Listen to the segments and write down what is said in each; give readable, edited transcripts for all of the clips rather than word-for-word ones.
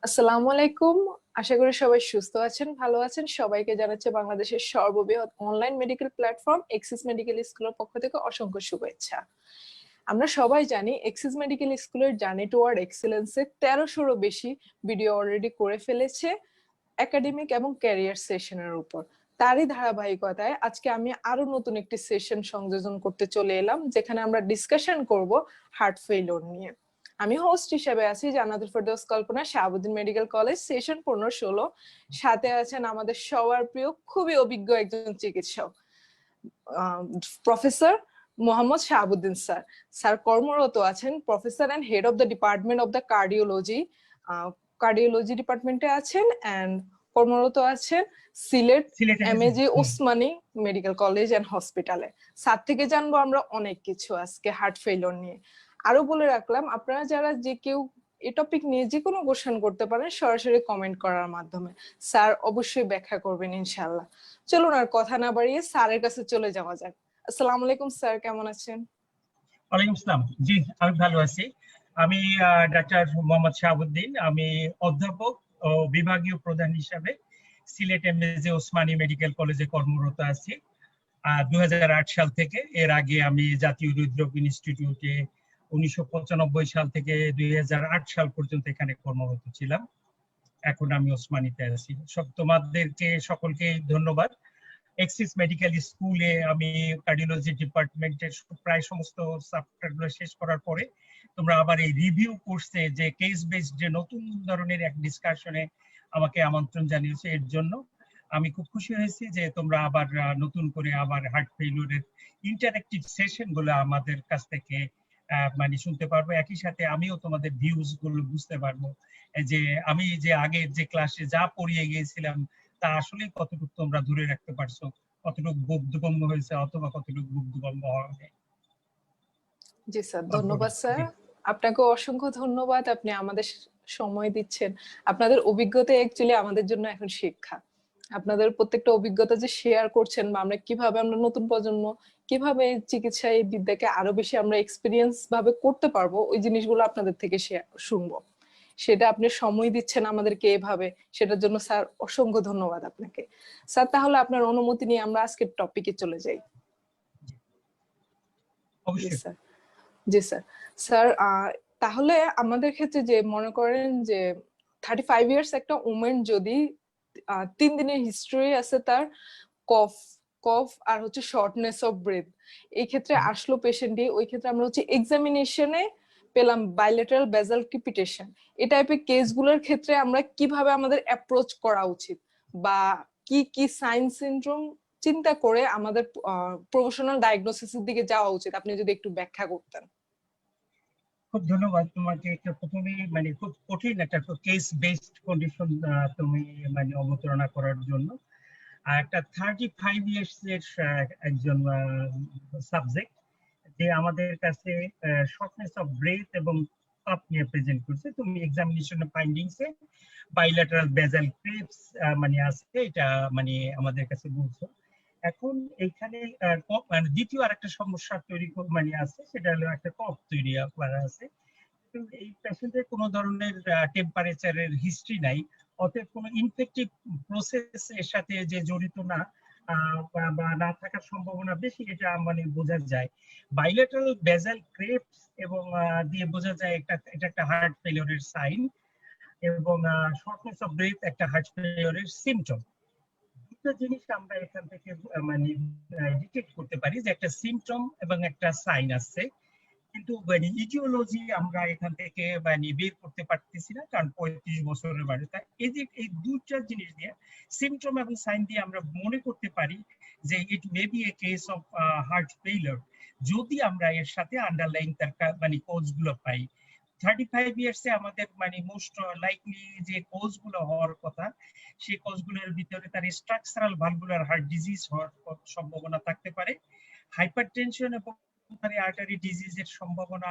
আসসালামু আলাইকুম। আশা করি সবাই সুস্থ আছেন, ভালো আছেন। সবাইকে জানাচ্ছি বাংলাদেশের সর্ববৃহৎ online medical platform axis medical স্কুলের পক্ষ থেকে অসংখ্য শুভেচ্ছা। আমরা সবাই জানি এক্সিস মেডিকেল স্কুলের জার্নি টুয়ার্ড এক্সেলেন্সে 1300-ও বেশি ভিডিও অলরেডি করে ফেলেছে একাডেমিক এবং ক্যারিয়ার সেশনের উপর। তারই ধারাবাহিকতায় আজকে আমি আরো নতুন একটি সেশন সংযোজন করতে চলে এলাম, যেখানে আমরা ডিসকাশন করব হার্ট ফেইলিওর নিয়ে। আমি হোস্ট হিসেবে আছি জান্নাতুল ফেরদৌস কল্পনা, শাহাবুদ্দিন মেডিকেল কলেজ, সেশন 15-16। সাথে আছেন আমাদের সবার প্রিয় খুবই অভিজ্ঞ একজন চিকিৎসক, professor Mohammad Shahabuddin sir. Sir কর্মরত আছেন professor and head of the department of the cardiology ডিপার্টমেন্টে আছেন, অ্যান্ড কর্মরত আছেন Sylhet MAG Osmani medical college and হসপিটালে। স্যার থেকে জানবো আমরা অনেক কিছু আজকে হার্ট ফেইলিওর নিয়ে। আরো বলে রাখলাম, আপনারা যারা যে কেউ এই টপিক নিয়ে যে কোনো কোশ্চেন করতে পারেন সরাসরি কমেন্ট করার মাধ্যমে। স্যার অবশ্যই ব্যাখ্যা করবেন ইনশাআল্লাহ। চলুন আর কথা না বাড়িয়ে স্যারের কাছে চলে যাওয়া যাক। আসসালামু আলাইকুম স্যার, কেমন আছেন? ওয়ালাইকুম আসসালাম। জি, আমি ভালো আছি। আমি ডাক্তার মোহাম্মদ শাহাবুদ্দিন। আমি অধ্যাপক ও বিভাগীয় প্রধান হিসাবে সিলেট এমএজি ওসমানী মেডিকেল কলেজে কর্মরত আছি 2008 সাল থেকে। এর আগে আমি জাতীয় হৃদরোগ ইনস্টিটিউটে 1995 সাল থেকে 2008 সাল পর্যন্ত এখানে কর্মরত ছিলাম। এখন আমি ওসমানীতে আছি। তোমাদেরকে সকলকে ধন্যবাদ। এক্সিস মেডিকেল স্কুলে আমি কার্ডিওলজি ডিপার্টমেন্টের প্রায় সমস্ত সাবজেক্টগুলো শেষ করার পরে তোমরা আবার এই রিভিউ কোর্সে যে কেস বেসড যে নতুন ধরনের এক ডিসকাশনে আমাকে আমন্ত্রণ জানিয়েছে, এর জন্য আমি খুব খুশি হয়েছি যে তোমরা আবার নতুন করে আবার হার্ট ফেইলিওরের ইন্টারঅ্যাক্টিভ সেশন গুলো আমাদের কাছ থেকে মানে শুনতে পারবো। একই সাথে আমিও তোমাদের ভিউজ গুলো বুঝতে পারবো যে আমি যে আগের যে ক্লাসে যা পড়িয়ে গিয়েছিলাম তা আসলে কতটুকু তোমরা ধরে রাখতে পারছো, কতটুকু বোধগম্য হয়েছে অথবা কতটুকু বোধগম্য হয়নি। জি স্যার, ধন্যবাদ স্যার। আপনাকে অসংখ্য ধন্যবাদ, আপনি আমাদের সময় দিচ্ছেন। আপনাদের অভিজ্ঞতা অ্যাকচুয়ালি আমাদের জন্য এখন শিক্ষা। আপনাদের প্রত্যেকটা অভিজ্ঞতা যে শেয়ার করছেন, বা আমরা কিভাবে আমরা নতুন প্রজন্ম কিভাবে চিকিৎসা এই বিদ্যাকে আরো বেশি আমরা এক্সপিরিয়েন্স ভাবে করতে পারবো, ওই জিনিসগুলো আপনাদের থেকে শুনবো। সেটা আপনি সময় দিচ্ছেন আমাদেরকে এভাবে, সেটার জন্য স্যার অসংখ্য ধন্যবাদ আপনাকে। স্যার, তাহলে আপনার অনুমতি নিয়ে আমরা আজকের টপিকে চলে যাই। অবশ্যই স্যার। জি স্যার। স্যার, তাহলে আমাদের ক্ষেত্রে যে মনে করেন যে 35 ইয়ার্স একটা ওমেন যদি 3 দিনের হিস্টরি আছে তার কফ কফ আর হচ্ছে শর্টনেস অফ ব্রেথ, এই ক্ষেত্রে আসলো পেশেন্টই, ওই ক্ষেত্রে আমরা হচ্ছে এক্সামিনেশনে পেলাম বাইলেটারাল বেজাল ক্রিপিটেশন, এই টাইপের কেসগুলোর ক্ষেত্রে আমরা কিভাবে আমাদের অ্যাপ্রোচ করা উচিত, বা কি কি সাইন সিনড্রোম চিন্তা করে আমাদের প্রফেশনাল ডায়াগনোসিসের দিকে যাওয়া উচিত, আপনি যদি একটু ব্যাখ্যা করতেন। খুব ধন্যবাদ তোমাকে। প্রথমেই মানে খুব কঠিন একটা কেস বেসড কন্ডিশন তুমি মানে অবতারণা করার জন্য। আর একটা 35 ইয়ার্স এর একজন সাবজেক্ট যে আমাদের কাছে শর্টনেস অফ ব্রেথ এবং কাপ নিয়ে প্রেজেন্ট করছে। তুমি এক্সামিনেশন ফাইন্ডিংসে বাইলেটারাল বেজাল ক্রিপস মানে আছে, এটা মানে আমাদের কাছে বলছো। এখন এইখানে মানে দ্বিতীয় আরেকটা সমস্যা তৈরি মানে আছে, সেটা হলো একটা কফ তৈরি করা আছে। এই পেশেন্টের কোনো ধরনের টেম্পারেচারের হিস্ট্রি নাই, অতএব কোনো ইনফেক্টিভ প্রসেস এর সাথে যে জড়িত না বা না থাকার সম্ভাবনা বেশি, এটা মানে বোঝা যায়। বাইলেটারাল বেজাল ক্রেপস এবং দিয়ে বোঝা যায় এটা একটা হার্ট ফেলিওরের সাইন, এবং শর্টনেস অফ ব্রেথ একটা হার্ট ফেলিওরের সিমটম। দুটো জিনিস আমরা এখান থেকে মানে ডিটেক্ট করতে পারি যে একটা সিমটম এবং একটা সাইন আছে, কিন্তু মানে ইটিওলজি আমরা এখান থেকে মানে বের করতে পারতেছি না, কারণ 35 বছরের বাড়ি। তাই এই যে এই দুইটা জিনিস দিয়ে সিমটম এবং সাইন দিয়ে আমরা মনে করতে পারি যে it may be a case of heart failure, যদি আমরা এর সাথে আন্ডারলাইন তার মানে কোজ গুলো পাই। 35 ইয়ার্সে আমাদের মানে মোস্ট লাইকলি যে কোজ গুলো হওয়ার কথা, সেই কোজ গুলোর ভিতরে তার স্ট্রাকচারাল ভালভুলার হার্ট ডিজিজ হওয়ার সম্ভাবনা থাকতে পারে। হাইপারটেনশন এবং আর্টারি ডিজিজের সম্ভাবনা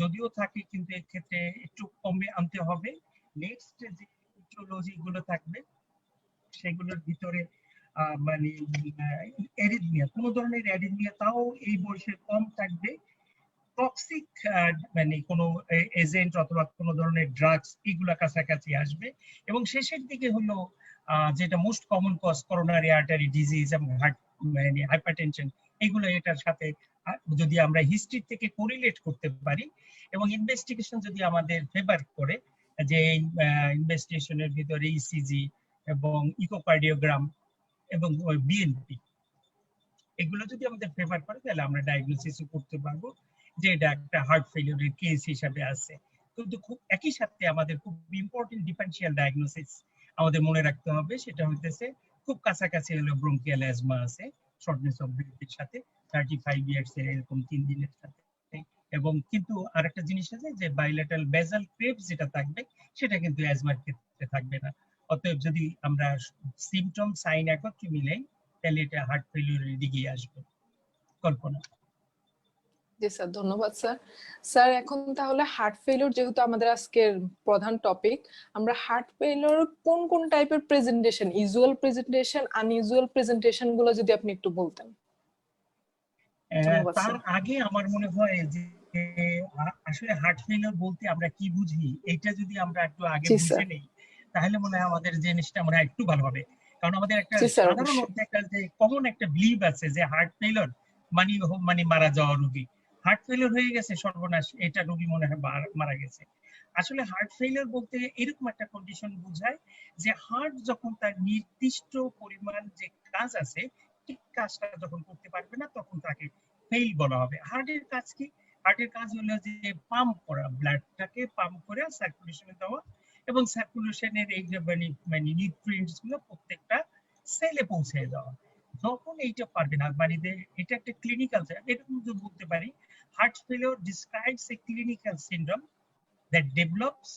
যদিও থাকে, কিন্তু এর ক্ষেত্রে একটু কমে আনতে হবে। নেক্সট যে ইটিওলজি গুলো থাকবে সেগুলোর ভিতরে মানে এরিথমিয়া, কোন ধরনের অ্যারিথমিয়া তাও এই বয়সে কম থাকবে। টক্সিক মানে কোনো এজেন্ট অথবা কোনো ধরনের ড্রাগস এগুলা কাছাকাছি আসবে। এবং শেষের দিকে হলো যেটা most common cause coronary artery disease এবং হার্ট মানে হাইপারটেনশন, এগুলো এটার সাথে যদি আমরা হিস্ট্রি থেকে কোরিলেট করতে পারি এবং ইনভেস্টিগেশন যদি আমাদের ফেভার করে, যে ইনভেস্টিগেশনের ভিতরে ইসিজি এবং ইকোকার্ডিওগ্রাম এবং বিএনপি এগুলো যদি আমাদের ফেভার করে, তাহলে আমরা ডায়াগনোসিস করতে পারবো যে এটা একটা হার্ট ফেলিউরের কেস হিসাবে আছে। কিন্তু খুব একই সাথে আমাদের খুব ইম্পর্টেন্ট ডিফারেন্সিয়াল ডায়াগনোসিস আমাদের মনে রাখতে হবে, সেটা হইতেছে খুব কাছাকাছি হলো ব্রঙ্কিয়াল অ্যাজমা আছে শর্টনেস অফ ব্রেথের সাথে 35 ইয়ার্স এর এরকম 3 দিনের সাথে। এবং কিন্তু আরেকটা জিনিস আছে যে বাইলেটারাল বেজাল ক্রেবস যেটা থাকবে সেটা কিন্তু অ্যাজমার ক্ষেত্রে থাকবে না। অতএব যদি আমরা সিমটম সাইন একত্রে মিলাই তাহলে এটা হার্ট ফেলিউরের দিকে আসবে। কল্পনা। জি স্যার, ধন্যবাদ স্যার। স্যার এখন তাহলে হার্ট ফেলিউর যেহেতু আমাদের আজকের প্রধান টপিক, আমরা হার্ট ফেলিউর কোন কোন টাইপের presentation, usual presentation, unusual presentation গুলো যদি আপনি একটু বলতেন। ধন্যবাদ তার স্যার। আগে আমার মনে হয় যে আসলে হার্ট ফেলিউর বলতে আমরা কি বুঝি এটা যদি আমরা একটু আগে জি বুঝে স্যার। নেই তাহলে মনে হয় আমাদের জিনিসটা মনে হয় একটু ভালো হবে। কারণ আমাদের একটা জি স্যার, সাধারণ অবশ্যই। অর্থে একটা যে কমন একটা বিলিভ আছে যে হার্ট ফেলিউর মানে মানে মারা যাওয়া রোগী, হার্ট ফেলিউর হয়ে গেছে সর্বনাশ, এটা রোগী মনে হয় মারা গেছে। আসলে হার্ট ফেলিউর বলতে এরকম একটা কন্ডিশন বোঝায় যে হার্ট যখন তার নির্দিষ্ট পরিমাণ যে কাজ আছে ঠিক কাজটা যখন করতে পারবে না তখন তাকে ফেল বলা হবে। হার্টের কাজ কি? হার্টের কাজ হলো যে পাম্প করা, ব্লাডটাকে পাম্প করে সার্কুলেশনে দেওয়া এবং সার্কুলেশনের এই যে মানে নিউট্রিয়েন্টস গুলো প্রত্যেকটা সেলে পৌঁছে দেওয়া। যখন এইটা পারবে না মানে এটা একটা ক্লিনিক্যাল, এরকম যদি বলতে পারি heart failure describes a clinical syndrome that develops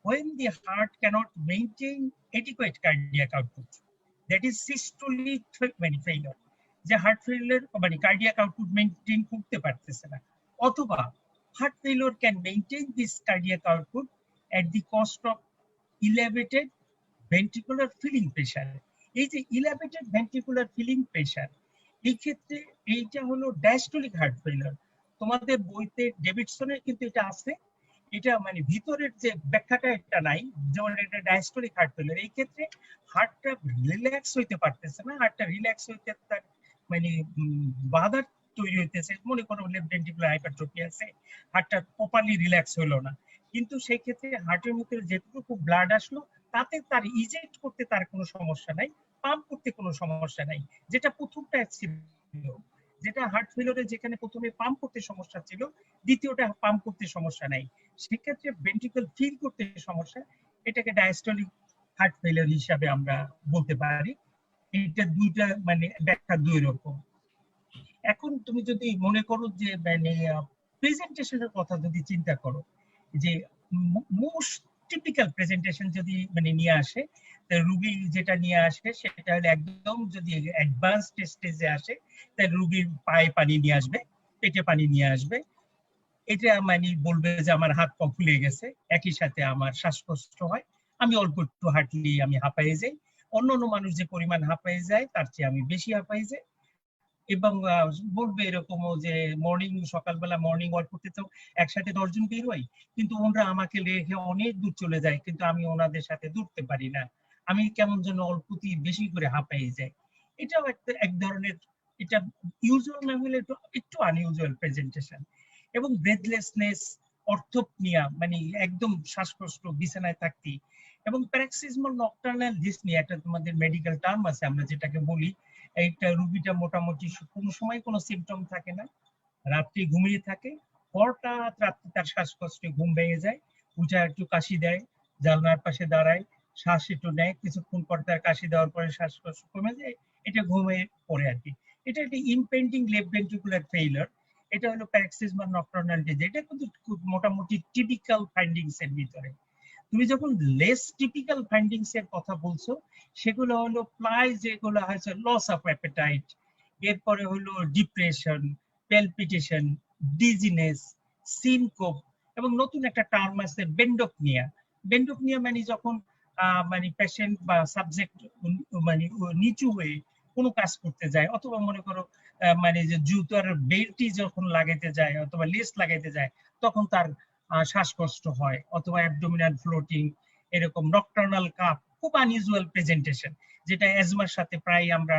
when the heart cannot maintain adequate cardiac output, that is systolic failure, যে হার্ট ফেলিউর মানে কার্ডিয়াক আউটপুট মেইনটেইন করতে পারতেছে না, অথবা heart failure can maintain this cardiac output at the cost of elevated ventricular filling pressure। এই যে elevated ventricular filling pressure এই ক্ষেত্রে এইটা হলো ডায়াস্টোলিক হার্ট ফেলিউর। তোমাদের বইতে ডেভিডসনের কিন্তু এটা আছে, এটা মানে ভিতরের যে ব্যাখ্যাটা এটা নাই, যেমন এটা ডায়াস্টোলিক হার্ট ফেলিউর। এই ক্ষেত্রে হার্টটা রিল্যাক্স হইতে পারতেছে না, হার্টটা রিল্যাক্স হইতে তার মানে বাধা তৈরি হইতেছে। মনে করো লেফট ভেন্ট্রিকুলার হাইপারট্রফি আছে, হার্টটা প্রপারলি রিল্যাক্স হলো না, কিন্তু সেই ক্ষেত্রে হার্টের ভিতরে যেটুকু ব্লাড আসলো তাতে তার ইজেক্ট করতে তার কোনো সমস্যা নাই, পাম্প করতে কোনো সমস্যা নাই, যেটা প্রথমটা ছিল। যেটা হার্ট ফেলিউরে যেখানে প্রথমে পাম্প করতে সমস্যা ছিল, দ্বিতীয়টা পাম্প করতে সমস্যা নাই, সেক্ষেত্রে ভেন্ট্রিকল ফিল করতে সমস্যা, এটাকে ডায়াস্টোলিক হার্ট ফেলিউর হিসাবে আমরা বলতে পারি। এটা দুইটা মানে ব্যাখ্যা দুই রকম। এখন তুমি যদি মনে করো যে মানে প্রেজেন্টেশনের কথা যদি চিন্তা করো, যে মোস্ট টিপিক্যাল প্রেজেন্টেশন যদি মানে নিয়ে আসে, রোগী যেটা নিয়ে আসে সেটা হলো একদম যদি অ্যাডভান্সড স্টেজে আসে তাহলে রোগীর পায়ে পানি নিয়ে আসবে, পেটে পানি নিয়ে আসবে, এটা মানে বলবে যে আমার হাত পা ফুলে গেছে, একই সাথে আমার শ্বাসকষ্ট হয়, আমি অল্প একটু হাঁটলেই আমি হাঁপায়ে যাই, অন্য অন্য মানুষ যে পরিমাণ হাঁপায়ে যায় তার চেয়ে আমি বেশি হাঁপায়ে যাই। এবং বলবে এরকমও যে সকালবেলা মর্নিং ওয়াক করতে তো একসাথে 10 জন বের হই, কিন্তু ওনারা আমাকে রেখে অনেক দূর চলে যায়, কিন্তু আমি ওনাদের সাথে দৌড়তে পারি না, আমি কেমন যেন অল্পতেই বেশি করে হাঁপায়ে যাই। এটাও একটা এক ধরনের, এটা ইউজুয়াল না হলে একটু আনইউজুয়াল প্রেজেন্টেশন। এবং ব্রেথলেসনেস, অর্থোপনিয়া মানে একদম শ্বাসকষ্ট বিছানায় থাকতে, এবং প্যারাক্সিসমাল নকটার্নাল ডিসনি একটা তোমাদের মেডিকেল টার্ম আছে আমরা যেটাকে বলি, এইটা রোগীটা মোটামুটি কোনো সময় কোনো সিমটম থাকে না, রাত্রি ঘুমিয়ে থাকে, হঠাৎ রাত্রি তার শ্বাসকষ্টে ঘুম ভেঙে যায়, উঠে একটু কাশি দেয়, জানলার পাশে দাঁড়ায়, শ্বাস একটু নেয়, কিছুক্ষণ পর তার কাশি দেওয়ার পরে শ্বাসকষ্ট কমে যায়, এটা ঘুমে পড়ে আর কি। এটা একটা ইমপেন্ডিং লেফট ভেন্ট্রিকুলার ফেইলিউর, এটা হলো প্যারাক্সিসমাল নকটার্নাল ডিজিজ। এটা কিন্তু মোটামুটি টিপিক্যাল ফাইন্ডিংস এর ভিতরে। তুমি যখন লেস টিপিক্যাল ফাইন্ডিংস এর কথা বলছো সেগুলো হলো প্রায় যেগুলো হয়েছে লস অফ অ্যাপেটাইট, এরপরে হলো ডিপ্রেশন, প্যালপিটেশন, ডিজিনেস, সিনকোপ, এবং নতুন একটা টার্ম আছে বেন্ডোপনিয়া। বেন্ডোপনিয়া মানে যখন মানে পেশেন্ট বা সাবজেক্ট মানে নিচু হয়ে কোনো কাজ করতে যায়, অথবা মনে করো মানে যে জুতার বেল্টই যখন লাগাইতে যায় অথবা লেস লাগাইতে যায় তখন তার শ্বাসকষ্ট হয়, অথবা অ্যাবডোমিনাল ফ্লোটিং, এরকম নকটার্নাল কাপ, খুব আনইউজুয়াল প্রেজেন্টেশন, যেটা অ্যাজমার সাথে প্রায় আমরা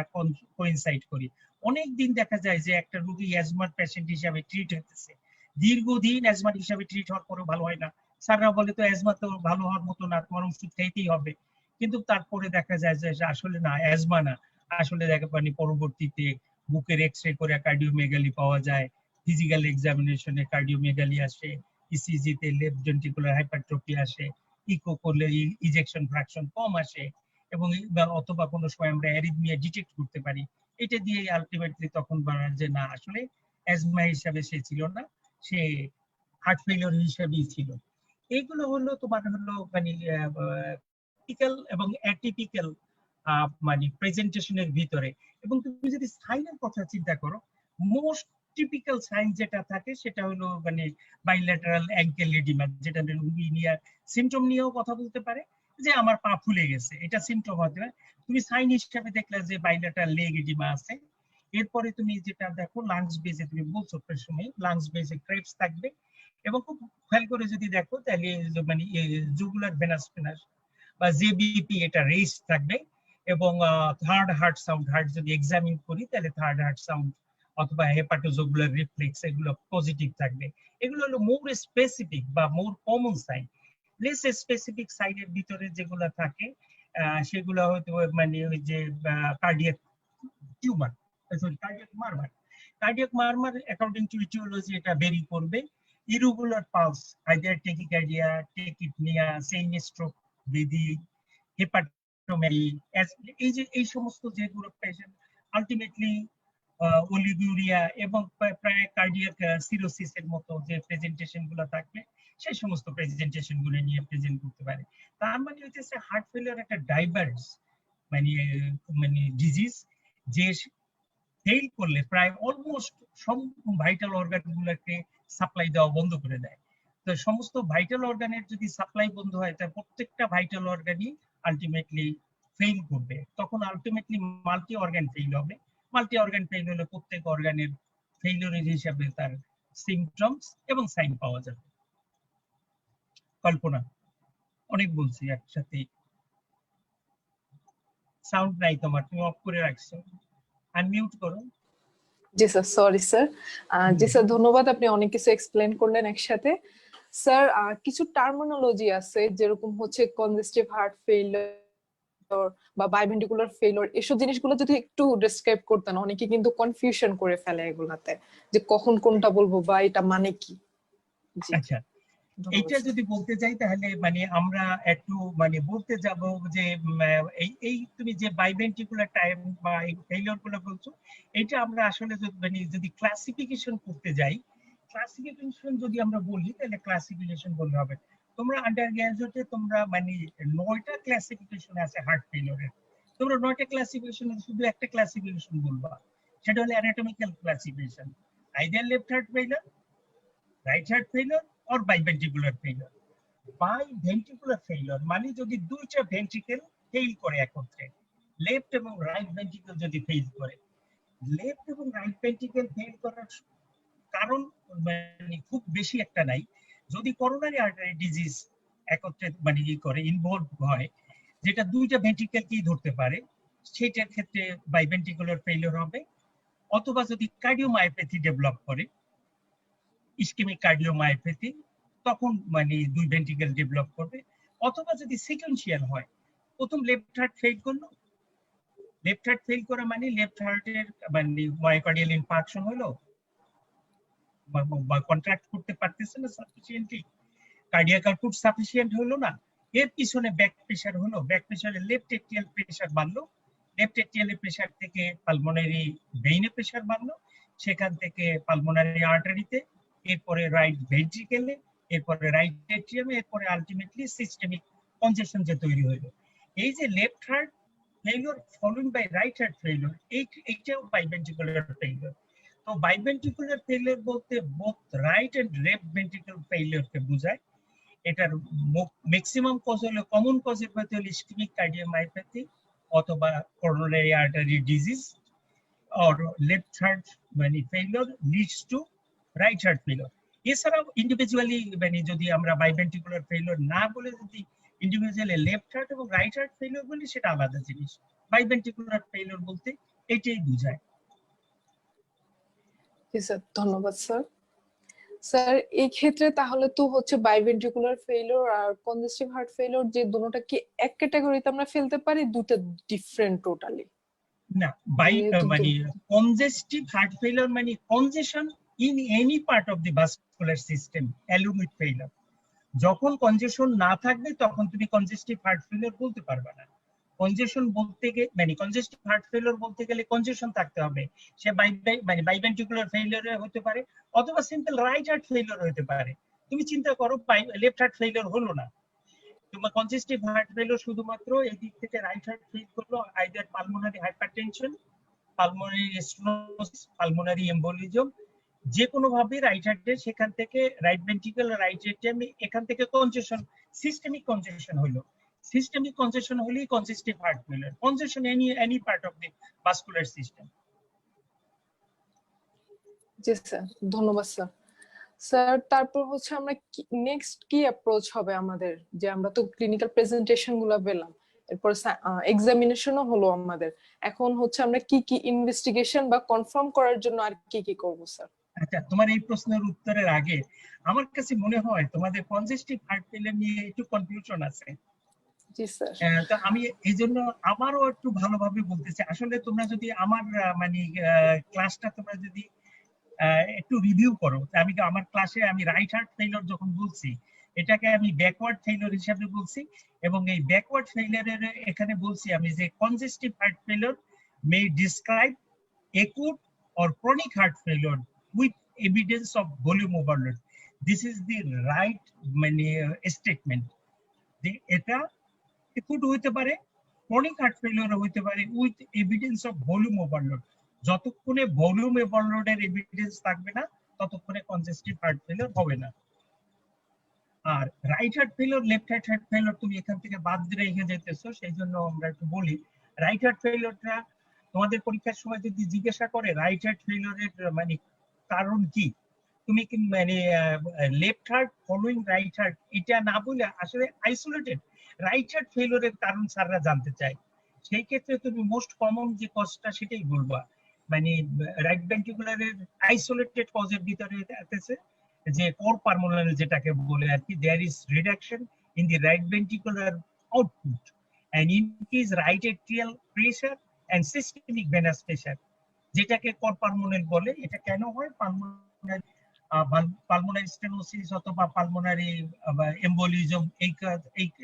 কোইনসাইড করি। অনেক দিন দেখা যায় যে একটা রোগী অ্যাজমার পেশেন্ট হিসাবে ট্রিট হতেছে, দীর্ঘদিন অ্যাজমার হিসাবে ট্রিট হওয়ার পরেও ভালো হয় না। স্যাররা বলে তো অ্যাজমা তো ভালো হওয়ার মতো না, তোমার ওষুধ খাইতেই হবে। কিন্তু তারপরে দেখা যায় যে আসলে না, অ্যাজমা না, আসলে দেখা মানে পরবর্তীতে বুকের এক্সরে করে কার্ডিওমেগালি পাওয়া যায়, ফিজিক্যাল এক্সামিনেশনে কার্ডিওমেগালি আসে, ইসিজি তে লেফট ভেন্ট্রিকুলার হাইপারট্রফি আসে, ইকো করলে ইজেকশন ফ্র্যাকশন কম আসে, এবং অথবা কোনো সময় আমরা অ্যারিথমিয়া ডিটেক্ট করতে পারি। এটা দিয়ে আলটিমেটলি তখন বলা যে না, আসলে অ্যাজমা হিসাবে সে ছিল না, সে হার্ট ফেলিওর হিসাবেই ছিল। এইগুলো হলো তোমার হলো মানে টিপিক্যাল এবং অ্যাটিপিক্যাল মানে প্রেজেন্টেশনের ভিতরে। এবং তুমি যদি সাইনের কথা চিন্তা করো, মোস্ট টিপিক্যাল সাইন যেটা থাকে সেটা হলো মানে বাইল্যাটারাল অ্যাঙ্কেল এডিমা, যেটা রোগী নিয়ে সিমটম নিয়েও কথা বলতে পারে যে আমার পা ফুলে গেছে, এটা সিমটম হতে পারে। তুমি সাইন হিসেবে দেখলে যে বাইল্যাটারাল লেগ এডিমা আছে। এরপরে তুমি যেটা দেখো লাংস বেজে, তুমি বলছো প্রথমে লাংস বেজে ক্রেপস থাকবে, এবং খুব খেয়াল করে যদি দেখো তাহলে মানে জুগুলার ভেনাস ফেনাস বা জেবিপি এটা রেস থাকবে। এবং থার্ড হার্ট সাউন্ড, হার্ট যদি এক্সামিন করি তাহলে থার্ড হার্ট সাউন্ড অথবা হেপাটোজুগুলার রিফ্লেক্স এগুলো পজিটিভ থাকবে। এগুলো হলো মোর স্পেসিফিক বা more common sign. Less specific সাইনের ভিতরে যেগুলো থাকে সেগুলো হয়তো মানে ওই যে cardiac tumour, sorry cardiac murmur. Cardiac murmur according to aetiology এটা ভেরি করবে। Irregular pulse, either tachycardia, tachypnoea, Cheyne Stokes, breathing, hepatomegaly, এই যে এই সমস্ত যেগুলো পেশেন্ট আলটিমেটলি অলিগুরিয়া এবং প্রায় কার্ডিয়াক সিরোসিসের মতো যে প্রেজেন্টেশন গুলো থাকবে সেই সমস্ত প্রেজেন্টেশন গুলো নিয়ে প্রেজেন্ট করতে পারে। তার মানে হচ্ছে হার্ট ফেলিয়ার একটা ডাইভার্স মানে মানে ডিজিজ, যে ফেল করলে প্রায় অলমোস্ট সব ভাইটাল অর্গান গুলোকে সাপ্লাই দেওয়া বন্ধ করে দেয়। তো সমস্ত ভাইটাল অর্গানের যদি সাপ্লাই বন্ধ হয় তাহলে প্রত্যেকটা ভাইটাল অর্গানই আলটিমেটলি ফেল করবে। তখন আলটিমেটলি মাল্টি অর্গান ফেল হবে। মাল্টি অর্গান ফেল হলে প্রত্যেক অর্গানের ফেইলিওরের হিসাবে তার সিমটমস এবং সাইন পাওয়া যাবে। কল্পনা, অনেক বলছি একসাথে, সাউন্ড নাই তোমার, তুমি অফ করে রাখছো, আনমিউট করো। জি স্যার, সরি স্যার। জি স্যার, ধন্যবাদ, আপনি অনেক কিছু এক্সপ্লেন করলেন একসাথে। স্যার কিছু টার্মিনোলজি আছে যেরকম হচ্ছে কনজেস্টিভ হার্ট ফেইলিওর বা বাইভেন্ট্রিকুলার ফেইলিওর, এসব জিনিসগুলো যদি একটু ডেসক্রাইব করতেন, অনেকে কিন্তু কনফিউশন করে ফেলে এগুলাতে, যে কখন কোনটা বলবো বা এটা মানে কি। জি আচ্ছা, ধন্যবাদ এইটা স্যার। যদি বলতে যাই তাহলে মানে আমরা একটু মানে বলতে যাব যে এই তুমি যে বাইভেন্ট্রিকুলার টাইম বা এই ফেইলিওর গুলো বলছো, এটা আমরা আসলে মানে যদি ক্লাসিফিকেশন করতে যাই, ক্লাসিফিকেশন যদি আমরা বলি তাহলে ক্লাসিফিকেশন বলতে হবে। তোমরা আন্ডার গ্রাজুয়েটে তোমরা মানে 9টা ক্লাসিফিকেশন আছে হার্ট ফেইলিওরের। তোমরা 9টা ক্লাসিফিকেশনে শুধু একটা ক্লাসিফিকেশন বলবা, সেটা হলো anatomical classification, either left heart failure, right heart failure or biventricular failure. Biventricular failure মানে যদি দুইটা ভেন্ট্রিকেল ফেইল করে একত্রে, লেফট এবং রাইট ভেন্ট্রিকেল যদি ফেইল করে। লেফট এবং রাইট ভেন্ট্রিকেল ফেইল করার কারণ মানে খুব বেশি একটা নাই। যদি করোনারি আর্টারি ডিজিজ একত্রে মানে ই করে ইনভলভ হয়, যেটা দুইটা ভেন্ট্রিকেলকেই ধরতে পারে, সেটার ক্ষেত্রে বাইভেন্ট্রিকুলার ফেইলিওর হবে। অথবা যদি কার্ডিওমায়োপ্যাথি ডেভেলপ করে, ইসকেমিক কার্ডিওমায়োপ্যাথি, তখন মানে দুই ভেন্ট্রিকেল ডেভেলপ করবে। অথবা যদি সিকোয়েন্সিয়াল হয়, প্রথম লেফট হার্ট ফেল করলো, লেফট হার্ট ফেল করা মানে লেফট হার্টের মানে মায়োকার্ডিয়াল ইনফার্কশন হলো বা কন্ট্রাক্ট করতে পারতেছে না সাফিসিয়েন্টলি, কার্ডিয়াক আউটপুট সাফিসিয়েন্ট হলো না, এর পিছনে ব্যাক প্রেসার হলো, ব্যাক প্রেসারে লেফট এট্রিয়াল প্রেসার বাড়লো, লেফট এট্রিয়াল প্রেসার থেকে পালমোনারি ভেইনে প্রেসার বাড়লো, সেখান থেকে পালমোনারি আর্টারিতে, এরপরে রাইট ভেন্ট্রিকেলে, এরপরে রাইট এট্রিয়ামে, এরপরে আলটিমেটলি সিস্টেমিক কনজেশন যে তৈরি হলো। এই যে left heart failure following by right heart failure, এইটাও বাইভেন্ট্রিকুলার ফেইলিওর। তো বাইভেন্ট্রিকুলার ফেইলিওর বলতে both right and left ventricular ফেইলিওরকে বোঝায়। এটার ম্যাক্সিমাম কজ হলো, কমন কজের মধ্যে হলো ইসকেমিক কার্ডিওমায়োপ্যাথি অথবা coronary artery disease or left heart মানে failure leads to right heart failure. এছাড়াও ইন্ডিভিজুয়ালি মানে যদি আমরা বাইভেন্ট্রিকুলার ফেলিওর না বলে যদি ইন্ডিভিজুয়ালি লেফট হার্ট এবং রাইট হার্ট ফেলিওর বলি সেটা আলাদা জিনিস। বাইভেন্ট্রিকুলার ফেলিওর বলতে এটাই বোঝায়। জি স্যার, ধন্যবাদ স্যার। স্যার এই ক্ষেত্রে তাহলে তো হচ্ছে বাইভেন্ট্রিকুলার ফেলিওর আর কনজেস্টিভ হার্ট ফেলিওর যে দুটোটা কি এক ক্যাটাগরিতে আমরা ফেলতে পারি, দুটো ডিফারেন্ট টোটালি? না, মানে কনজেস্টিভ হার্ট ফেলিওর মানে কনজেশন in any part of the vascular system along with failure. যখন কনজেশন না থাকবে তখন তুমি কনজেস্টিভ হার্ট ফেলিওর বলতে পারবে না। কনজেশন বলতে গেলে মানে কনজেস্টিভ হার্ট ফেলিওর বলতে গেলে কনজেশন থাকতে হবে। সে মানে বাইভেন্ট্রিকুলার ফেলিওর হতে পারে অথবা সিম্পল রাইট হার্ট ফেলিওর হতে পারে। তুমি চিন্তা করো লেফট হার্ট ফেলিওর হলো না, তোমার কনজেস্টিভ হার্ট ফেলিওর শুধুমাত্র এই দিক থেকে রাইট হার্ট ফেল করলো, either pulmonary hypertension, pulmonary stenosis, pulmonary embolism, যে কোনো ভাবে রাইট হার্টে সেখান থেকে রাইট ভেন্ট্রিকল রাইট এটিএম এখান থেকে কনজেশন, সিস্টেমিক কনজেশন হলো। সিস্টেমিক কনজেশন হলেই congestive heart failure, কনজেশন any part of the vascular system. G sir, ধন্যবাদ স্যার। স্যার তারপর হচ্ছে আমরা নেক্সট কি অ্যাপ্রোচ হবে আমাদের, যে আমরা তো ক্লিনিক্যাল প্রেজেন্টেশন গুলো পেলাম, এরপর এক্সামিনেশনও হলো আমাদের, এখন হচ্ছে আমরা কি কি ইনভেস্টিগেশন বা কনফার্ম করার জন্য আর কি কি করব স্যার? আচ্ছা, তোমার এই প্রশ্নের উত্তরের আগে আমার কাছে মনে হয় তোমাদের কনজেস্টিভ হার্ট ফেলিওর নিয়ে একটু কনফিউশন আছে। জি স্যার। তো আমি এই জন্য আবারও একটু ভালোভাবে বলতেছি। আসলে তোমরা যদি আমার মানে ক্লাসটা তোমরা যদি একটু রিভিউ করো, আমি আমার ক্লাসে আমি রাইট হার্ট ফেলিওর যখন বলছি এটাকে আমি ব্যাকওয়ার্ড ফেলিওর হিসেবে বলছি, এবং এই ব্যাকওয়ার্ড ফেলিওরের এখানে বলছি আমি যে congestive heart failure May describe acute or chronic heart failure with evidence of volume overload. This is the right মানে statement। এটা acute হইতে পারে, chronic heart failure হইতে পারে with evidence of volume overload। যতক্ষণে ভলিউম ওভারলোডের এভিডেন্স থাকবে না ততক্ষণে কনজেস্টিভ হার্ট ফেলিওর হবে না। আর right heart failure left heart failure তুমি এখান থেকে বাদ দিয়ে রেখে যেতেছো, সেই জন্য আমরা একটু বলি রাইট হার্ট ফেলিওরটা তোমাদের পরীক্ষার সময় যদি জিজ্ঞাসা করে রাইট হার্ট ফেলিওরের মানে কারণ কি, তুমি কি মানে left heart following right heart এটা না বলে আসলে আইসোলেটেড রাইট হার্ট ফেলিওরের কারণ স্যাররা জানতে চায়, সেই ক্ষেত্রে তুমি মোস্ট কমন যে কজটা সেটাই বলবা। মানে রাইট ভেন্ট্রিকুলারের আইসোলেটেড কজের ভিতরে আছে যে কোর পালমোনারি যেটাকে বলে আর কি, there is reduction in the right ventricular output and increase right atrial pressure and systemic venous pressure, যেটাকে কোর পালমোনারি বলে। এটা কেন হয়? পালমোনারি স্টেনোসিস অথবা পালমোনারি এম্বোলিজম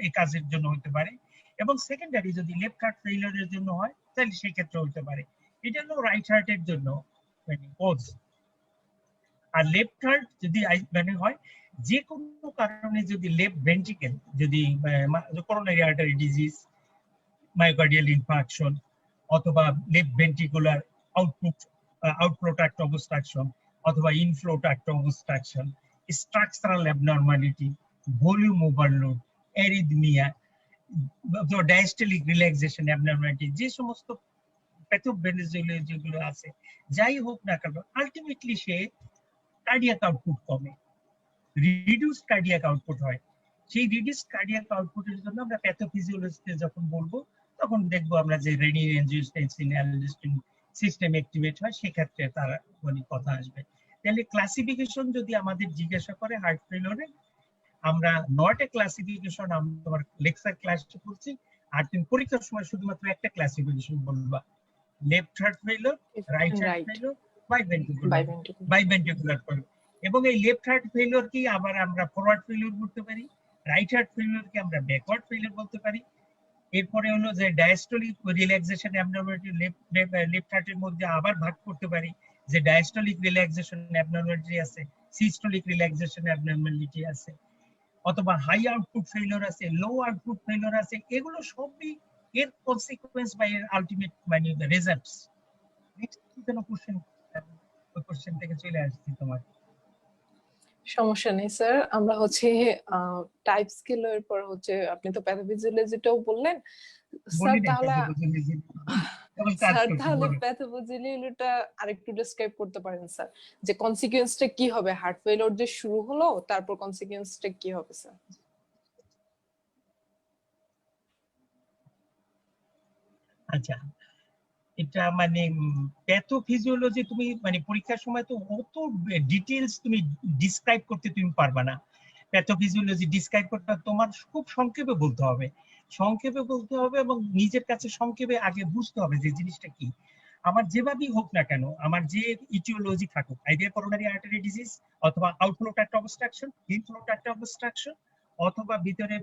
এই কাজের জন্য হতে পারে, এবং সেকেন্ডারি যদি লেফট হার্ট ফেলিওরের জন্য হয় তাহলে সেই ক্ষেত্রে হতে পারে। এটা হলো রাইট হার্টের জন্য কজ। আর লেফট হার্ট যদি মানে হয় যে কোনো কারণে, যদি লেফট ভেন্ট্রিকেল যদি coronary artery disease, myocardial infarction অথবা left ventricular outflow tract obstruction অথবা inflow tract obstruction, structural abnormality, volume overload, arrhythmia, diastolic relaxation abnormality, যে সমস্ত প্যাথোজেনিক যেগুলো আছে যাই হোক না কেন, আলটিমেটলি সে কার্ডিয়াক আউটপুট কমে, রিডিউসড কার্ডিয়াক আউটপুট হয়। সেই রিডিউসড কার্ডিয়াক আউটপুটের জন্য আমরা প্যাথোফিজিওলজিতে যখন বলবো তখন দেখবো আমরা যে রেনিন অ্যাঞ্জিওস্টেনসিন অ্যালডোস্টেরিন সিস্টেম অ্যাক্টিভেট হয়, সেক্ষেত্রে তার মানে কথা আসবে। তাহলে ক্লাসিফিকেশন যদি আমাদের জিজ্ঞাসা করে হার্ট ফেলিওরে, আমরা নট এ ক্লাসিফিকেশন আমরা তোমার লেকচার ক্লাসে করছি, আর তুমি পরীক্ষার সময় শুধুমাত্র একটা ক্লাসিফিকেশন বলবা, left heart failure, right heart failure, biventricular failure. এবং এই লেফট হার্ট ফেলিওর কি আবার আমরা ফরওয়ার্ড ফেলিওর বলতে পারি, রাইট হার্ট ফেলিওর কি আমরা ব্যাকওয়ার্ড ফেলিওর বলতে পারি। এরপরে হলো যে ডায়াস্টলিক রিল্যাক্সেশন অ্যাবনরমালিটি লেফট হার্টের মধ্যে আবার ভাগ করতে পারি, যে ডায়াস্টলিক রিল্যাক্সেশন অ্যাবনরমালিটি আছে, সিস্টোলিক রিল্যাক্সেশন অ্যাবনরমালিটি আছে, অথবা হাই আউটপুট ফেলিওর আছে, লো আউটপুট ফেলিওর আছে। এগুলো সবই এর কনসিকুয়েন্স বা এর আলটিমেট মানে রেজাল্টস। নেক্সট কি কোনো কোশ্চেন? ওই কোশ্চেন থেকে চলে আসছি তোমার। সমস্যা নেই স্যার, আমরা হচ্ছে টাইপ স্কেলের পর হচ্ছে আপনি তো প্যাথোফিজিওলজিটাও বললেন স্যার, বলি নাই তাহলে প্যাথোলজি, কেবল কাজ স্যার করছি, তাহলে বলো। প্যাথোফিজিওলজিটা আরেকটু ডেসক্রাইব করতে পারেন স্যার, যে কনসিকুয়েন্সটা কি হবে, হার্ট ফেলিওর যে শুরু হলো তারপর কনসিকুয়েন্সটা কি হবে স্যার? আচ্ছা, এটা মানে প্যাথোফিজিওলজি তুমি মানে পরীক্ষার সময় তো অত ডিটেইলস তুমি ডিসক্রাইব করতে তুমি পারবা না। প্যাথোফিজিওলজি ডিসক্রাইব করতে তোমার খুব সংক্ষেপে বলতে হবে, সংক্ষেপে বলতে হবে এবং নিজের কাছে সংক্ষেপে আগে বুঝতে হবে যে জিনিসটা কি। আমার যেভাবেই হোক না কেন, আমার যে ইটিওলজি থাকুক, আইডিয়া করোনারি আর্টারি ডিজিজ অথবা outflow tract obstruction, inflow tract obstruction, অথবা ভিতরে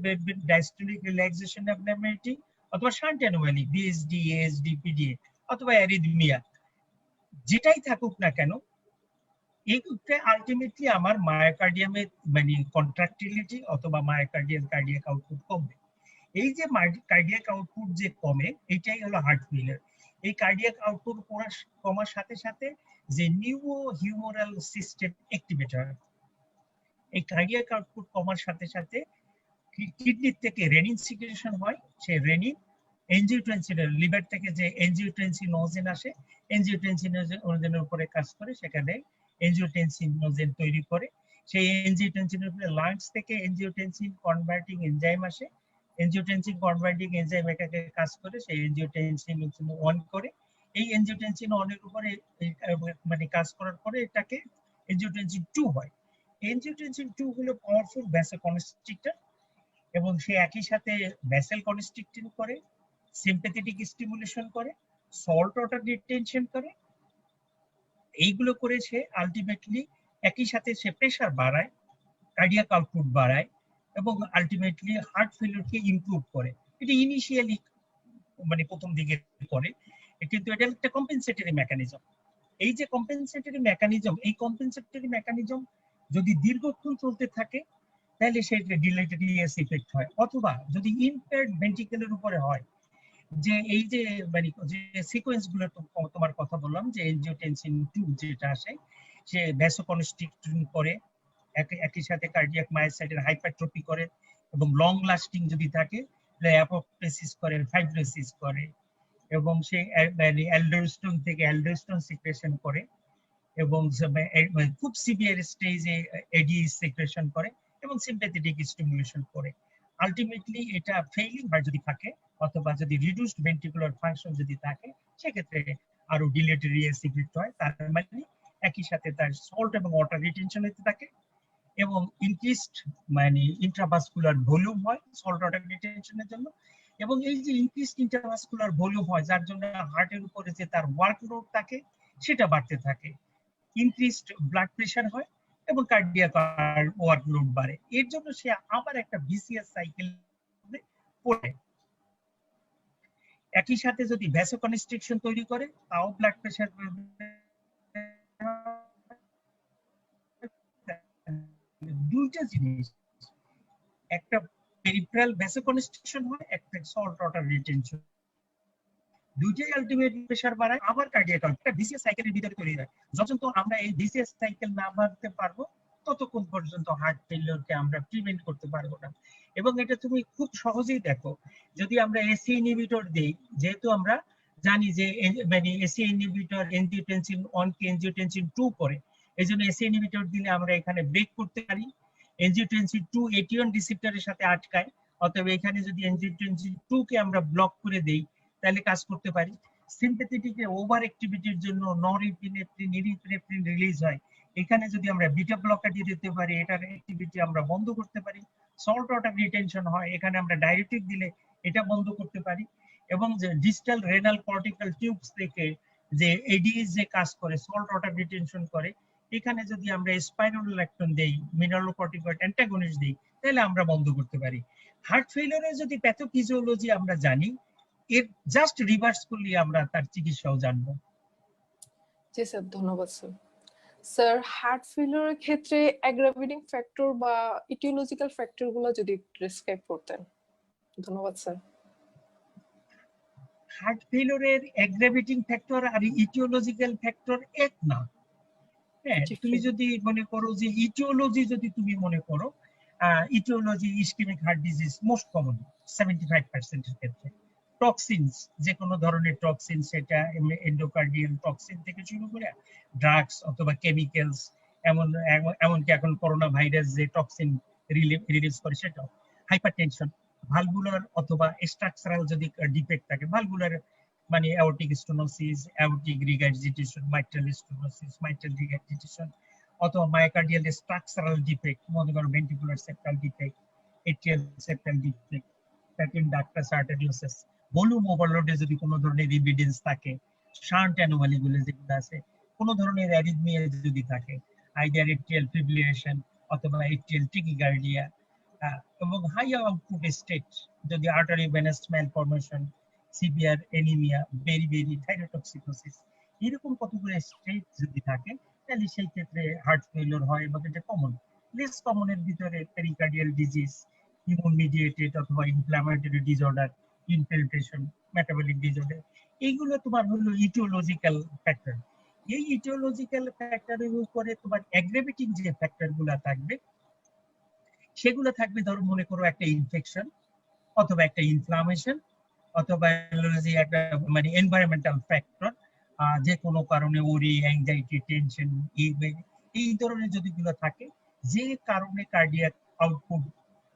ডায়াস্টোলিক রিল্যাক্সেশন অ্যাবনর্মালিটি, অথবা shunt anomaly BSD, ASD, PDA, অথবা অ্যারিথমিয়া, যেটাই থাকুক না কেন, এইটা আলটিমেটলি আমার মায়োকার্ডিয়ামে মানে কন্ট্রাক্টিলিটি অথবা মায়োকার্ডিয়াল কার্ডিয়াক আউটপুট কমবে। এই যে কার্ডিয়াক আউটপুট যে কমে, এটাই হলো হার্ট ফেলিয়ার। এই কার্ডিয়াক আউটপুট কমার সাথে সাথে যে নিউরো হিউমারাল সিস্টেম অ্যাক্টিভেট হয়, এই কার্ডিয়াক আউটপুট কমার সাথে সাথে কিডনি থেকে রেনিন সিক্রেশন হয়, সেই রেনিন এনজিওটেনসিন, লিভার থেকে যে এনজিওটেনসিনোজেন আসে, এনজিওটেনসিনোজেনের উপরে কাজ করে, সেখানে এনজিওটেনসিনোজেন তৈরি করে। সেই এনজিওটেনসিনের উপরে লাংস থেকে এনজিওটেনসিন কনভার্টিং এনজাইম আসে, এনজিওটেনসিন কনভার্টিং এনজাইম এটাকে কাজ করে, সেই এনজিওটেনসিন অন করে। এই এনজিওটেনসিন অনের উপরে মানে কাজ করার পরে এটাকে এনজিওটেনসিন 2 হয়। এনজিওটেনসিন 2 হলো পাওয়ারফুল ভ্যাসোকনস্ট্রিক্টর এবং সে একই সাথে ভেসেল কনস্ট্রিকশন করে, সিম্প্যাথেটিক স্টিমুলেশন করে, সল্ট ওয়াটার রিটেনশন করে। এইগুলো করে সে আলটিমেটলি একই সাথে সে প্রেসার বাড়ায়, কার্ডিয়াক আউটপুট বাড়ায় এবং আলটিমেটলি হার্ট ফেলিওরকে ইমপ্রুভ করে। এটা ইনিশিয়ালি মানে প্রথম দিকে করে, কিন্তু এটা একটা কম্পেনসেটরি মেকানিজম। এই যে কম্পেনসেটরি মেকানিজম, এই কম্পেনসেটরি মেকানিজম যদি দীর্ঘক্ষণ চলতে থাকে তাহলে সেটা ডিলেটেরিয়াস ইফেক্ট হয়, অথবা যদি ইমপেয়ার্ড ভেন্ট্রিকেলের উপরে হয়, যে এই যে মানে যে সিকোয়েন্স গুলো তোমার কথা বললাম, যে এনজিওটেনসিন 2 যেটা আসে, সে ভ্যাসোকনস্ট্রিকশন করে, একই সাথে কার্ডিয়াক মায়োসাইটের হাইপারট্রফি করে, এবং লং লাস্টিং যদি থাকে তাহলে অ্যাপোপ্টোসিস করে, ফাইব্রোসিস করে, এবং সে অ্যালডোস্টোন থেকে অ্যালডোস্টোন সিক্রেশন করে, এবং খুব সিভিয়ার স্টেজে এডি সিক্রেশন করে এবং সিম্প্যাথেটিক স্টিমুলেশন করে। আলটিমেটলি এটা ফেইলিং হার্ট যদি থাকে অথবা যদি রিডিউসড ভেন্ট্রিকুলার ফাংশন যদি থাকে, সেক্ষেত্রে আরো ডিলেটেরিয়াস ইফেক্ট হয়। তার মানে একই সাথে তার সল্ট এবং ওয়াটার রিটেনশন হতে থাকে এবং ইনক্রিজড মানে ইন্ট্রাভাস্কুলার ভলিউম হয় সল্ট ওয়াটার রিটেনশনের জন্য। এবং এই যে ইনক্রিজড ইন্ট্রাভাস্কুলার ভলিউম হয়, যার জন্য হার্টের উপরে যে তার ওয়ার্কলোড থাকে সেটা বাড়তে থাকে, ইনক্রিজড ব্লাড প্রেশার হয় এবং কার্ডিয়াক ওয়ার্কলোড বাড়ে। এর জন্য সে আবার একটা ভিসিয়াস সাইকেল পড়ে। একই সাথে যদি ভ্যাসোকনস্ট্রিকশন তৈরি করে, তাও ব্লাড প্রেশার, দুইটা জিনিস, একটা পেরিফেরাল ভ্যাসোকনস্ট্রিকশন হয়, একটা সল্ট ওয়াটার রিটেনশন, দুইটাই আলটিমেট প্রেসার বাড়ায়, আবার কার্ডিয়াক একটা ভিসিয়াস সাইকেলের ভিতরে তৈরি হয়। যতক্ষণ তো আমরা এই ভিসিয়াস সাইকেল না ভাঙতে পারবো, ততক্ষণ পর্যন্ত হার্ট ফেলিওরকে আমরা প্রিভেন্ট করতে পারবো না। এবং এটা তুমি খুব সহজেই দেখো, যদি আমরা এসি ইনহিবিটর দেই, যেহেতু আমরা জানি যে মানে এসি ইনহিবিটর এনজিওটেনসিন 1 কে এনজিওটেনসিন 2 করে, এই জন্য এসি ইনহিবিটর দিলে আমরা এখানে ব্রেক করতে পারি, এনজিওটেনসিন 2 এটিওন রিসেপ্টরের সাথে আটকায়। অতএব এখানে যদি এনজিওটেনসিন 2 কে আমরা ব্লক করে দেই তাহলে কাজ করতে পারি। সিম্প্যাথেটিক ওভার অ্যাক্টিভিটির জন্য নরএপিনেফ্রিন, ইরিনেফ্রিন রিলিজ হয়, এখানে যদি আমরা বিটা ব্লকার দিয়ে দিতে পারি, এটার অ্যাক্টিভিটি আমরা বন্ধ করতে পারি। সল্ট ওয়াটার রিটেনশন হয়, এখানে আমরা ডাইরেটিক দিলে এটা বন্ধ করতে পারি। এবং যে ডিস্টাল রেনাল কর্টিক্যাল টিউবস থেকে যে এডিএস যে কাজ করে, সল্ট ওয়াটার রিটেনশন করে, এখানে যদি আমরা স্পাইরোলেকটন দেই, মিনারেলোকর্টিকয়েড অ্যান্টাগনিস্ট দেই, তাহলে আমরা বন্ধ করতে পারি। হার্ট ফেলিওরের যদি প্যাথোফিজিওলজি আমরা জানি, এর জাস্ট রিভার্স করলে আমরা তার চিকিৎসাও জানবো। জি স্যার, ধন্যবাদ স্যার। স্যার, হার্ট ফেলিওরের ক্ষেত্রে অ্যাগ্রাভেটিং ফ্যাক্টর বা ইটিওলজিক্যাল ফ্যাক্টর গুলো যদি ডিসক্রাইব করতেন। ধন্যবাদ স্যার। হার্ট ফেলিওরের অ্যাগ্রাভেটিং ফ্যাক্টর আর ইটিওলজিক্যাল ফ্যাক্টর এক না, হ্যাঁ, তুমি যদি মনে করো যে ইটিওলজি যদি তুমি মনে করো, etiology ischemic heart disease most common 75% এর ক্ষেত্রে। টক্সিনস, যে কোনো ধরনের টক্সিন, সেটা এন্ডোকার্ডিয়াল টক্সিন থেকে শুরু করে ড্রাগস অথবা কেমিক্যালস, এমনকি এখন করোনা ভাইরাস যে টক্সিন রিলিজ করে সেটাও। হাইপারটেনশন, ভালভুলার অথবা স্ট্রাকচারাল যদি ডিফেক্ট থাকে, ভালভুলার মানে aortic stenosis, aortic regurgitation, mitral stenosis, mitral regurgitation, অথবা মায়োকার্ডিয়াল স্ট্রাকচারাল ডিফেক্ট, মনে করো ventricular septal defect, atrial septal defect, patent ductus arteriosus, volume ওভারলোডে যদি কোনো ধরনের এভিডেন্স থাকে, শান্ট অ্যানোমালি গুলো যেগুলো আছে, কোনো ধরনের অ্যারিথমিয়া যদি থাকে, আইদার এট্রিয়াল ফিব্রিলেশন অথবা এট্রিয়াল টিকিকার্ডিয়া, এবং হাই আউটপুট স্টেট, যদি artery venous malformation, severe anaemia, বেরি থাইরোটক্সিকোসিস, এরকম কতগুলো স্টেট যদি থাকে, তাহলে সেই ক্ষেত্রে হার্ট ফেলিওর হয়, এবং এটা কমন। লেস কমনের ভিতরে পেরিকার্ডিয়াল ডিজিজ, ইমিউন মিডিয়েটেড অথবা inflammatory disorder, infiltration, metabolic disorder, এইগুলো তোমার হলো ইটিওলজিক্যাল ফ্যাক্টর। এই ইটিওলজিক্যাল ফ্যাক্টরের উপরে তোমার অ্যাগ্রেভেটিং যে ফ্যাক্টর গুলা থাকবে, সেগুলো থাকবে ধরো মনে করো একটা ইনফেকশন অথবা একটা ইনফ্লামেশন অথবা একটা মানে এনভায়রনমেন্টাল ফ্যাক্টর, যে কোনো কারণে ওরি, অ্যাংজাইটি, টেনশন, এই ধরনের যদি গুলো থাকে, যে কারণে কার্ডিয়াক আউটপুট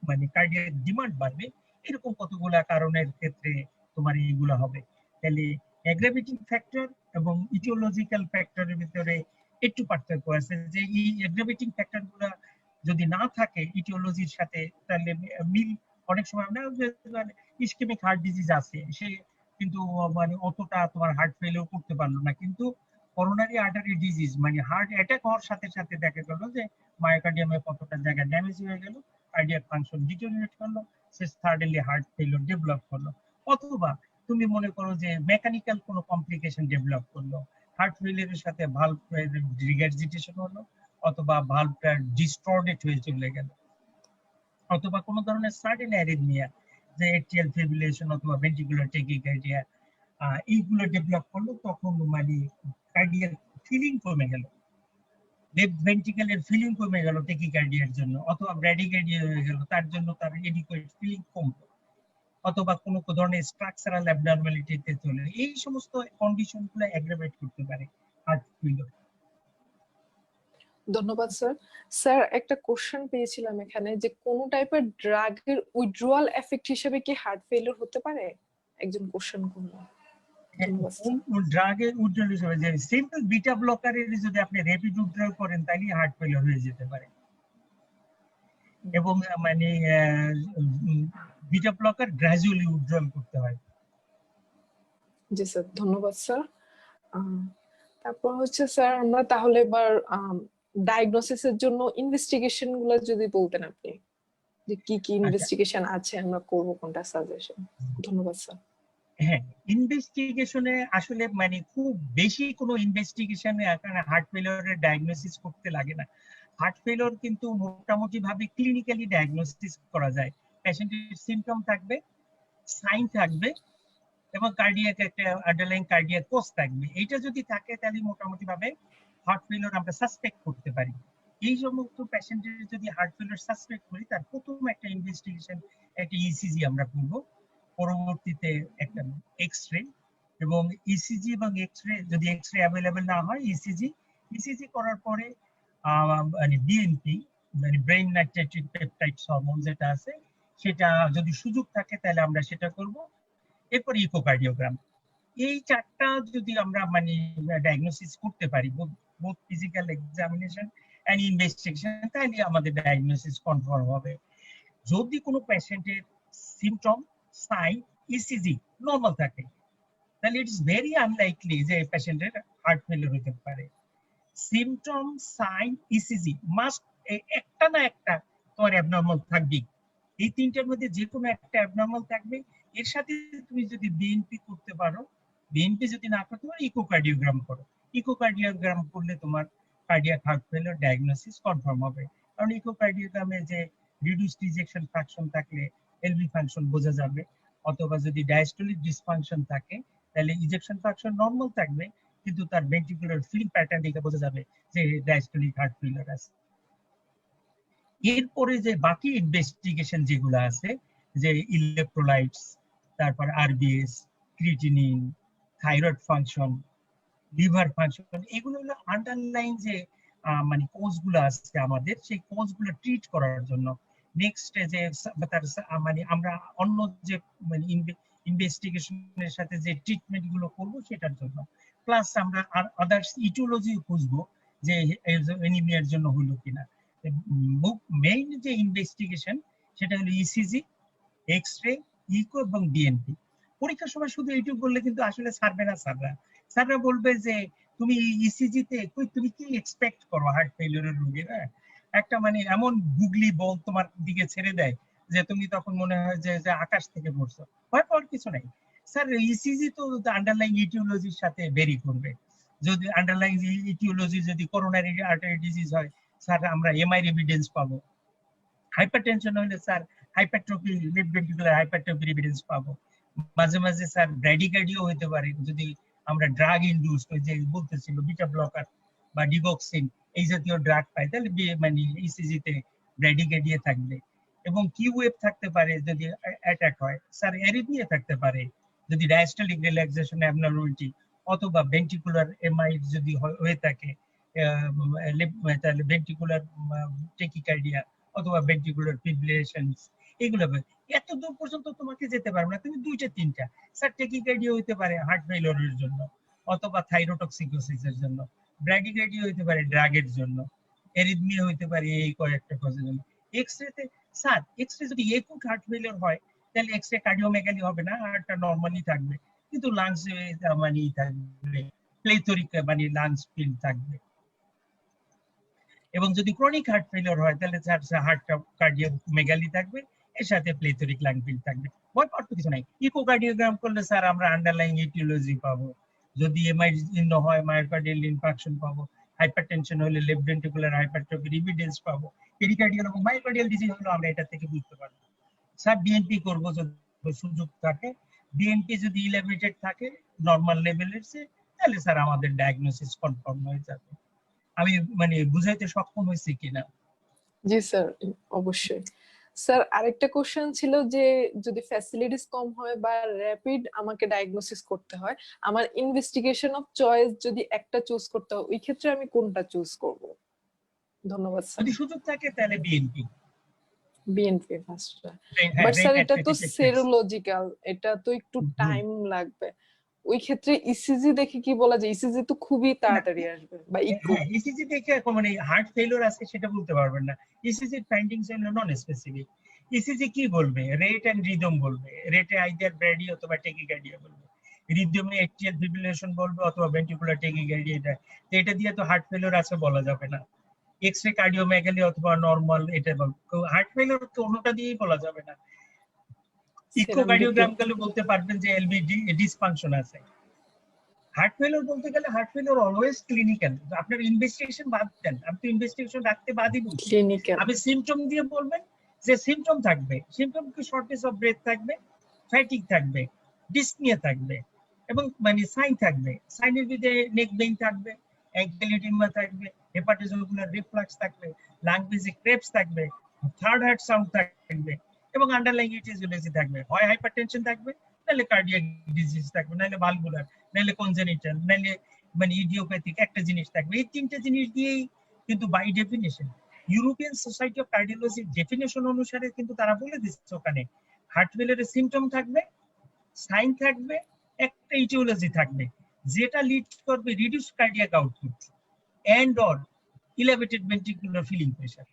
মানে কার্ডিয়াক ডিমান্ড বাড়বে, এরকম কতগুলা কারণের ক্ষেত্রে তোমার এইগুলো হবে। তাহলে অ্যাগ্রাভেটিং ফ্যাক্টর এবং ইটিওলজিক্যাল ফ্যাক্টরের ভিতরে একটু পার্থক্য আছে, যে এই অ্যাগ্রাভেটিং ফ্যাক্টর গুলা যদি না থাকে ইটিওলজির সাথে, তাহলে মিল অনেক সময় আমরা ইসকেমিক হার্ট ডিজিজ আছে, সে কিন্তু মানে অতটা তোমার হার্ট ফেলিওর করতে পারলো না, কিন্তু করোনারি আর্টারি ডিজিজ মানে হার্ট অ্যাটাক হওয়ার সাথে সাথে দেখা গেল যে মায়োকার্ডিয়ামে কতটা জায়গা ড্যামেজ হয়ে গেল, কার্ডিয়াক ফাংশন ডিটেরিওরেট করলো, সে সাডেনলি হার্ট ফেলিওর ডেভেলপ করলো। অথবা তুমি মনে করো যে মেকানিক্যাল কোনো কমপ্লিকেশন ডেভেলপ করলো, হার্ট ফেলিওরের সাথে ভালভ রিগার্জিটেশন হলো, অথবা ভালভটা ডিস্টর্টেড হয়ে চলে গেল, অথবা কোনো ধরনের সাডেন অ্যারিথমিয়া, যে এট্রিয়াল ফিব্রিলেশন অথবা ভেন্ট্রিকুলার ট্যাকিকার্ডিয়া, এইগুলো ডেভেলপ করলো, তখন মানে কার্ডিয়াক ফিলিং কমে গেল, লেফট ভেন্ট্রিকেলের ফিলিং কমে গেল ট্যাকিকার্ডিয়ার জন্য, অথবা ব্র্যাডিকার্ডিয়া হয়ে গেল, তার জন্য তার এডিকুয়েট ফিলিং কমলো, অথবা কোনো ধরনের স্ট্রাকচারাল অ্যাবনরমালিটিতে চলে, এই সমস্ত কন্ডিশনগুলো অ্যাগ্রাভেট করতে পারে হার্ট ফেলিওর। ধন্যবাদ স্যার। স্যার, একটা কোশ্চেন পেয়েছিলাম এখানে, যে কোন টাইপের ড্রাগের উইথড্রয়াল এফেক্ট হিসেবে কি হার্ট ফেলিওর হতে পারে, একজন কোশ্চেন করলো। ধন্যবাদ স্যার। ড্রাগের উইথড্রয়াল হিসেবে যে সিম্পল বিটা ব্লকারের যদি আপনি র্যাপিড উইথড্রয়াল করেন, তাহলে হার্ট ফেলিওর হয়ে যেতে পারে। এবং মানে বিটা ব্লকার গ্র্যাজুয়ালি উইথড্রয়াল করতে হয়। জি স্যার, ধন্যবাদ স্যার। তারপর হচ্ছে স্যার, আমরা তাহলে এবার ডায়াগনোসিসের জন্য ইনভেস্টিগেশন গুলো যদি বলতেন আপনি, যে কি কি ইনভেস্টিগেশন আছে, আমরা করব কোনটা সাজেশন। ধন্যবাদ স্যার। হ্যাঁ, ইনভেস্টিগেশনে আসলে মানে খুব বেশি কোনো ইনভেস্টিগেশনে এখানে হার্ট ফেলিওরের ডায়াগনোসিস করতে লাগে না। হার্ট ফেলিওর কিন্তু মোটামুটি ভাবে ক্লিনিক্যালি ডায়াগনোসিস করা যায়। পেশেন্টের সিম্পটম থাকবে, সাইন থাকবে, এবং কার্ডিয়াক একটা আন্ডারলাইং কার্ডিয়াক কোজ থাকবে। এইটা যদি থাকে তাহলে মোটামুটি ভাবে হার্ট ফেলিওর আমরা সাসপেক্ট করতে পারি। এই সমস্ত পেশেন্টের যদি হার্ট ফেলিওর সাসপেক্ট করি, তার প্রথম একটা ইনভেস্টিগেশন একটা ইসিজি আমরা করব, পরবর্তীতে একটা এক্স-রে, এবং ইসিজি এবং এক্স-রে, যদি এক্স-রে অ্যাভেলেবল না হয় ইসিজি করার পরে মানে বিএনপি মানে ব্রেইন নাইট্রেটিক পেপটাইডস হরমোন যেটা আছে, সেটা যদি সুযোগ থাকে তাহলে আমরা সেটা করব। এরপর ইকোকার্ডিওগ্রাম, এই চারটা যদি আমরা মানে ডায়াগনোসিস করতে পারি, both physical examination and investigation, তাহলে আমাদের ডায়াগনোসিস কনফার্ম হবে। যদি কোনো পেশেন্টের সিম্পটম, সাইন, ইসিজি নরমাল থাকে, তাহলে ইটস ভেরি আনলাইকলি যে পেশেন্টের হার্ট ফেলিওর হতে পারে। সিম্পটম, সাইন, ইসিজি মাস্ট একটা না একটা তোমার অ্যাবনর্মাল থাকবেই। এই তিনটার মধ্যে যে কোনো একটা অ্যাবনর্মাল থাকবে। এর সাথে তুমি যদি বিএনপি করতে পারো, বিএনপি যদি না করতে পারো ইকোকার্ডিওগ্রাম করো। ইকোকার্ডিওগ্রাম করলে তোমার cardiac heart failure diagnosis confirm হবে। কারণ ইকোকার্ডিওগ্রামে যে রিডিউসড ইজেকশন ফ্র্যাকশন থাকলে এলভি ফাংশন বোঝা যাবে, অথবা যদি ডায়াস্টোলিক ডিসফাংশন থাকে তাহলে ইজেকশন ফ্র্যাকশন নরমাল থাকবে, কিন্তু তার ভেন্ট্রিকুলার ফিলিং প্যাটার্ন দেখে বোঝা যাবে যে ডায়াস্টলিক হার্ট ফেলিওর আছে। এরপরে যে বাকি ইনভেস্টিগেশন যেগুলো আছে, যে ইলেকট্রোলাইটস, তারপর RBS, creatinine, thyroid function, liver function, এগুলো হলো আন্ডারলাইন যে মানে কোজগুলো আছে আমাদের, সেই কোজগুলো ট্রিট করার জন্য নেক্সট যে তার মানে আমরা অন্য যে মানে ইনভেস্টিগেশনের সাথে যে ট্রিটমেন্ট গুলো করবো সেটার জন্য, প্লাস আমরা আর আদার্স ইটিওলজি খুঁজবো যে এনিমিয়ার জন্য হলো কিনা। মেইন যে ইনভেস্টিগেশন সেটা হলো ইসিজি, এক্স-রে, ইকো এবং ডিএনপি। পরীক্ষার সময় শুধু এইটুকু বললে কিন্তু আসলে ছাড়বে না স্যাররা। স্যাররা বলবে যে তুমি ইসিজি তে তুমি কি এক্সপেক্ট করো হার্ট ফেলিওরের রোগীর, একটা মানে এমন গুগলি বল তোমার দিকে ছেড়ে দেয় যে তুমি তখন মনে হয় যে আকাশ থেকে পড়ছো। ভয় পাওয়ার কিছু নাই স্যার। ইসিজি তো আন্ডারলাইং ইটিওলজির সাথে ভেরি করবে। যদি আন্ডারলাইং ইটিওলজি যদি করোনারি আর্টারি ডিজিজ হয়, স্যার আমরা এমআই এভিডেন্স পাবো। হাইপারটেনশন হলে sir hypertrophy, left ventricular hypertrophy evidence পাবো। মাঝে মাঝে স্যার ব্র্যাডিকার্ডিও হতে পারে যদি আমরা ড্রাগ ইনডিউসড, ওই যে বলতেছিল বিটা ব্লকার বা ডিগক্সিন এই জাতীয় ড্রাগ পাই, তাহলে মানে ইসিজি তে ব্র্যাডিকার্ডিয়া থাকবে। এবং কিউ ওয়েভ থাকতে পারে যদি অ্যাটাক হয়, স্যার অ্যারিথমিয়া থাকতে পারে যদি ডায়াস্টলিক রিল্যাক্সেশন অ্যাবনর্মালিটি অথবা ভেন্ট্রিকুলার এমআই যদি হয়ে থাকে, তাহলে ভেন্ট্রিকুলার টেকিকার্ডিয়া অথবা ভেন্ট্রিকুলার ফিব্রিলেশনস, এগুলো এত দূর পর্যন্ত তোমাকে যেতে পারবে না, তুমি দুইটা তিনটা। স্যার টেকিকার্ডিয়া হইতে পারে হার্ট ফেলিওরের জন্য অথবা থাইরোটক্সিকোসিসের জন্য, ব্র্যাডিকার্ডিয়া হইতে পারে ড্রাগের জন্য, এরিথমিয়া হইতে পারে এই কয়েকটা কজের জন্য। এক্স-রে তে স্যার এক্স-রে যদি একুট হার্ট ফেলিওর হয় তাহলে এক্স-রে কার্ডিওমেগালি হবে না, হার্টটা নরমালি থাকবে কিন্তু লাংস মানে থাকবে, প্লেথরিক মানে লাংস ফিল থাকবে। এবং যদি ক্রনিক হার্ট ফেলিওর হয় তাহলে হার্টটা কার্ডিওমেগালি থাকবে, এর সাথে প্লেথরিক লাং ফিল থাকবে। ভয় পাওয়ার তো কিছু নাই। ইকোকার্ডিওগ্রাম করলে স্যার আমরা আন্ডারলাইং ইটিওলজি পাবো, যদি এমআই হয় মায়োকার্ডিয়াল ইনফাকশন পাবো, হাইপারটেনশন হলে লেফট ভেন্ট্রিকুলার হাইপারট্রফির এভিডেন্স পাবো, পেরিকার্ডিয়াল এবং মায়োকার্ডিয়াল ডিজিজ হলো আমরা এটা থেকে বুঝতে পারবো। স্যার ডিএনপি করবো যদি সুযোগ থাকে, ডিএনপি যদি ইলেভেটেড থাকে নরমাল লেভেলের চেয়ে, তাহলে স্যার আমাদের ডায়াগনোসিস কনফার্ম হয়ে যাবে। আমি মানে বুঝাইতে সক্ষম হয়েছি কিনা? জি স্যার, অবশ্যই। স্যার আরেকটা কোশ্চেন ছিল যে যদি ফ্যাসিলিটিস কম হয় বা র্যাপিড আমাকে ডায়াগনোসিস করতে হয়, আমার ইনভেস্টিগেশন অফ চয়েস যদি একটা চুজ করতে হয়, ওই ক্ষেত্রে আমি কোনটা চুজ করব? ধন্যবাদ স্যার। যদি সুযোগ থাকে তাহলে BNP. BNP first. But sir এটা তো সেরোলজিক্যাল, এটা তো একটু টাইম লাগবে। ওই ক্ষেত্রে ইসিজি দেখে কি বলা যায়? ইসিজি তো খুবই তাড়াতাড়ি আসবে, বা ইকো। হ্যাঁ, ইসিজি দেখে মানে হার্ট ফেলিওর আছে সেটা বলতে পারবেন না। ইসিজি ফাইন্ডিংস হলো নন স্পেসিফিক। ইসিজি কি বলবে? রেট এন্ড রিদম বলবে। রেটে আইদার ব্র্যাডি অথবা টেকিকার্ডিয়া বলবে, রিদমে এট্রিয়াল ফিব্রিলেশন বলবে অথবা ভেন্ট্রিকুলার টেকিকার্ডিয়া। এটা দিয়ে তো হার্ট ফেলিওর আছে বলা যাবে না। এক্স-রে কার্ডিওমেগালি অথবা নরমাল এটা বলবে। হার্ট ফেলিওর কোনোটা দিয়েই বলা যাবে না। ইকোকার্ডিওগ্রাম গেলে বলতে পারবেন যে এলভি ডিসফাংশন আছে। হার্ট ফেলিওর বলতে গেলে হার্ট ফেলিওর অলওয়েজ ক্লিনিক্যাল। আপনার ইনভেস্টিগেশন বাদ দেন, আমি তো ইনভেস্টিগেশন রাখতে বাদই বলছি। আমি সিম্পটম দিয়ে বলবেন যে সিম্পটম থাকবে, সিম্পটম কি শর্টনেস অফ ব্রেথ থাকবে, ফ্যাটিক থাকবে, ডিসনিয়া থাকবে এবং মানে সাইন থাকবে। সাইনের ভিতরে নেক বেইন থাকবে, অ্যাঙ্কেল এডিমা থাকবে, হেপাটোজুগুলার রিফ্লাক্স থাকবে, লাং বেসিক ক্রেপস থাকবে, থার্ড হার্ট সাউন্ড থাকবে এবং আন্ডারলাইং ইটিওলজি থাকবে। হয় হাইপারটেনশন থাকবে, নাহলে কার্ডিয়াক ডিজিজ থাকবে, নাহলে ভালভুলার, নাহলে কনজেনিটাল, নাহলে মানে ইডিওপ্যাথিক একটা জিনিস থাকবে। এই তিনটে জিনিস দিয়েই কিন্তু by definition European Society of কার্ডিওলজির ডেফিনেশন অনুসারে কিন্তু তারা বলে দিচ্ছে ওখানে হার্ট ফেলিওরের সিম্পটম থাকবে, সাইন থাকবে, একটা ইটিওলজি থাকবে যেটা লিড করবে reduce cardiac output and or elevated ventricular filling pressure.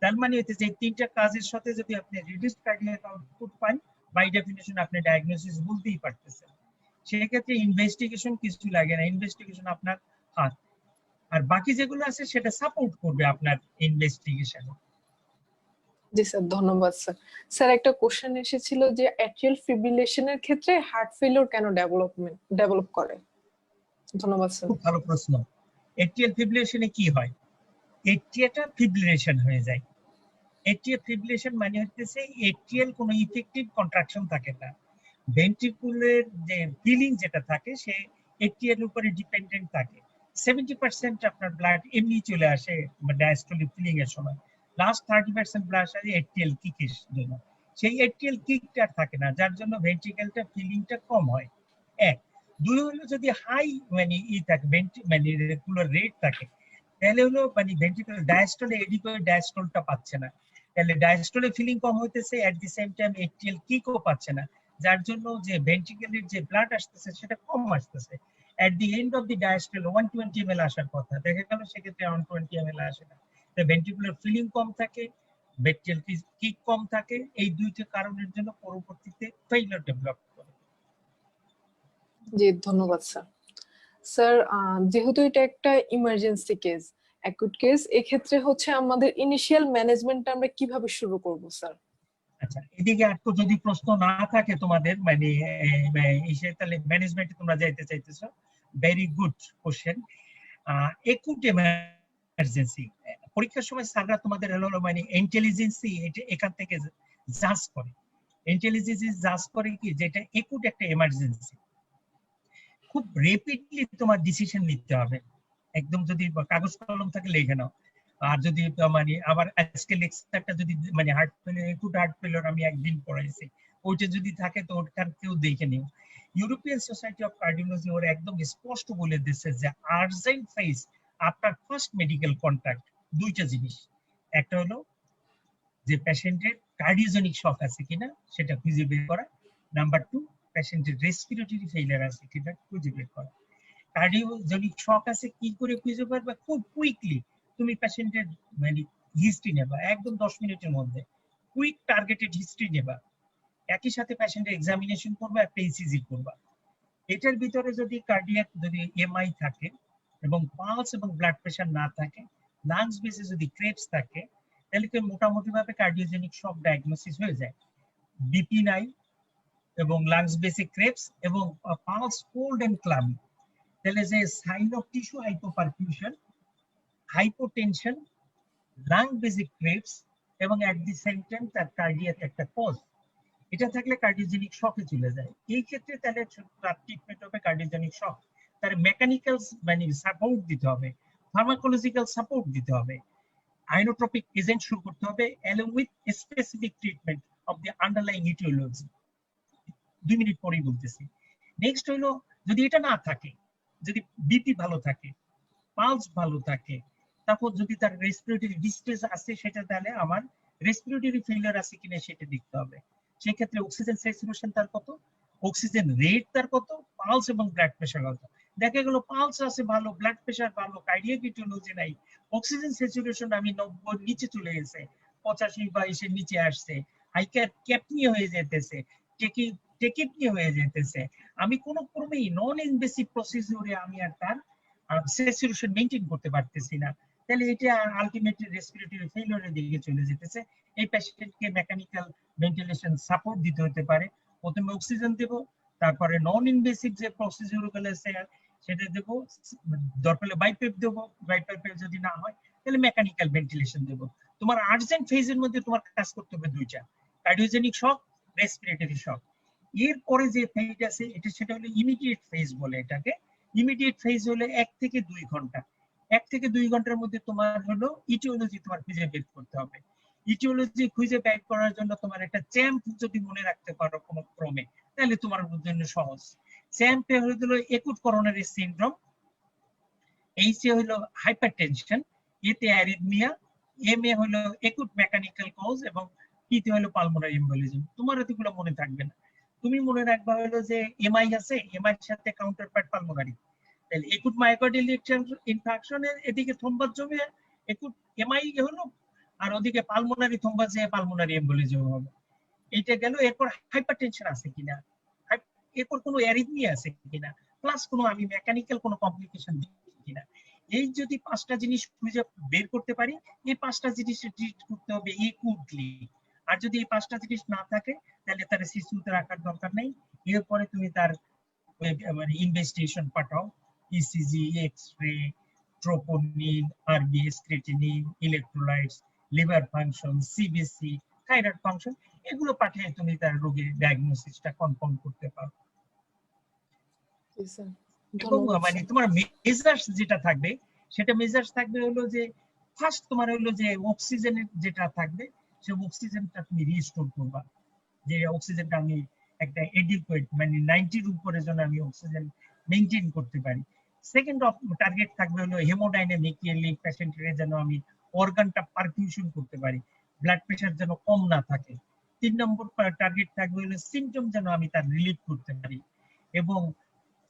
তার মানে হচ্ছে যে তিনটা কাজের সাথে যদি আপনি রিডিউস কার্ডিয়াক আউটপুট পান, বাই ডেফিনিশন আপনি ডায়াগনোসিস বলতেই পারতেছেন। সেক্ষেত্রে ইনভেস্টিগেশন কিছু লাগে না, ইনভেস্টিগেশন আপনার হাত, আর বাকি যেগুলো আছে সেটা সাপোর্ট করবে আপনার ইনভেস্টিগেশন। জি স্যার, ধন্যবাদ স্যার। স্যার একটা কোশ্চেন এসেছিল যে অ্যাট্রিয়াল ফিব্রিলেশনের ক্ষেত্রে হার্ট ফেলিওর কেন ডেভেলপ করে? ধন্যবাদ স্যার। খুব ভালো প্রশ্ন। অ্যাট্রিয়াল ফিব্রিলেশনে কি হয়? এট্রিয়াটা ফিব্রিলেশন হয়ে যায়। এট্রিয়াল ফিব্রিলেশন মানে হচ্ছে এট্রিয়াল কোনো ইফেক্টিভ কন্ট্রাকশন থাকে না, ভেন্ট্রিকুলের যে ফিলিং যেটা থাকে সে ATL এর উপরে ডিপেন্ডেন্ট থাকে। 70% আপনার ব্লাড এমনি চলে আসে ডায়াস্টলিক ফিলিং এর সময়, লাস্ট 30% ব্লাড আসে ATL কিকের জন্য। সেই ATL কিকটা থাকে না, যার জন্য ভেন্ট্রিকেলটা ফিলিংটা কম হয়। এক, দুই হলো যদি হাই মানে থাকে মানে রেগুলার রেট থাকে, তাহলে হলো মানে ভেন্ট্রিকেল ডায়াস্টলে এডিকোয়েট ডায়াস্টলটা পাচ্ছে না, তাহলে ডায়াস্টলে ফিলিং কম হইতেছে, এট দি সেম টাইম ATL কিকও পাচ্ছে না, যার জন্য যে ভেন্ট্রিকেলের যে ব্লাড আসতেছে সেটা কম আসতেছে। at the end of the diastole 120 ml আসার কথা, দেখা গেল সেক্ষেত্রে 120 ml আসে না। তো ভেন্ট্রিকুলার ফিলিং কম থাকে, ভেন্ট্রিকেল কিক কম থাকে, এই দুইটা কারণের জন্য পরবর্তীতে ফেইলিউর ডেভেলপ করে। জি ধন্যবাদ স্যার। স্যার যেহেতু এটা একটা ইমার্জেন্সি কেস, অ্যাকুট কেস, এক্ষেত্রে হচ্ছে আমাদের ইনিশিয়াল ম্যানেজমেন্টটা আমরা কিভাবে শুরু করব স্যার? আচ্ছা, এদিকে আর তো যদি প্রশ্ন না থাকে তোমাদের মানে তাহলে ম্যানেজমেন্টে তোমরা যাইতে চাইতেছো, very good question. Acute emergency পরীক্ষার সময় স্যাররা তোমাদের হলো মানে ইন্টেলিজেন্সি এখান থেকে জাজ করে, ইন্টেলিজেন্সি জাজ করে কি যেটা একুট একটা এমার্জেন্সি, খুব রেপিডলি তোমার ডিসিশন নিতে হবে। একদম যদি কাগজ কলম থাকে লিখে নাও, আর যদি মানে আবার আজকে লেকচারটা যদি মানে heart failure acute heart failure আমি একদিন পড়াইছি, ওইটা যদি থাকে তো ওটার কেউ দেখে নিও। ইউরোপিয়ান সোসাইটি অফ কার্ডিওলজি ওরা একদম স্পষ্ট বলে দিচ্ছে যে urgent phase after first medical contact দুইটা জিনিস, একটা হলো যে পেশেন্টের কার্ডিওজেনিক শক আছে কিনা সেটা খুঁজে বের করা, নাম্বার টু পেশেন্টের রেসপিরেটরি ফেইলিয়ার আছে কিনা খুঁজে বের করা। কার্ডিওজেনিক শক আছে কি করে খুঁজে পারবে? খুব কুইকলি তুমি পেশেন্টের মানে হিস্ট্রি নেবা, একদম 10 মিনিটের মধ্যে কুইক টার্গেটেড হিস্ট্রি নেবা, একই সাথে পেশেন্টের এক্সামিনেশন করবে, একটা ইসিজি করবা। এটার ভিতরে যদি কার্ডিয়াক যদি এমআই থাকে এবং পালস এবং ব্লাড প্রেশার না থাকে, লাংস বেসে যদি ক্রেপস থাকে, তাহলে তো মোটামুটি ভাবে কার্ডিওজেনিক শক ডায়াগনোসিস হয়ে যায়। বিপি নাই এবং লাংস বেসে ক্রেপস এবং পালস কোল্ড এন্ড ক্লামি, তাহলে যে sign of tissue hypoperfusion, hypotension, lung basic creps এবং এট দি সেম টাইম তার কার্ডিয়াক একটা কজ, এটা থাকলে কার্ডিওজেনিক শকে চলে যায়। এই ক্ষেত্রে তাহলে তার ট্রিটমেন্ট হবে কার্ডিওজেনিক শক, তার মেকানিক্যাল মানে সাপোর্ট দিতে হবে, ফার্মাকোলজিক্যাল সাপোর্ট দিতে হবে, আইনোট্রপিক এজেন্ট শুরু করতে হবে along with specific treatment of the underlying etiology. 2 minute পরেই বলতেছি। নেক্সট হলো যদি এটা না থাকে, যদি বিপি ভালো থাকে, পালস ভালো থাকে, তারপর যদি তার রেসপিরেটরি ডিস্ট্রেস আছে সেটা, তাহলে আমার রেসপিরেটরি ফেলিয়ার আছে কিনা সেটা দেখতে হবে। সেক্ষেত্রে অক্সিজেন স্যাচুরেশন তার কত, অক্সিজেন রেট তার কত, পালস এবং ব্লাড প্রেশার কত। দেখা গেল পালস আছে ভালো, ব্লাড প্রেশার ভালো, কার্ডিয়াক ইটিওলজি নাই, অক্সিজেন স্যাচুরেশন আমি 90 নিচে চলে গেছে, 85 বা এর নিচে আসছে, হাইকার ক্যাপনি হয়ে যেতেছে, টেকিপনি হয়ে যেতেছে, আমি কোনো ক্রমেই নন ইনভেসিভ প্রসিডিউরে আমি আর তার স্যাচুরেশন মেইনটেইন করতে পারতেছি না, তাহলে এটা আলটিমেটলি রেসপিরেটরি ফেলিওরের দিকে চলে যেতেছে। এই পেশেন্টকে মেকানিক্যাল ভেন্টিলেশন সাপোর্ট দিতে হতে পারে, প্রথমে অক্সিজেন দেব, তারপরে নন ইনভেসিভ যে প্রসিডিউর গুলো আছে সেটা দেব, দরকার হলে বাইপাইপ দেব, বাইপাইপে যদি না হয় তাহলে মেকানিক্যাল ভেন্টিলেশন দেব। তোমার আর্জেন্ট ফেজের মধ্যে তোমার কাজ করতে হবে দুইটা, কার্ডিওজেনিক শক, রেসপিরেটরি শক। এরপরে যে ফেজ আছে এটা সেটা হলো ইমিডিয়েট ফেজ বলে এটাকে। ইমিডিয়েট ফেজ হলো 1 থেকে 2 ঘন্টা, 1 থেকে 2 ঘন্টার মধ্যে তোমার হলো ইটিওলজি তোমার খুঁজে বের করতে হবে। ইটিওলজি খুঁজে বের করার জন্য তোমার একটা চ্যাম্প যদি মনে রাখতে পারো কোনো ক্রমে, তাহলে তোমার জন্য সহজ। চ্যাম্পে হলো একুট করোনারি সিনড্রোম, এইচে হলো হাইপারটেনশন, এতে অ্যারিথমিয়া, এম এ হলো একুট মেকানিক্যাল কজ এবং পিতে হলো পালমোনারি এম্বোলিজম। তোমার এতগুলো মনে থাকবে না, তুমি মনে রাখবা হলো যে এমআই আছে, এমআই এর সাথে কাউন্টারপার্ট পালমোনারি, তাহলে একুট মায়োকার্ডিয়াল ইনফাকশনের এদিকে থ্রম্বাস জমে একুট এমআই হলো, আর ওদিকে পালমোনারি থ্রম্বাসে পালমোনারি এম্বোলিজম হবে। এইটা গেল। এরপর হাইপারটেনশন আছে কিনা, এরপর কোনো অ্যারিথমিয়া আছে কিনা, প্লাস কোনো আমি মেকানিক্যাল কোনো কমপ্লিকেশন কিনা। এই যদি 5টা জিনিস খুঁজে বের করতে পারি, এই 5টা জিনিস ট্রিট করতে হবে একুটলি। আর যদি এই 5টা জিনিস না থাকে তাহলে তার শিশুতে রাখার দরকার নেই। এরপরে তুমি তার মানে ইনভেস্টিগেশন পাঠাও, ECG, X-ray, troponin, RBS, creatinine, electrolytes, liver function, CBC, thyroid function, এগুলো পাঠিয়ে তুমি তার রোগীর ডায়াগনোসিসটা কনফার্ম করতে পারো। জি স্যার। এবং ধন্যবাদ মানে স্যার। তোমার মেজার্স যেটা থাকবে সেটা মেজার্স থাকবে হলো যে ফার্স্ট তোমার হলো যে অক্সিজেনের যেটা থাকবে সেই অক্সিজেনটা তুমি রিস্টোর করবা, যে অক্সিজেনটা আমি একটা এডিকুয়েট মানে 90-র উপরে যেন আমি অক্সিজেন মেনটেন করতে পারি। সেকেন্ড টার্গেট থাকবে হলো হেমোডাইনামিক্যালি পেশেন্টের যেন আমি অর্গানটা পারফিউশন করতে পারি, ব্লাড প্রেশার যেন কম না থাকে। 3 নম্বর টার্গেট থাকবে হলো সিমটম যেন আমি তার রিলিভ করতে পারি। এবং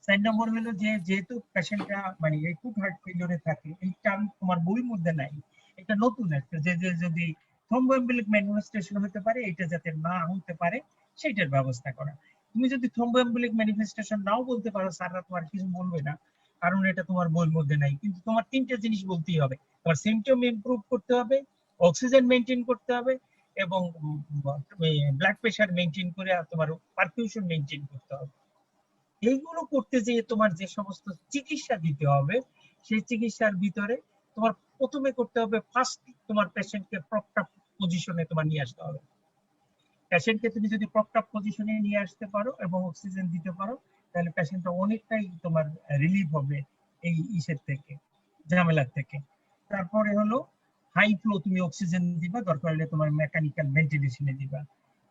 4 নম্বর হলো যে যেহেতু পেশেন্টরা মানে একুট হার্ট ফেলিওরে থাকে, এই টার্ম তোমার বইয়ের মধ্যে নাই, এটা নতুন একটা, যে যে যদি থ্রম্বোএম্বলিক ম্যানিফেস্টেশন হতে পারে এটা যাতে না হতে পারে সেটার ব্যবস্থা করা। তুমি যদি থ্রম্বোএম্বলিক ম্যানিফেস্টেশন নাও বলতে পারো, স্যাররা তোমার কিছু বলবে না, কারণ এটা তোমার বইয়ের মধ্যে নাই। কিন্তু তোমার 3টে জিনিস বলতেই হবে, তোমার সিমটম ইমপ্রুভ করতে হবে, অক্সিজেন মেনটেন করতে হবে, এবং ব্লাড প্রেশার মেনটেন করে তোমার পারফিউশন মেনটেন করতে হবে। এইগুলো করতে যেয়ে তোমার যে সমস্ত চিকিৎসা দিতে হবে সেই চিকিৎসার ভিতরে তোমার প্রথমে করতে হবে ফার্স্ট তোমার পেশেন্টকে প্রপটাপ পজিশনে তোমার নিয়ে আসতে হবে। পেশেন্টকে তুমি যদি প্রপটাপ পজিশনে নিয়ে আসতে পারো এবং অক্সিজেন দিতে পারো, তাহলে পেশেন্টটা অনেকটাই তোমার রিলিফ হবে এই ইসের থেকে, ঝামেলার থেকে। তারপরে হলো হাই ফ্লো তুমি অক্সিজেন দিবা, দরকার হলে তোমার মেকানিক্যাল ভেন্টিলেশনে দিবা।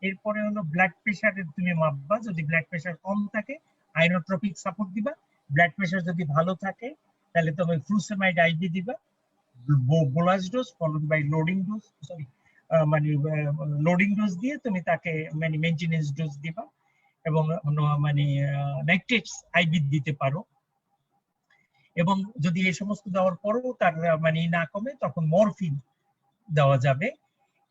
এরপরে হলো ব্লাড প্রেশারের তুমি মাপবা, যদি ব্লাড প্রেশার কম থাকে আইনোট্রপিক সাপোর্ট দিবা, ব্লাড প্রেশার যদি ভালো থাকে তাহলে তুমি ফ্লুসেমাইড আইভি দিবা, bolus dose followed by loading dose, sorry মানে লোডিং ডোজ দিয়ে তুমি তাকে মানে মেইনটেনেন্স ডোজ দিবা, এবং মানে নাইট্রেটস আইভি দিতে পারো। এবং যদি এই সমস্ত দেওয়ার পরেও তার মানে না কমে তখন মরফিন দেওয়া যাবে।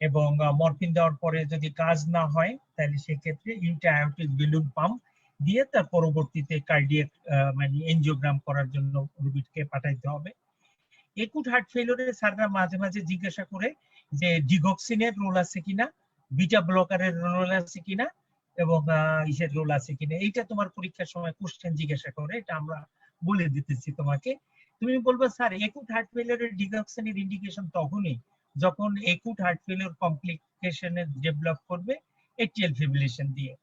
এবং মরফিন দেওয়ার পরে যদি কাজ না হয় তাহলে সেক্ষেত্রে ইন্ট্রাঅ্যাওর্টিক বেলুন পাম্প দিয়ে তার পরবর্তীতে কার্ডিয়াক মানে এনজিওগ্রাম করার জন্য রোগীকে পাঠাইতে হবে। একুট হার্ট ফেলিওরে স্যাররা মাঝে মাঝে জিজ্ঞাসা করে যে ডিগক্সিনের রোল আছে কিনা, বিটা ব্লকারের রোল আছে কিনা, এবং ইসের রোল আছে কিনা। এইটা তোমার পরীক্ষার সময় কোশ্চেন জিজ্ঞাসা করে, এটা আমরা বলে দিতেছি তোমাকে। তুমি বলবে স্যার একুট হার্ট ফেলিওরের ডিগক্সিনের ইন্ডিকেশন তখনই যখন একুট হার্ট ফেলিওর কমপ্লিকেশনের ডেভেলপ করবে এট্রিয়াল ফিব্রিলেশন দিয়ে,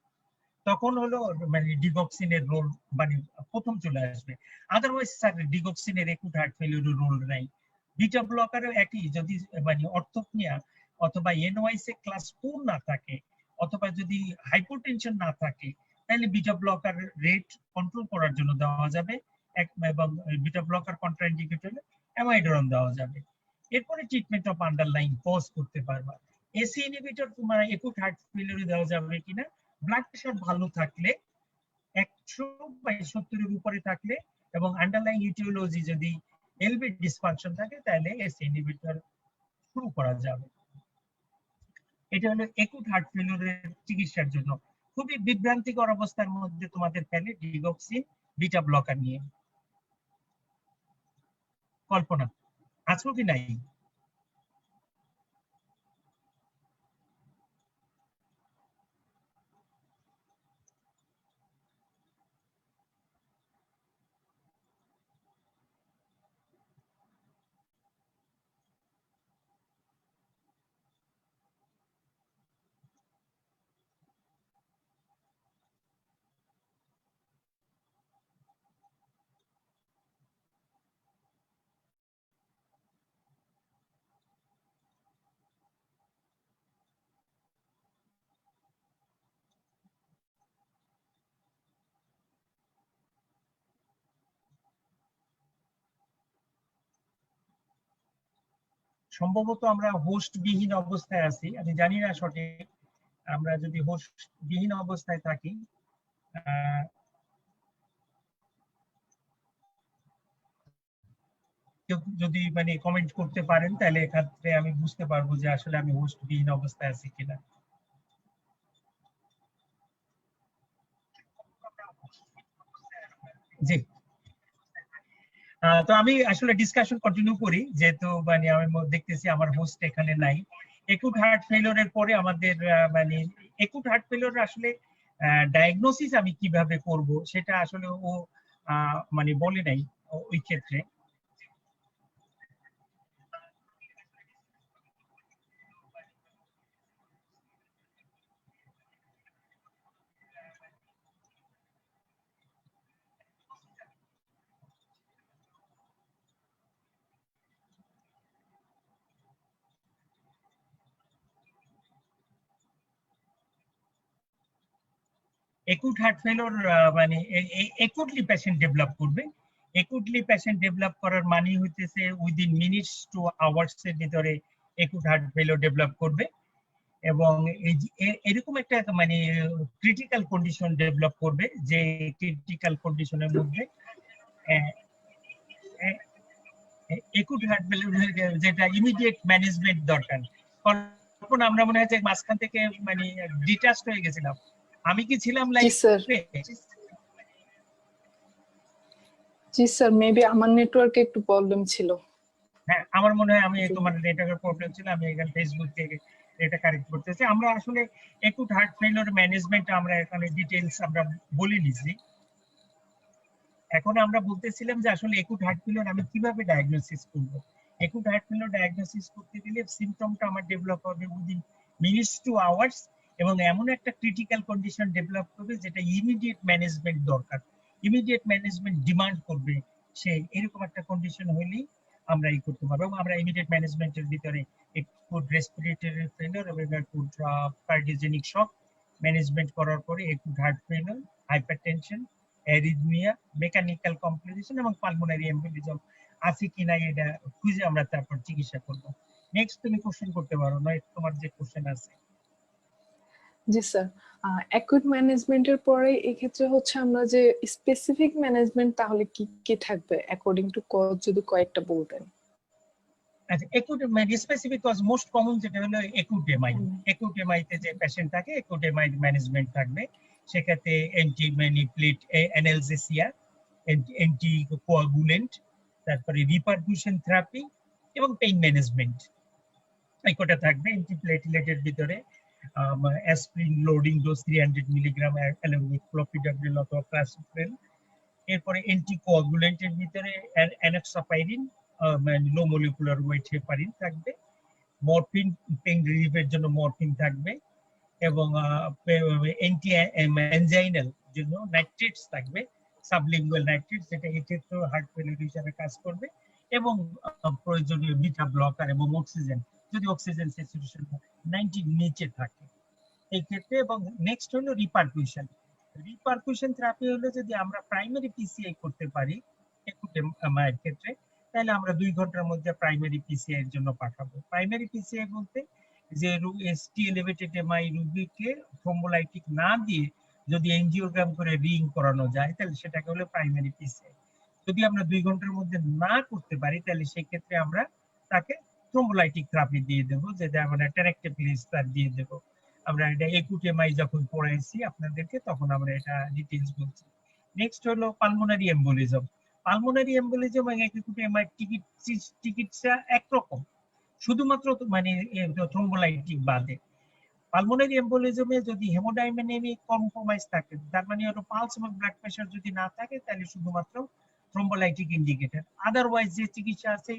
তখন হলো মানে ডিগক্সিনের রোল মানে প্রথম চলে আসবে। আদারওয়াইজ স্যার ডিগক্সিনের একুট হার্ট ফেলিওরের রোল নাই। বিটা ব্লকারও একই, যদি মানে অর্থোপনিয়া অথবা এনওয়াইসি ক্লাস 4 না থাকে অথবা যদি হাইপোটেনশন না থাকে তাহলে বিটা ব্লকার রেট কন্ট্রোল করার জন্য দেওয়া যাবে, এবং বিটা ব্লকার কন্ট্রাইন্ডিকেট হলে অ্যামাইডরন দেওয়া যাবে। এরপরে ট্রিটমেন্ট অফ আন্ডারলাইং কজ করতে পারবা। এসি ইনহিবিটর তোমার একুট হার্ট ফেলিওরে দেওয়া যাবে কিনা, ব্লাড প্রেশার ভালো থাকলে 100/70-এর উপরে থাকলে এবং আন্ডারলাইং ইটিওলজি যদি এলভি ডিসফাংশন থাকে তাহলে এসি ইনহিবিটর শুরু করা যাবে। এটা হলো একুট হার্ট ফেলিওরের চিকিৎসার জন্য। খুবই বিভ্রান্তিকর অবস্থার মধ্যে তোমাদের ফেলে ডিগক্সিন বিটা ব্লকার নিয়ে। কল্পনা আছো কি নাই? সম্ভবত আমরা হোস্ট বিহীন অবস্থায় আছি, আমি জানি না সঠিক। আমরা যদি হোস্ট বিহীন অবস্থায় থাকি, কেউ যদি মানে কমেন্ট করতে পারেন তাহলে এক্ষেত্রে আমি বুঝতে পারবো যে আসলে আমি হোস্ট বিহীন অবস্থায় আছি কিনা। জি, তো আমি আসলে ডিসকাশন কন্টিনিউ করি, যেহেতু মানে আমি দেখতেছি আমার হোস্ট এখানে নাই। একুট হার্ট ফেলিওরের পরে আমাদের মানে একুট হার্ট ফেলিওর আসলে ডায়াগনোসিস আমি কিভাবে করব সেটা আসলে ও মানে বলে নাই ওই ক্ষেত্রে। একুট হার্ট ফেলোর মানে একুটলি পেশেন্ট ডেভেলপ করবে। একুটলি পেশেন্ট ডেভেলপ করার মানে হইতেছে উইদিন মিনিটস টু আওয়ার্স এর ভিতরে একুট হার্ট ফেলোর ডেভেলপ করবে, এবং এরকম একটা মানে ক্রিটিক্যাল কন্ডিশন ডেভেলপ করবে, যে ক্রিটিক্যাল কন্ডিশনের মধ্যে একুট হার্ট ফেলোর যেটা ইমিডিয়েট ম্যানেজমেন্ট দরকার। তখন আমরা মনে হয় যে মাঝখান থেকে মানে ডিটাচড হয়ে গেছিলাম। আমি কি ছিলাম জি লাইক? স্যার, জি স্যার, মেবি আমার নেটওয়ার্কে একটু প্রবলেম ছিল। হ্যাঁ, আমার মনে হয় আমি তোমার নেটওয়ার্কের প্রবলেম ছিল, আমি এখানে ফেসবুক থেকে এটা কারেক্ট করতেছি। আমরা আসলে একুট হার্ট ফেলিওর ম্যানেজমেন্ট আমরা এখানে ডিটেইলস আমরা বলে নিছি। এখন আমরা বলতেছিলাম যে আসলে একুট হার্ট ফেলিওর আমি কিভাবে ডায়াগনোসিস করব। একুট হার্ট ফেলিওর ডায়াগনোসিস করতে গেলে সিম্পটমটা আমার ডেভেলপ হবে উইদিন মিনিটস টু আওয়ার্স, এবং এমন একটা ক্রিটিক্যাল কন্ডিশন ডেভেলপ করবে যেটা ইমিডিয়েট ম্যানেজমেন্ট দরকার, ইমিডিয়েট ম্যানেজমেন্ট ডিমান্ড করবে সে, এরকম একটা কন্ডিশন হইলেই আমরা এই করতে পারবো। আমরা ইমিডিয়েট ম্যানেজমেন্টের ভিতরে একুট রেসপিরেটরি ফেলিওর এবং একুট কার্ডিওজেনিক শক ম্যানেজমেন্ট করার পরে acute heart failure, hypertension, arrhythmia, mechanical complication এবং পালমোনারি এমবোলিজম আছে কিনা এটা খুঁজে আমরা তারপর চিকিৎসা করব। নেক্সট তুমি কোশ্চেন করতে পারো, নয় তোমার যে কোশ্চেন আছে। জি স্যার, অ্যাকুট ম্যানেজমেন্টের পরে এই ক্ষেত্রে হচ্ছে আমরা যে স্পেসিফিক ম্যানেজমেন্ট তাহলে কি কি থাকবে অ্যাকর্ডিং টু কজ, যদি কয়েকটা বলতেন। আচ্ছা, একুট মানে স্পেসিফিক কজ মোস্ট কমন যেটা হলো একুট এমআই। একুট এমআই তে যে পেশেন্ট থাকে একুট এমআই ম্যানেজমেন্ট থাকবে, সেক্ষেত্রে anti manipulate analgesia, anti coagulant, তারপরে রিপারকিউশন থেরাপি এবং পেইন ম্যানেজমেন্ট, এই কটা থাকবে। অ্যান্টিপ্লেটলেটের ভিতরে aspirin loading dose 300 milligram along with clopidogrel অথবা ক্লাসিপ্রেল। এরপরে অ্যান্টিকোয়াগুলেন্টের ভিতরে enoxaparin, low molecular weight heparin থাকবে। মরফিন, পেইন রিলিফের জন্য মরফিন থাকবে, এবং অ্যান্টি অ্যানজাইনাল জন্য নাইট্রেটস থাকবে, সাবলিঙ্গুয়াল নাইট্রেটস, যেটা এক্ষেত্রে হার্ট ফেলিওর হিসাবে কাজ করবে, এবং প্রয়োজনীয় বিটা ব্লকার এবং অক্সিজেন, যদি অক্সিজেন স্যাচুরেশন 90 নিচে থাকে এই ক্ষেত্রে। এবং নেক্সট হলো রিপারকিউশন। রিপারকিউশন থেরাপি হলো যদি আমরা প্রাইমারি পিসিআই করতে পারি একুট এমআইয়ের ক্ষেত্রে, তাহলে আমরা 2 ঘন্টার মধ্যে প্রাইমারি পিসিআই এর জন্য পাঠাবো। প্রাইমারি পিসিআই বলতে যে এসটি এলিভেটেড এমআই রোগীকে থ্রোম্বোলাইটিক না দিয়ে যদি এনজিওগ্রাম করে রিং করানো যায় তাহলে সেটাকে হলো প্রাইমারি পিসিআই। যদি আমরা 2 ঘন্টার মধ্যে না করতে পারি তাহলে সেই ক্ষেত্রে আমরা তাকে থ্রোম্বোলাইটিক থেরাপি দিয়ে দেবো, যেটা আমরা টেনেক্টেপ্লিজ তার দিয়ে দেবো। আমরা এটা একুট এমআই যখন পড়াইছি আপনাদেরকে তখন আমরা এটা ডিটেইলস বলছি। নেক্সট হলো পালমোনারি এম্বোলিজম। পালমোনারি এম্বোলিজম এবং একুট এমআই চিকিৎসা একরকম, শুধুমাত্র মানে থ্রোম্বোলাইটিক বাদে। পালমোনারি এম্বোলিজমে যদি হেমোডাইনামিক কম্প্রোমাইজ থাকে, তার মানে হলো পালস এবং ব্লাড প্রেশার যদি না থাকে তাহলে শুধুমাত্র থ্রোম্বোলাইটিক ইন্ডিকেটর। আদারওয়াইজ যে চিকিৎসা আছে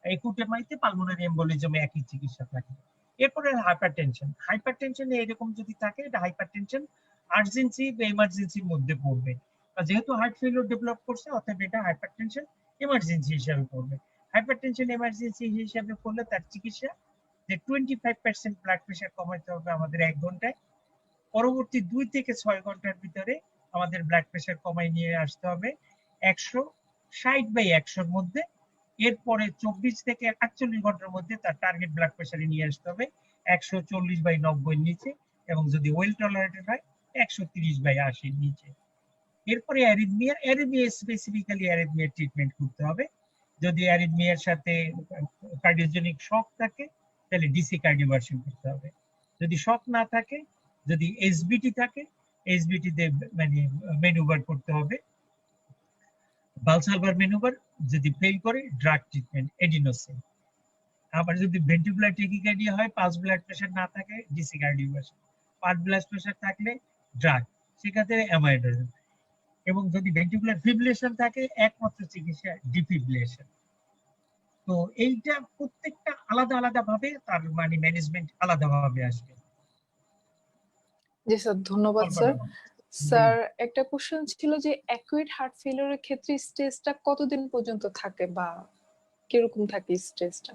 একুট এমআইতে পালমোনারি এম্বোলিজমে একই চিকিৎসা থাকে। এরপরে হাইপারটেনশন। হাইপারটেনশনে এরকম যদি থাকে এটা হাইপারটেনশন আর্জেন্সি বা এমার্জেন্সির মধ্যে পড়বে, যেহেতু হার্ট ফেলিওর ডেভেলপ করছে অর্থাৎ এটা হাইপারটেনশন এমার্জেন্সি হিসাবে পড়বে। হাইপারটেনশন এমার্জেন্সি হিসাবে পড়লে তার চিকিৎসা যে 25% ব্লাড প্রেশার কমাতে হবে আমাদের 1 ঘন্টায়, পরবর্তী 2 থেকে 6 ঘন্টার ভিতরে আমাদের ব্লাড প্রেশার কমাই নিয়ে আসতে হবে 160/100 এর মধ্যে। এরপরে 24 থেকে 48 ঘন্টার মধ্যে তার টার্গেট ব্লাড প্রেশারে নিয়ে আসতে হবে 140/90 এর নিচে, এবং যদি ওয়েল টলারেটেড হয় 130/80 এর নিচে। এরপরে অ্যারিথমিয়া স্পেসিফিক্যালি অ্যারিথমিয়া ট্রিটমেন্ট করতে হবে। যদি অ্যারিথমিয়ার সাথে কার্ডিওজেনিক শক থাকে তাহলে ডিসি কার্ডিওভার্সন করতে হবে। যদি শক না থাকে, যদি এসবিটি থাকে, এসবিটি তে মানে ম্যানুভার করতে হবে, ভালসালভার ম্যানুভার। যদি ফেল করে ড্রাগ ট্রিটমেন্ট, এডিনোসিন। আবার যদি ভেন্ট্রিকুলার ট্যাকিকার্ডিয়া হয়, পালস ব্লাড প্রেশার না থাকে, DC cardioversion. Pulse blood pressure থাকলে ড্রাগ, সেক্ষেত্রে অ্যামাইডোজেন। এবং যদি ভেন্ট্রিকুলার ফিব্রিলেশন থাকে একমাত্র চিকিৎসা ডিফিব্রিলেশন। তো এইটা প্রত্যেকটা আলাদা আলাদা ভাবে তার মানে ম্যানেজমেন্ট আলাদা ভাবে আসবে। জি স্যার, ধন্যবাদ স্যার। স্যার, একটা কোশ্চেন ছিল যে অ্যাকুইট হার্ট ফেলিওরের ক্ষেত্রে স্টেজটা কতদিন পর্যন্ত থাকে বা কিরকম থাকে স্টেজটা?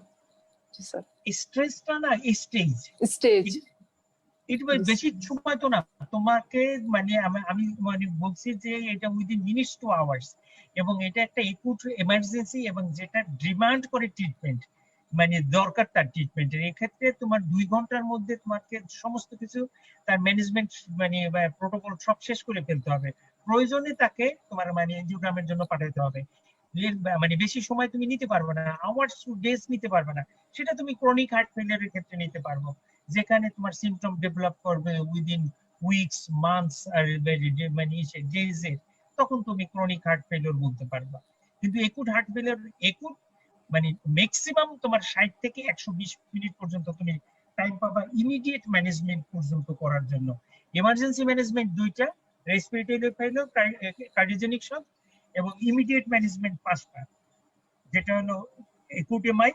জি স্যার। স্ট্রেসটা না স্টেজ, স্টেজ এটা বেশি সময় তো না তোমাকে, মানে আমি মানে বলছি যে এটা উইদিন মিনিটস টু আওয়ার্স, এবং এটা একটা একুট এমার্জেন্সি এবং যেটা ডিমান্ড করে ট্রিটমেন্ট, মানে দরকার তার ট্রিটমেন্টের। এক্ষেত্রে তোমার 2 ঘন্টার মধ্যে তোমাকে সমস্ত কিছু তার ম্যানেজমেন্ট মানে প্রোটোকল সব শেষ করে ফেলতে হবে। প্রয়োজনে তাকে তোমার মানে এনজিওগ্রামের জন্য পাঠাতে হবে। মানে বেশি সময় তুমি নিতে পারবে না, আওয়ার্স ডেজ নিতে পারবে না। সেটা তুমি ক্রনিক হার্ট ফেলিয়ারের ক্ষেত্রে নিতে পারবো, যেখানে তোমার সিমটম ডেভেলপ করবে উইদিন উইকস মান্থস আর মানে ডেজে, তখন তুমি ক্রনিক হার্ট ফেলিওর বলতে পারবা। কিন্তু একুট হার্ট ফেলিওর একুট মানে ম্যাক্সিমাম তোমার 60 থেকে 120 মিনিট পর্যন্ত তুমি টাইম পাবা ইমিডিয়েট ম্যানেজমেন্ট পর্যন্ত করার জন্য। এমার্জেন্সি ম্যানেজমেন্ট দুইটা, রেসপিরেটরি ফেলিওর, কার্ডিওজেনিক শক, এবং ইমিডিয়েট ম্যানেজমেন্ট 5টা, যেটা হলো acute MI,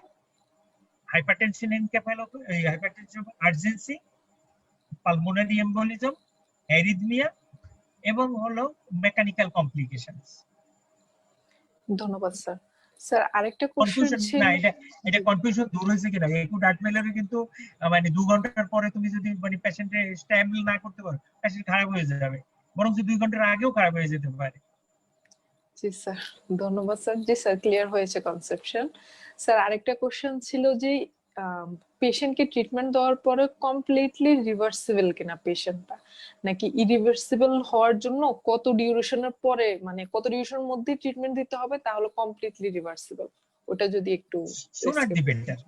hypertension encephalopathy, hypertension urgency, pulmonary embolism, arrhythmia, এবং হলো মেকানিক্যাল কমপ্লিকেশনস। ধন্যবাদ স্যার। স্যার আরেকটা কোশ্চেন কনফিউশন ছিল। না, এটা কনফিউশন দূর হয়েছে কিনা, একুট হার্ট ফেলিয়ারে কিন্তু মানে 2 ঘন্টার পরে তুমি যদি মানে পেশেন্টের স্ট্যাবল না করতে পারো, পেশেন্ট খারাপ হয়ে যাবে, বরং 2 ঘন্টার আগেও খারাপ হয়ে যেতে পারে। জি স্যার, ধন্যবাদ স্যার। জি স্যার, ক্লিয়ার হয়েছে কনসেপশন। স্যার আরেকটা কোশ্চেন ছিল যে পেশেন্টকে ট্রিটমেন্ট দেওয়ার পরে কমপ্লিটলি রিভার্সিবল কিনা পেশেন্টটা, নাকি ইরিভার্সিবল হওয়ার জন্য কত ডিউরেশনের পরে, মানে কত ডিউরেশনের মধ্যে ট্রিটমেন্ট দিতে হবে তাহলে কমপ্লিটলি রিভার্সিবল, ওটা যদি একটু সোনার ডিবেটার,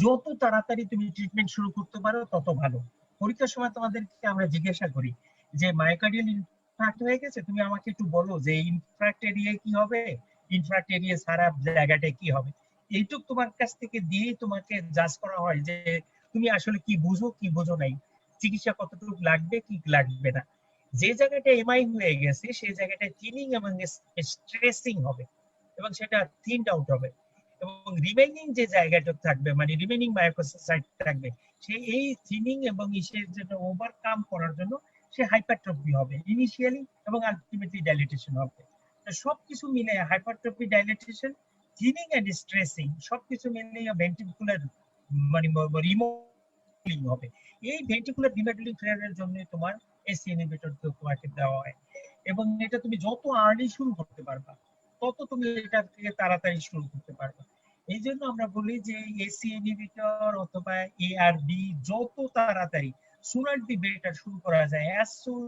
যত তাড়াতাড়ি তুমি ট্রিটমেন্ট শুরু করতে পারো তত ভালো। পরীক্ষার সময় তোমাদেরকে আমরা জিজ্ঞাসা করি যে মায়োকার্ডিয়াল ইনফ্রাক্ট হয়ে গেছে, তুমি আমাকে একটু বলো যে ইনফ্রাক্ট এরিয়া কি হবে, ইনফ্রাক্ট এরিয়া সারা জায়গাটা কি হবে। এইটুক তোমার কাছ থেকে দিয়ে তোমাকে জাজ করা হয় যে তুমি আসলে কি বুঝো কি বোঝো নাই, চিকিৎসা কতটুকু লাগবে কি লাগবে না। যে জায়গাটা এমআই হয়ে গেছে সেই জায়গাটা থিনিং এবং স্ট্রেসিং হবে, এবং সেটা থিনড আউট হবে, এবং রিমেইনিং যে জায়গাটা থাকবে মানে রিমেইনিং মায়োসাইট থাকবে, সে এই থিনিং এবং ইসের জন্য ওভারকাম করার জন্য সে হাইপারট্রফি হবে ইনিশিয়ালি, এবং আলটিমেটলি ডাইলেটেশন হবে। সবকিছু মিলে hypertrophy, dilatation, thinning and stressing সবকিছু মিলে ভেন্ট্রিকুলার মানে রিমোডেলিং হবে। এই ভেন্ট্রিকুলার রিমোডেলিং ফেয়ারের জন্য তোমার এসি ইনহিবিটর তোমাকে দেওয়া হয়, এবং এটা তুমি যত আর্লি শুরু করতে পারবা তত তুমি এটা থেকে তাড়াতাড়ি শুরু করতে পারবে। এই জন্য আমরা বলি যে এসি ইনহিবিটর অথবা এআরবি যত তাড়াতাড়ি sooner the better শুরু করা যায়, as soon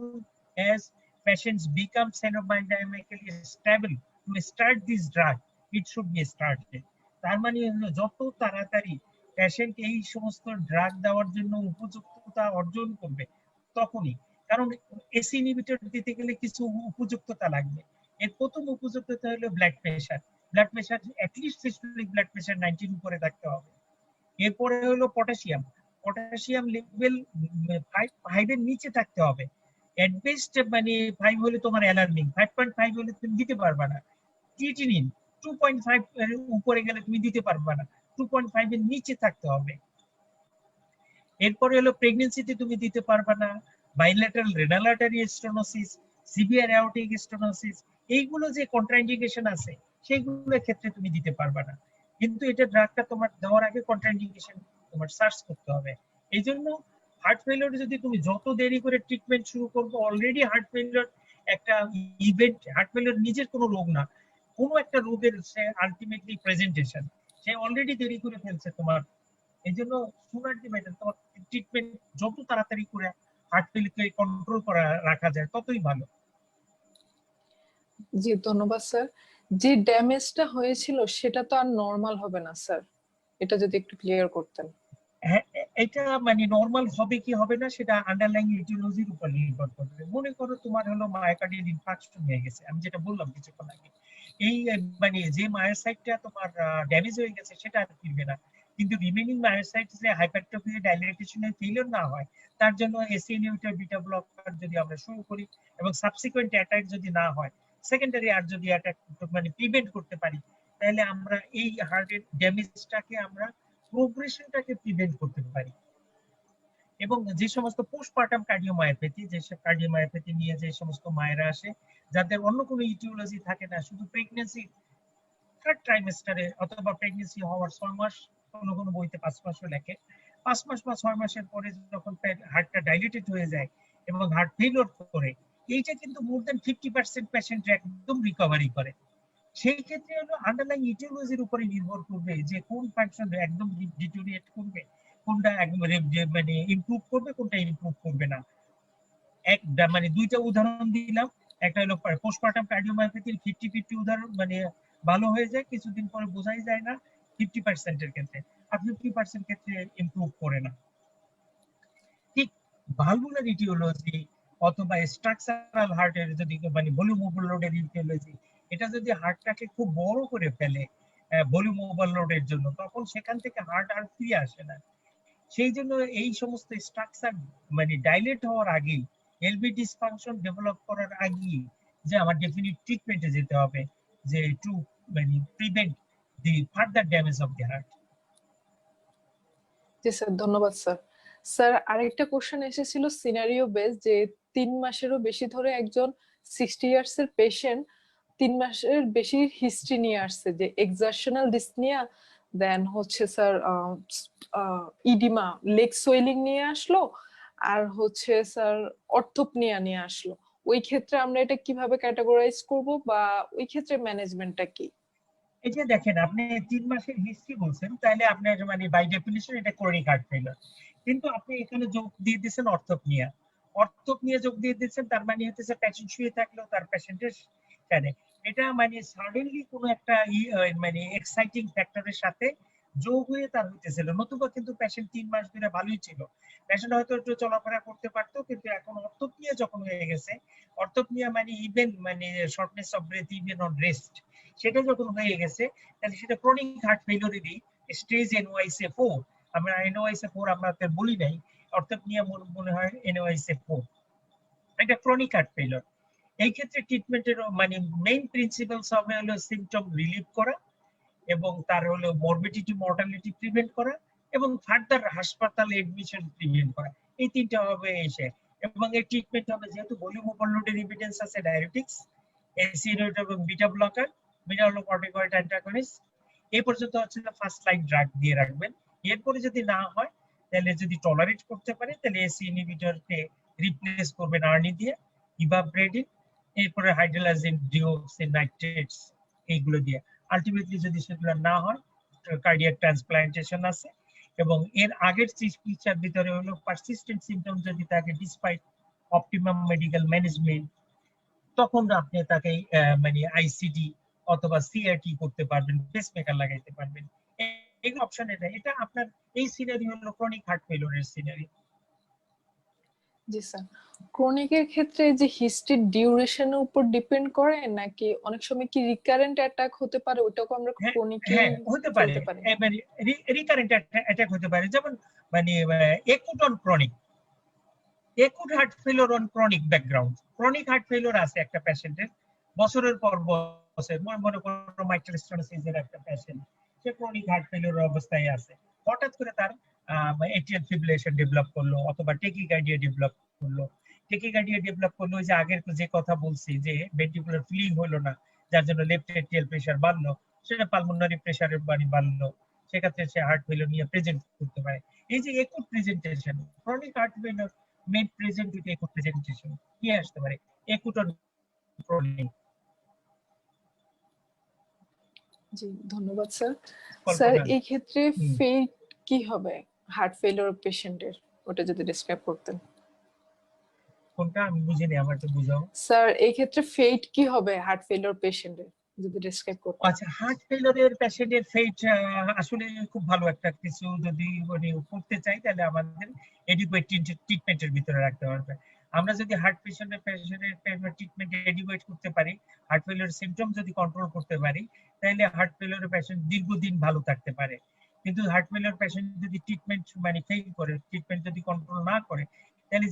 as patients become cyanobacterially stable to start this drug, it should be started. তার মানে হলো যত তাড়াতাড়ি পেশেন্ট এই সমস্ত ড্রাগ দেওয়ার জন্য উপযুক্ততা অর্জন করবে তখনই, কারণ এসি ইনহিবিটর দিতে গেলে কিছু উপযুক্ততা লাগবে। এর প্রথম উপযুক্ততা হলো blood pressure, blood pressure at least systolic blood pressure 90 উপরে থাকতে হবে। এরপরে হলো পটাশিয়াম, পটাশিয়াম লেভেল 5 এর নিচে থাকতে হবে। এট বেস্ট মানে 5 হলে তোমার অ্যালার্মিং, 5.5 হলে তুমি দিতে পারবে না। ক্রিয়েটিনিন 2.5 এর উপরে গেলে তুমি দিতে পারবে না, 2.5 এর নিচে থাকতে হবে। এরপরে হলো প্রেগন্যান্সিতে তুমি দিতে পারবে না, bilateral renal artery stenosis, severe aortic stenosis, এইগুলো যে কন্ট্রাইন্ডিকেশন আছে সেইগুলোর ক্ষেত্রে তুমি দিতে পারবে না। কিন্তু এটা ড্রাগটা তোমার দেওয়ার আগে কন্ট্রাইন্ডিকেশন তোমার সার্চ করতে হবে। এই জন্য হার্ট ফেলিওর যদি তুমি যত দেরি করে ট্রিটমেন্ট শুরু করবে, অলরেডি হার্ট ফেলিওর একটা ইভেন্ট, হার্ট ফেলিওর নিজের কোনো রোগ না, কোনো একটা রোগের সে আলটিমেটলি প্রেজেন্টেশন, সে অলরেডি দেরি করে ফেলছে তোমার। এই জন্য সুগার ডিভাইডার তোমার ট্রিটমেন্ট যত তাড়াতাড়ি করে হার্ট ফেলিওরকে কন্ট্রোল করা রাখা যায় ততই ভালো। জি ধন্যবাদ স্যার। যে ড্যামেজটা হয়েছিল সেটা তো আর নরমাল হবে না স্যার, এটা যদি একটু ক্লিয়ার করতেন। হ্যাঁ, এটা মানে নরমাল হবে কি হবে না সেটা আন্ডারলাইং ইটিওলজির উপর নির্ভর করবে। মনে করো তোমার হলো মায়োকার্ডিয়াল ইনফার্কশন হয়ে গেছে, আমি যেটা বললাম কিছুক্ষণ আগে, এই মানে যে মায়োসাইটটা তোমার ড্যামেজ হয়ে গেছে সেটা আর ফিরবে না, কিন্তু রিমেইনিং মায়োসাইটস যে হাইপারট্রফি ডাইলেটেশনে ফেলিওর না হয় তার জন্য এসি ইনহিবিটর বিটা ব্লকার যদি আমরা শুরু করি এবং সাবসিকুয়েন্ট অ্যাটাক যদি না হয়, সেকেন্ডারি আর যদি অ্যাটাক মানে প্রিভেন্ট করতে পারি, তাহলে আমরা এই হার্টের ড্যামেজটাকে আমরা প্রোগ্রেশনটাকে প্রিভেন্ট করতে পারি। এবং যে সমস্ত পোস্টপার্টাম কার্ডিওমায়োপ্যাথি, যে কার্ডিওমায়োপ্যাথি নিয়ে যে সমস্ত মায়েরা আসে যাদের অন্য কোনো ইটিওলজি থাকে না, শুধু প্রেগন্যান্সি থার্ড ট্রাইমেস্টারে অথবা প্রেগন্যান্সি হওয়ার 6 মাস, কোনো কোনো বইতে 5 মাসও লেখে, 5 মাস বা 6 মাসের পরে যখন হার্টটা ডাইলেটেড হয়ে যায় এবং হার্ট ফেলিওর করে, এইটা কিন্তু মোর দ্যান 50% পেশেন্ট একদম রিকভারি করে। সেই ক্ষেত্রে হলো আন্ডারলাইং ইটিওলজির উপরে নির্ভর করবে যে কোন ফাংশন একদম ডিটোরিয়েট করবে, কোনটা একবারে মানে ইমপ্রুভ করবে, কোনটা ইমপ্রুভ করবে না। মানে দুইটা উদাহরণ দিলাম, একটা হলো পোস্টপার্টাম কার্ডিওমায়োপ্যাথির 50-50 উদাহরণ, মানে ভালো হয়ে যায় কিছুদিন পরে, বোঝাই যায় না 50% এর ক্ষেত্রে, আর 50% ক্ষেত্রে ইমপ্রুভ করে না। ঠিক ভালভুলার ইটিওলজি অথবা স্ট্রাকচারাল হার্টের যদি মানে ভলিউম ওভারলোডের ইটিওলজি, এটা যদি হার্টটাকে খুব বড় করে ফেলে ভলিউম ওভারলোডের জন্য, তখন সেখান থেকে হার্ট আর ফিরে আসে না। সেই জন্য এই সমস্ত স্ট্রাকচার মানে ডাইলেট হওয়ার আগেই, এলভি ডিসফাংশন ডেভেলপ করার আগেই যে আমার ডেফিনিট ট্রিটমেন্টে যেতে হবে, যে টু মানে prevent the further damage of the heart. G sir, ধন্যবাদ স্যার। স্যার আরেকটা কোশ্চেন এসেছিল সিনারিও বেস, যে 3 মাসেরও বেশি ধরে একজন 60 ইয়ার্স এর পেশেন্ট 3 মাসের বেশি হিস্ট্রি নিয়ে আসছে, যে এক্সারশনাল ডিসনিয়া, দেন হচ্ছে স্যার ইডিমা, লেগ সোয়েলিং নিয়ে আসলো, আর হচ্ছে স্যার অর্থোপনিয়া নিয়ে আসলো। ওই ক্ষেত্রে আমরা এটা কিভাবে ক্যাটাগরাইজ করব, বা ওই ক্ষেত্রে ম্যানেজমেন্টটা কি? এই যে দেখেন, আপনি 3 মাসের হিস্ট্রি বলছেন, তাহলে আপনার মানে বাই ডেফিনিশন এটা ক্রনিক হার্ট ফেলিওর। কিন্তু আপনি এখানে যোগ দিয়ে দিয়েছেন অর্থোপনিয়া, অর্থোপনিয়া যোগ দিয়ে দিয়েছেন, তার মানে হচ্ছে পেশেন্ট শুয়ে থাকলেও তার পেশেন্টের জানে এটা মানে সাডেনলি কোনো একটা মানে এক্সাইটিং ফ্যাক্টরের সাথে যোগ হয়ে তার হইতেছিল, নতুবা কিন্তু পেশেন্ট 3 মাস ধরে ভালোই ছিল, পেশেন্ট হয়তো একটু চলাফেরা করতে পারতো, কিন্তু এখন অর্থোপনিয়া যখন হয়ে গেছে, অর্থোপনিয়া মানে ইভেন মানে shortness of breadth, even on rest, সেটা যখন হয়ে গেছে, তাহলে সেটা ক্রনিক হার্ট ফেলিওরেরই স্টেজ এনওআইসি 4। আমরা এনওআইসি 4 আমরা বলি নাই, অর্থোপনিয়া মনে হয় এনওআইসি 4, এটা ক্রনিক হার্ট ফেলিওর। এই ক্ষেত্রে ট্রিটমেন্টের মানে মেইন প্রিন্সিপালস হবে হলো সিম্পটম রিলিভ করা, এবং তার হলো মরবিডিটি মর্টালিটি প্রিভেন্ট করা, এবং ফার্দার হাসপাতাল এডমিশন প্রিভেন্ট করা। এই তিনটা হবে এসে, এবং এই ট্রিটমেন্ট হবে যেহেতু ভলিউম ওভারলোডের এভিডেন্স আছে, ডায়াবেটিক্স, এসিএনএইট এবং বিটা ব্লকার, মিনারেলোকর্টিকয়েড অ্যান্টাগনিস্ট, এই পর্যন্ত হচ্ছে ফার্স্ট লাইন ড্রাগ দিয়ে রাখবেন। এরপরে যদি না হয়, তাহলে যদি টলারেট করতে পারে, তাহলে এসি ইনহিবিটরকে রিপ্লেস করবেন আর্নি দিয়ে, ইভাব্রেডিন, এরপরে হাইড্রোলাজিন ডিওক্সি নাইট্রেটস, এইগুলো দিয়ে। আলটিমেটলি যদি সেগুলো না হয়, কার্ডিয়াক ট্রান্সপ্লান্টেশন আছে। এবং এর আগের চিকিৎসার ভিতরে হলো পারসিস্টেন্ট সিম্পটম যদি থাকে ডিসপাইট অপটিমাম মেডিকেল ম্যানেজমেন্ট, তখন আপনি তাকে মানে আইসিডি অথবা সিআরটি করতে পারবেন, পেসমেকার লাগাইতে পারবেন। এই অপশন এটা আপনার এই সিনারি হলো ক্রনিক হার্ট ফেলিওরের সিনারি। জি স্যার, ক্রনিকের ক্ষেত্রে যে হিস্ট্রি ডিউরেশনের উপর ডিপেন্ড করে, নাকি অনেক সময় কি রিকারেন্ট অ্যাটাক হতে পারে, ওটাকে আমরা ক্রনিকে হ্যাঁ হতে পারে, ফেলতে পারি? মানে রিকারেন্ট অ্যাটাক হতে পারে, যেমন মানে acute on chronic, acute heart failure on chronic background. Chronic heart failure আছে একটা পেশেন্টের, বছরের পর বছর, মনে করো মাইট্রাল স্টেনোসিসের একটা পেশেন্ট, সে ক্রনিক হার্ট ফেলিওর অবস্থায় আছে, হঠাৎ করে তার এট্রিয়াল ফিব্রিলেশন ডেভেলপ করলো, অথবা টেকিকার্ডিয়া ডেভেলপ করলো। টেকিকার্ডিয়া ডেভেলপ করলো, যে আগের যে কথা বলছি যে ভেন্ট্রিকুলার ফিলিং হলো না, যার জন্য লেফট এট্রিয়াল প্রেসার বাড়লো, সেটা পালমোনারি প্রেসারের বাড়লো, সেক্ষেত্রে সে হার্ট ফেলিওর নিয়ে প্রেজেন্ট করতে পারে। এই যে acute presentation, chronic heart failure made present with acute presentation কি আসতে পারে, একুট অন ক্রনিক। জি, ধন্যবাদ স্যার। স্যার কল্পনা। এই ক্ষেত্রে ফেট কি হবে হার্ট ফেলিওর পেশেন্টের, ওটা যদি ডেসক্রাইব করতেন। কোনটা আমি বুঝিনি, আমার তো বুঝাও। স্যার এই ক্ষেত্রে ফেট কি হবে হার্ট ফেলিওর পেশেন্টের, যদি ডেসক্রাইব করতেন। আচ্ছা, হার্ট ফেলিওরের পেশেন্টের ফেট আসলে খুব ভালো একটা কিছু, যদি মানে করতে চাই তাহলে আমাদের এডিকুয়েট ট্রিটমেন্টের ভিতরে রাখতে হবে। আমরা যদি হার্ট পেশেন্টের ট্রিটমেন্ট এডিকুয়েট করতে পারি, হার্ট ফেলিওর সিম্পটম যদি কন্ট্রোল করতে পারি, তাহলে হার্ট ফেলিওরের পেশেন্ট দীর্ঘদিন ভালো থাকতে পারে। কিন্তু হার্ট ফেলিওর পেশেন্ট যদি ট্রিটমেন্ট মানে ফেল করে, ট্রিটমেন্ট যদি কন্ট্রোল না করে, তাহলে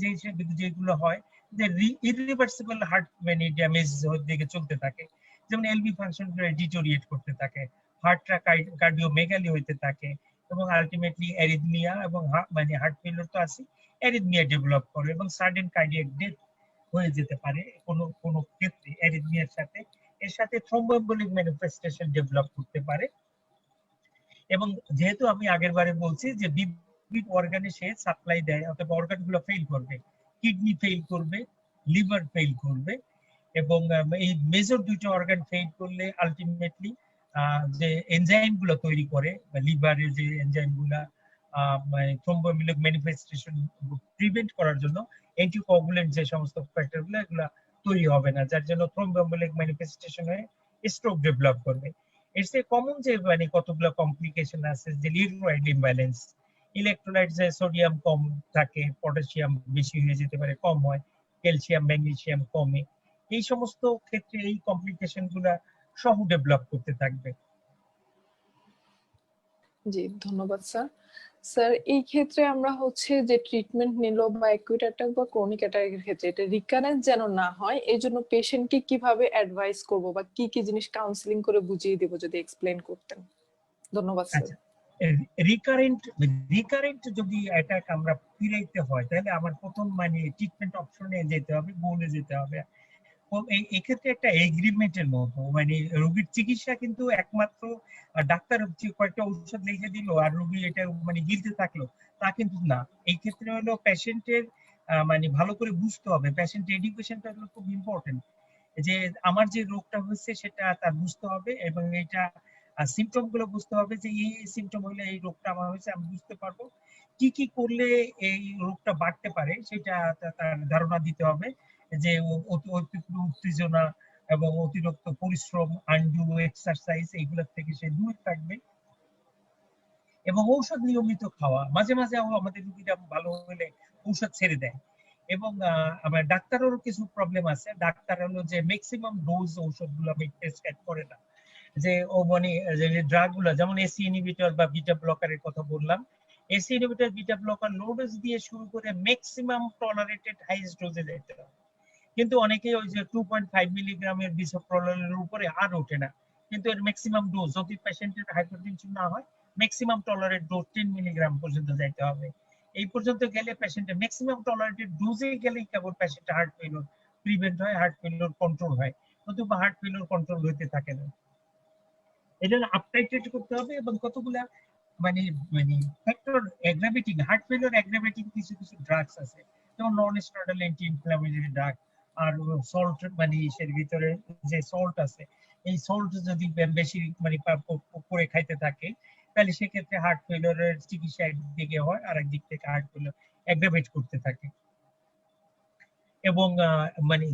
যেগুলো হয় যে ইরিভার্সিবল হার্ট মানে ড্যামেজ দিকে চলতে থাকে, যেমন এলভি ফাংশন ডিটোরিয়েট করতে থাকে, হার্টটা কার্ডিওমেগালি হইতে থাকে, এবং আলটিমেটলি অ্যারিথমিয়া এবং মানে হার্ট ফেলিওর তো আছে, অ্যারিথমিয়া ডেভেলপ করে, এবং সাডেন কার্ডিয়াক ডেথ হয়ে যেতে পারে কোনো কোনো ক্ষেত্রে অ্যারিথমিয়ার সাথে। এর সাথে থ্রম্বোএম্বোলিক ম্যানিফেস্টেশন ডেভেলপ করতে পারে। এবং যেহেতু আমি আগের বারে বলছি যে উদ্ভিদ অর্গানে সে সাপ্লাই দেয়, অথবা অর্গানগুলো ফেল করবে, কিডনি ফেল করবে, লিভার ফেল করবে, এবং এই মেজর দুইটা অর্গান ফেল করলে আলটিমেটলি যে এনজাইম গুলো তৈরি করে, লিভারের যে এনজাইম গুলা থ্রোম্বোএমবোলিক ম্যানিফেস্টেশন প্রিভেন্ট করার জন্য অ্যান্টিকোয়াগুলেন্ট যে সমস্ত ফ্যাক্টর গুলো, এগুলা তৈরি হবে না, যার জন্য থ্রোম্বোএমবোলিক ম্যানিফেস্টেশন হয়ে স্ট্রোক ডেভেলপ করবে। এর চেয়ে কমন যে কতগুলো কমপ্লিকেশন আছে, যে ইলেকট্রোলাইট ইমব্যালেন্স, ইলেকট্রোলাইট যে সোডিয়াম কম থাকে, পটাশিয়াম বেশি হয়ে যেতে পারে, কম হয়, ক্যালসিয়াম ম্যাগনেসিয়াম কমে, এই সমস্ত ক্ষেত্রে এই কমপ্লিকেশন গুলা সহ ডেভেলপ করতে থাকবে। জি, ধন্যবাদ স্যার। স্যার, এই ক্ষেত্রে আমরা হচ্ছে যে ট্রিটমেন্ট নিল বা অ্যাকুইট অ্যাটাক বা ক্রনিক অ্যাটাকের ক্ষেত্রে এটা রিকারেন্স যেন না হয়, এই জন্য পেশেন্টকে কিভাবে অ্যাডভাইস করব বা কি কি জিনিস কাউন্সিলিং করে বুঝিয়ে দেব, যদি এক্সপ্লেন করতেন। ধন্যবাদ স্যার। আচ্ছা, রিকারেন্ট যদি অ্যাটাক আমরা ফিরাইতে হয়, তাহলে আমার প্রথম ট্রিটমেন্ট অপশনে যেতে হবে, গোলে যেতে হবে। এই ক্ষেত্রে একটা এগ্রিমেন্টের মতো, রোগীর চিকিৎসা কিন্তু একমাত্র ডাক্তার কয়েকটা ঔষধ লিখে দিল আর রোগী এটা গিলতে থাকলো, তা কিন্তু না। এই ক্ষেত্রে হলো পেশেন্টের ভালো করে বুঝতে হবে, পেশেন্ট এডুকেশনটা হলো খুব ইম্পর্টেন্ট, যে আমার যে রোগটা হচ্ছে সেটা তার বুঝতে হবে, এবং এটা সিমটম গুলো বুঝতে হবে, যে এই সিমটম হলে এই রোগটা আমার হয়েছে, আমি বুঝতে পারবো কি কি করলে এই রোগটা বাড়তে পারে, সেটা তার ধারণা দিতে হবে, যে অতিরিক্ত উত্তেজনা এবং অতিরিক্ত পরিশ্রম, আনডু এক্সারসাইজ, এইগুলোর থেকে সে দূরে থাকবে, এবং ঔষধ নিয়মিত খাওয়া। মাঝে মাঝে আমাদের রোগীরা ভালো হলে ঔষধ ছেড়ে দেয়, এবং আমার ডাক্তারেরও কিছু প্রবলেম আছে, ডাক্তার হলো যে ম্যাক্সিমাম ডোজ ঔষধগুলো প্রেসক্রাইব করে না, যে ও যে ড্রাগ গুলো, যেমন এসি ইনহিবিটর বা বিটা ব্লকারের কথা বললাম, AC inhibitor beta blocker low dose দিয়ে শুরু করে ম্যাক্সিমাম টলারেটেড হাইয়েস্ট ডোজে যেতে হবে, কিন্তু অনেকেই ওই যে 2.5 মিলিগ্রামের বিসোপ্রোলোলের উপরে আর ওঠে না, কিন্তু এর ম্যাক্সিমাম ডোজ, যদি পেশেন্টের হাইপারটেনশন না হয়, ম্যাক্সিমাম টলারেট ডোজ 10 মিলিগ্রাম পর্যন্ত যাইতে হবে। এই পর্যন্ত গেলে পেশেন্টের ম্যাক্সিমাম টলারেটেড ডোজে গেলেই কেবল পেশেন্টের হার্ট ফেলিওর প্রিভেন্ট হয়, হার্ট ফেলিওর কন্ট্রোল হয়, নতুবা হার্ট ফেলিওর কন্ট্রোল হইতে থাকে না। এটা আপটাইটেট করতে হবে, এবং কতগুলা মানে মানে factor aggravating, heart failure aggravating কিছু কিছু ড্রাগস আছে, যেমন non steroidal anti inflammatory drug, আর সল্ট, এর ভিতরে যে সল্ট আছে, এই সল্ট যদি বেশি করে খাইতে থাকে, তাহলে সেক্ষেত্রে হার্ট ফেলিওরের চিকিৎসা একদিকে হয়, আর একদিক থেকে হার্ট ফেলিওর অ্যাগ্রাভেট করতে থাকে। এবং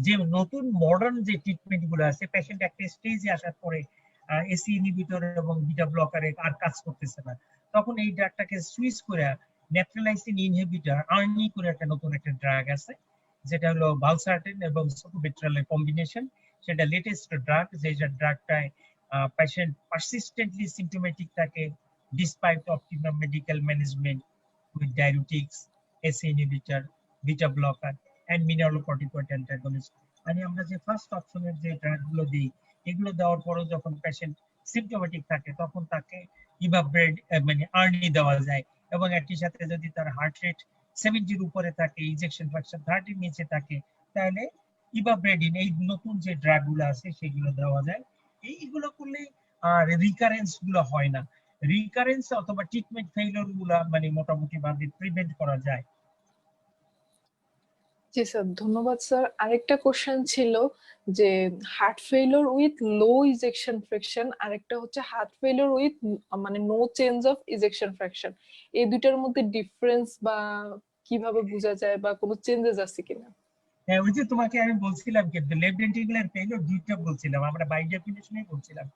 যে নতুন মডার্ন যে ট্রিটমেন্ট গুলো আছে, পেশেন্ট একটা স্টেজে আসার পরে এসি ইনহিবিটর এবং বিটা ব্লকারে আর কাজ করতেছে না, তখন এই ড্রাগটাকে সুইচ করে নেট্রালাইসিন ইনহিবিটর আর্নি করে একটা নতুন একটা ড্রাগ আছে, যেটা হলো ভালসার্টেন এবং সাকুবিট্রালের কম্বিনেশন। সেটা লেটেস্ট ড্রাগ, যে ড্রাগটায় পেশেন্ট পারসিস্টেন্টলি সিম্পটোমেটিক থাকে despite optimum medical management with diabetics, AC inhibitor, beta blocker and mineralocorticoid antagonist। আমরা যে ফার্স্ট অপশনের যে ড্রাগগুলো দিই, এগুলো দেওয়ার পরে যখন পেশেন্ট সিম্পটোমেটিক থাকে, তখন তাকে ইভাব্রেড আর্নি দেওয়া যায়, এবং একই সাথে যদি তার হার্ট রেট 70 উপরে থাকে, ইনজেকশন ফ্র্যাকশন 30 নিচে থাকে, তাহলে ইভাব্রেডিন, এই নতুন যে ড্রাগগুলো আছে সেগুলো দেওয়া যায়। এইগুলো করলে আর রিকারেন্স গুলো হয় না, রিকারেন্স অথবা ট্রিটমেন্ট ফেইলিওর গুলা মোটামুটি ভাবে প্রিভেন্ট করা যায়। জি স্যার, ধন্যবাদ স্যার। আরেকটা কোশ্চেন ছিল যে heart failure with low ejection fraction, আরেকটা হচ্ছে heart failure with no change of ejection fraction, এই দুইটার মধ্যে ডিফারেন্স বা কিভাবে বোঝা যায় বা কোনো চেঞ্জেস আছে কিনা। হ্যাঁ, ওই যে তোমাকে আমি বলছিলাম কিন্তু লেফট ভেন্ট্রিকুলার ফেলিওর দুইটা বলছিলাম, আমরা বাই ডেফিনিশনে বলছিলাম।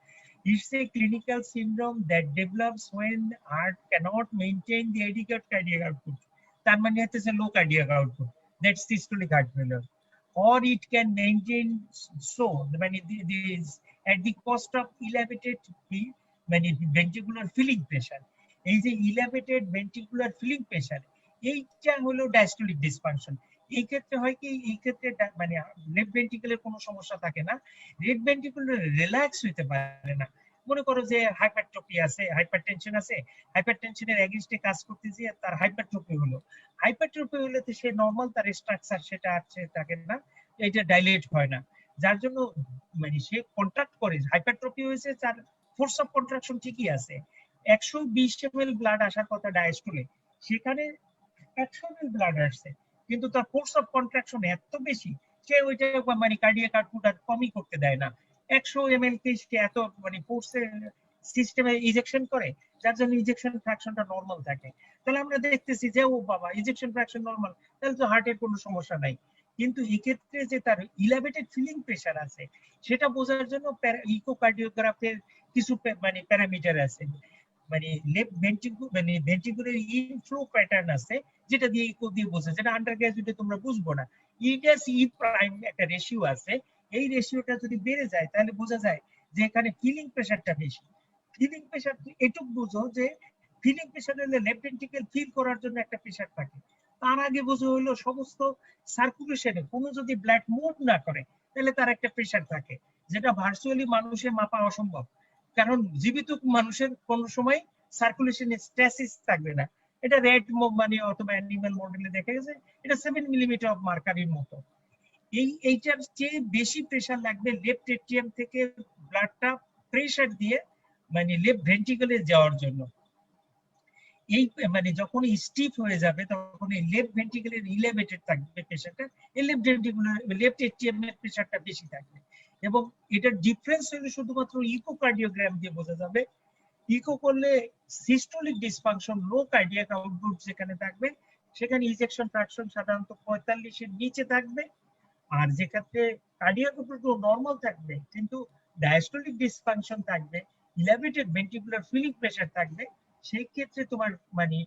It's a clinical syndrome that develops when heart cannot maintain the adequate cardiac output. তার মানে হচ্ছে low cardiac output. That's systolic heart failure. Or it can maintain so at the cost of elevated ventricular filling pressure. এই যে elevated ventricular filling pressure, এইটা হলো diastolic dysfunction। এই ক্ষেত্রে হয় কি, এই ক্ষেত্রে লেফট ভেন্ট্রিকুলার কোনো সমস্যা থাকে না, রেড ভেন্ট্রিকুলার রিল্যাক্স হইতে পারে না। মনে করো যে হাইপারট্রফি আছে, হাইপারটেনশন আছে, হাইপারটেনশনের এগেইনস্টে কাজ করতেছে, তার হাইপারট্রফি হলো, হাইপারট্রফি হলে তো সে নরমাল তার স্ট্রাকচার সেটা আছে থাকে না, এটা ডাইলেট হয় না, যার জন্য সে কন্ট্রাক্ট করে, হাইপারট্রফি হয়েছে, তার ফোর্স অফ কন্ট্রাকশন ঠিকই আছে, 120 ml ব্লাড আসার কথা ডায়াস্টলে, সেখানে 100 ml ব্লাড আসছে, কিন্তু তার ফোর্স অফ কন্ট্রাকশন এত বেশি, সে ওইটা মানে কার্ডিয়াক আউটপুট আর কমই করতে দেয় না। 100 ml কে সে এত মানে ফোর্সে সিস্টেমে ইনজেকশন করে, যার জন্য ইনজেকশন ফ্র্যাকশনটা নরমাল থাকে। তাহলে আমরা দেখতেছি যে ও বাবা ইনজেকশন ফ্র্যাকশন নরমাল, তাহলে তো হার্টের কোনো সমস্যা নাই। কিন্তু এই ক্ষেত্রে যে তার ইলেভেটেড ফিলিং প্রেসার আছে, সেটা বোঝার জন্য ইকোকার্ডিওগ্রাফের কিছু মানে প্যারামিটার আছে, মানে লেফট ভেন্ট্রিকুল মানে ভেন্ট্রিকুলার ইনফ্লো প্যাটার্ন আছে, যেটা দিয়ে ইকো দিয়ে বোঝা, যেটা আন্ডার গ্রাজুয়েটে তোমরা বুঝবো না। ইডাস ই প্রাইম একটা রেশিও আছে, এই রেশিওটা যদি বেড়ে যায় তাহলে বোঝা যায় যে এখানে ফিলিং প্রেসারটা বেশি। ফিলিং প্রেসার এটুক বুঝো যে ফিলিং প্রেসার হলে লেফট ভেন্ট্রিকেল ফিল করার জন্য একটা প্রেসার থাকে, তার আগে বুঝো হলো সমস্ত সার্কুলেশনে কোনো যদি ব্লাড মুভ না করে তাহলে তার একটা প্রেসার থাকে, যেটা ভার্চুয়ালি মানুষের মাপা অসম্ভব। কারণ জীবিত মানুষের কোনো সময় সার্কুলেশনে স্ট্যাসিস থাকবে না। এটা রেড মানে অথবা অ্যানিমাল মডেলে দেখা গেছে এটা 7 মিলিমিটার অফ মার্কারির মতো। এইটার চেয়ে বেশি প্রেসার লাগবে লেফট এট্রিয়াম থেকে ব্লাডটা প্রেসার দিয়ে মানে লেফট ভেন্ট্রিকলে যাওয়ার জন্য। এই মানে যখন স্টিফ হয়ে যাবে তখন এই লেফট ভেন্ট্রিকলের ইলেভেটেড থাকবে প্রেসারটা, এই লেফট ভেন্ট্রিকুলার লেফট এট্রিয়াম এর প্রেসারটা বেশি থাকবে। এবং এটার ডিফারেন্স হলো শুধুমাত্র ইকোকার্ডিওগ্রাম দিয়ে বোঝা যাবে। ইকো করলে সিস্টোলিক ডিসফাংশন, লো কার্ডিয়াক আউটপুট যেখানে থাকবে, সেখানে ইজেকশন ফ্র্যাকশন সাধারণত 45 এর নিচে থাকবে। আর যেক্ষেত্রে কার্ডিয়াক আউটপুট নরমাল থাকবে কিন্তু ডায়াস্টোলিক ডিসফাংশন থাকবে, ইলেভেটেড ভেন্ট্রিকুলার ফিলিং প্রেসার থাকবে, সেই ক্ষেত্রে তোমার মানে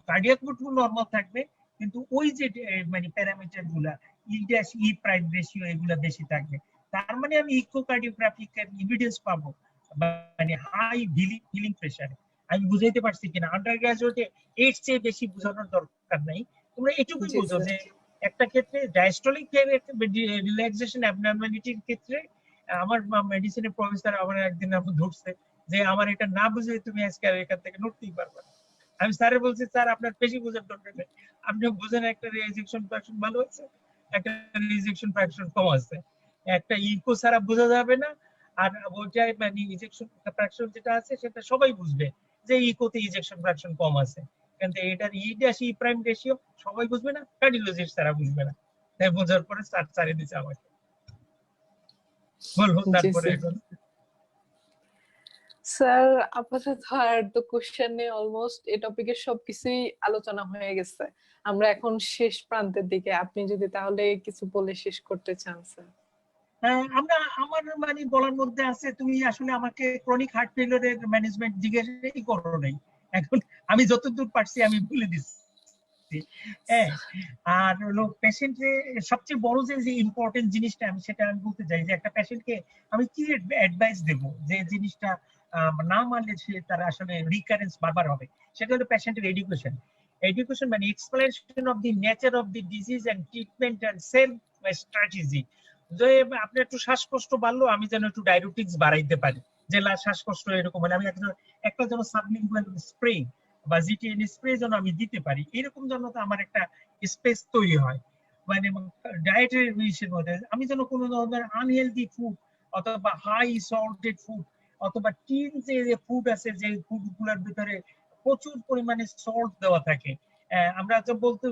কার্ডিয়াক আউটপুট নরমাল থাকবে, কিন্তু ওই যে মানে প্যারামিটার গুলা ই ড্যাশ ই প্রাইম রেশিও এগুলা বেশি থাকবে। তার মানে আমি ইকোকার্ডিওগ্রাফিক এভিডেন্স পাবো মানে হাই ফিলিং প্রেসারে। আমি বুঝাইতে পারছি কিনা? আন্ডার গ্রাজুয়েটে এর চেয়ে বেশি বোঝানোর দরকার নাই, তোমরা এটুকুই জি বুঝো স্যার। যে একটা ক্ষেত্রে ডায়াস্টলিক রিল্যাক্সেশন অ্যাবনর্মালিটির ক্ষেত্রে আমার মেডিসিনের প্রফেসর আমার একদিন ধরছে যে আমার এটা না বুঝে তুমি আজকে আর এখান থেকে নড়তেই পারবে না। আমি স্যারে বলছি স্যার আপনার বেশি বোঝার দরকার নেই, আপনি বুঝেন একটা রিজেকশন ফ্র্যাকশন ভালো আছে, একটা রিজেকশন ফ্র্যাকশন কম আছে, একটা ইকো ছাড়া বোঝা যাবে না। আর ওইটাই মানে ইজেকশন ফ্র্যাকশন যেটা আছে সেটা সবাই বুঝবে যে ইকোতে ইজেকশন ফ্র্যাকশন কম আছে, কিন্তু এটার ই ড্যাশ ই প্রাইম রেশিও সবাই বুঝবে না, কার্ডিওলজিস্ট তারা বুঝবে না। তাই বোঝার পরে স্যার ছাড়িয়ে দিচ্ছে আমাকে। বলবো জি তারপরে স্যার। এখন স্যার আপাতত আর তো কোশ্চেন নেই, অলমোস্ট এই টপিকের সবকিছুই আলোচনা হয়ে গেছে। আমরা এখন শেষ প্রান্তের দিকে, আপনি যদি তাহলে কিছু বলে শেষ করতে চান স্যার। আমরা আমার মানে বলার মধ্যে আছে, তুমি আসলে আমাকে ক্রনিক হার্ট ফেলিওরের ম্যানেজমেন্ট জিজ্ঞাসাই করো নাই। এখন আমি যতদূর পারছি আমি বলে দিচ্ছি। হ্যাঁ, আর হলো পেশেন্টে সবচেয়ে বড় যে ইম্পর্টেন্ট জিনিসটা আমি সেটা আমি বলতে চাই যে একটা পেশেন্টকে আমি কি অ্যাডভাইস দেব যে জিনিসটা না মানলে সে তার আসলে রিকারেন্স বারবার হবে, সেটা হলো পেশেন্টের এডুকেশন। এডুকেশন মানে explanation of the nature of the disease and treatment and self strategy. যে আপনার একটু শ্বাসকষ্ট বাড়লো, আমি যেন একটু ডায়ুরেটিক্স বাড়াইতে পারি, যে শ্বাসকষ্ট এরকম হলে আমি একটা যেন সাবলিঙ্গুয়াল স্প্রে বা জিটিএন স্প্রে যেন আমি দিতে পারি, এরকম যেন তো আমার একটা স্পেস তৈরি হয়। মানে ডায়েটের বিষয়ের মধ্যে আমি যেন কোনো ধরনের আনহেলদি ফুড অথবা হাই সল্টেড ফুড অথবা টিন যে ফুড আছে যে ফুড গুলোর ভিতরে প্রচুর পরিমাণে সল্ট দেওয়া থাকে, আমরা তো বলতে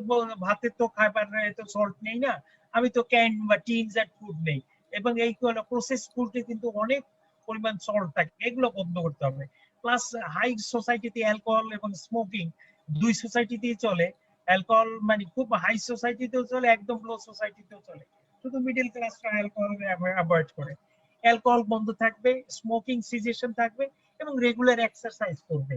ভাতে তো খাবার তো সল্ট নেই না, আমি তো ক্যান বা টিনস এন্ড ফুড নেই, এবং এই প্রসেস ফুডে কিন্তু অনেক পরিমাণ সল্ট থাকে, এগুলো বন্ধ করতে হবে। প্লাস হাই সোসাইটিতে অ্যালকোহল এবং স্মোকিং দুই সোসাইটিতেই চলে। অ্যালকোহল মানে খুব হাই সোসাইটিতেও চলে, একদম লো সোসাইটিতেও চলে, শুধু মিডল ক্লাসরা অ্যালকোহল অ্যাভয়েড করে। অ্যালকোহল বন্ধ থাকবে, স্মোকিং সিজেশন থাকবে, এবং রেগুলার এক্সারসাইজ করবে।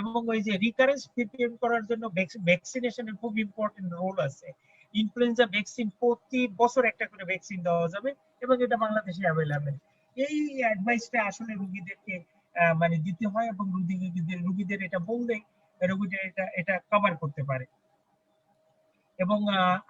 এবং ওই যে রিকারেন্স প্রিভেন্ট করার জন্য ভ্যাকসিনেশনের খুব ইম্পর্টেন্ট রোল আছে। ইনফ্লুয়েঞ্জা ভ্যাকসিন প্রতি বছর একটা করে ভ্যাকসিন দেওয়া যাবে, এবং এটা বাংলাদেশে অ্যাভেলেবেল। এই অ্যাডভাইসটা আসলে রোগীদেরকে মানে দিতে হয়, এবং রোগীদের এটা বললে রোগীদের এটা কভার করতে পারে। এবং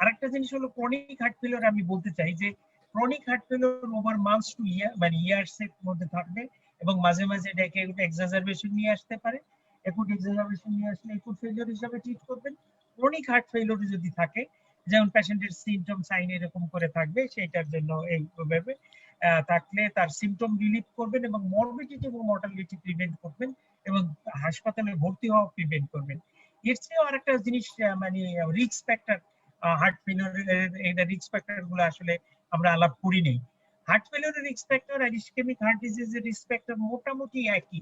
আরেকটা জিনিস হলো ক্রনিক হার্ট ফেলিওর, আমি বলতে চাই যে chronic heart failure over months to year মানে ইয়ার্স এর মধ্যে থাকবে, এবং মাঝে মাঝে এটাকে এক্সাজারবেশন নিয়ে আসতে পারে। একুট এক্সাজারবেশন নিয়ে আসলে একুট ফেলিওর হিসেবে ট্রিট করবেন। ক্রনিক হার্ট ফেলিওর যদি থাকে, যেমন পেশেন্টের সিমটম সাইন এরকম করে থাকবে, সেইটার জন্য এইভাবে থাকলে তার সিমটম রিলিফ করবেন, এবং মরবিডিটি এবং মর্টালিটি প্রিভেন্ট করবেন, এবং হাসপাতালে ভর্তি হওয়া প্রিভেন্ট করবেন। এর চেয়েও আরেকটা জিনিস মানে রিস্ক ফ্যাক্টর, হার্ট ফেলিওরের এই রিস্ক ফ্যাক্টর গুলো আসলে আমরা আলাপ করি নেই। হার্ট ফেলিওরের রিস্ক ফ্যাক্টর আর ইসকেমিক হার্ট ডিজিজের রিস্ক ফ্যাক্টর মোটামুটি একই।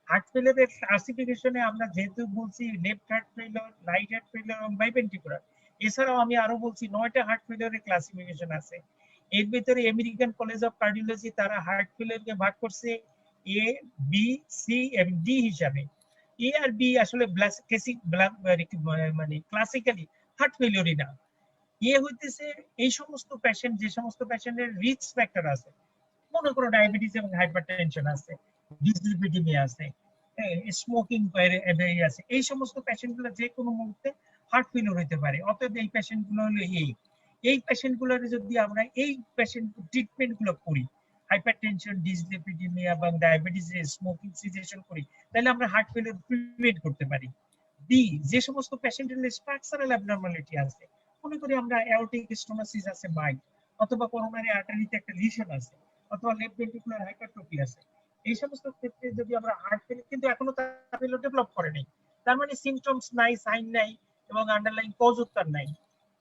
হার্ট ফেলিওরের ক্লাসিফিকেশনে আমরা যেহেতু বলছি left heart failure, right heart failure এবং বাইভেন্ট্রিকুলার, এছাড়াও আমি আরো বলছি 9টা হার্ট ফেলিওরের ক্লাসিফিকেশন আছে। এর ভিতরে আমেরিকান কলেজ অফ কার্ডিওলজি তারা হার্ট ফেলিওরকে ভাগ করছে এ, বি, সি এবং ডি হিসাবে। এ আর বি আসলে মানে ক্লাসিক্যালি হার্ট ফেলিওরই না। এ হইতেছে এই সমস্ত পেশেন্ট, যে সমস্ত পেশেন্টের রিস্ক ফ্যাক্টর আছে, মনে করো ডায়াবেটিস এবং হাইপারটেনশন আছে, ডিসলিপিডিমিয়া আছে, স্মোকিং আছে, এই সমস্ত পেশেন্ট গুলো যে কোনো মুহূর্তে হার্ট ফেলিওর হতে পারে। অতএব এই পেশেন্ট গুলো হলো এই পেশেন্ট গুলোর যদি আমরা এই পেশেন্ট ট্রিটমেন্ট গুলো করি, হাইপারটেনশন, ডিসলিপিডিমিয়া এবং ডায়াবেটিস স্মোকিং সিজেশন করি, তাহলে আমরা হার্ট ফেলিওর প্রিভেন্ট করতে পারি। বি, যে সমস্ত পেশেন্টের স্ট্রাকচারাল অ্যাবনরমালিটি আছে, মনে করি আমরা অ্যাওর্টিক স্টোনোসিস আছে মাইল্ড, অথবা করোনারি আর্টারিতে একটা লিশন আছে, অথবা লেফট ভেন্ট্রিকুলার হাইপারট্রফি আছে, এই সমস্ত ক্ষেত্রে যদি আমরা হার্ট ফেলিওর, কিন্তু এখনো তার ফেলিওর ডেভেলপ করে নাই, তার মানে সিমটমস নাই, সাইন নাই এবং আন্ডারলাইং কজ উত্তর নাই,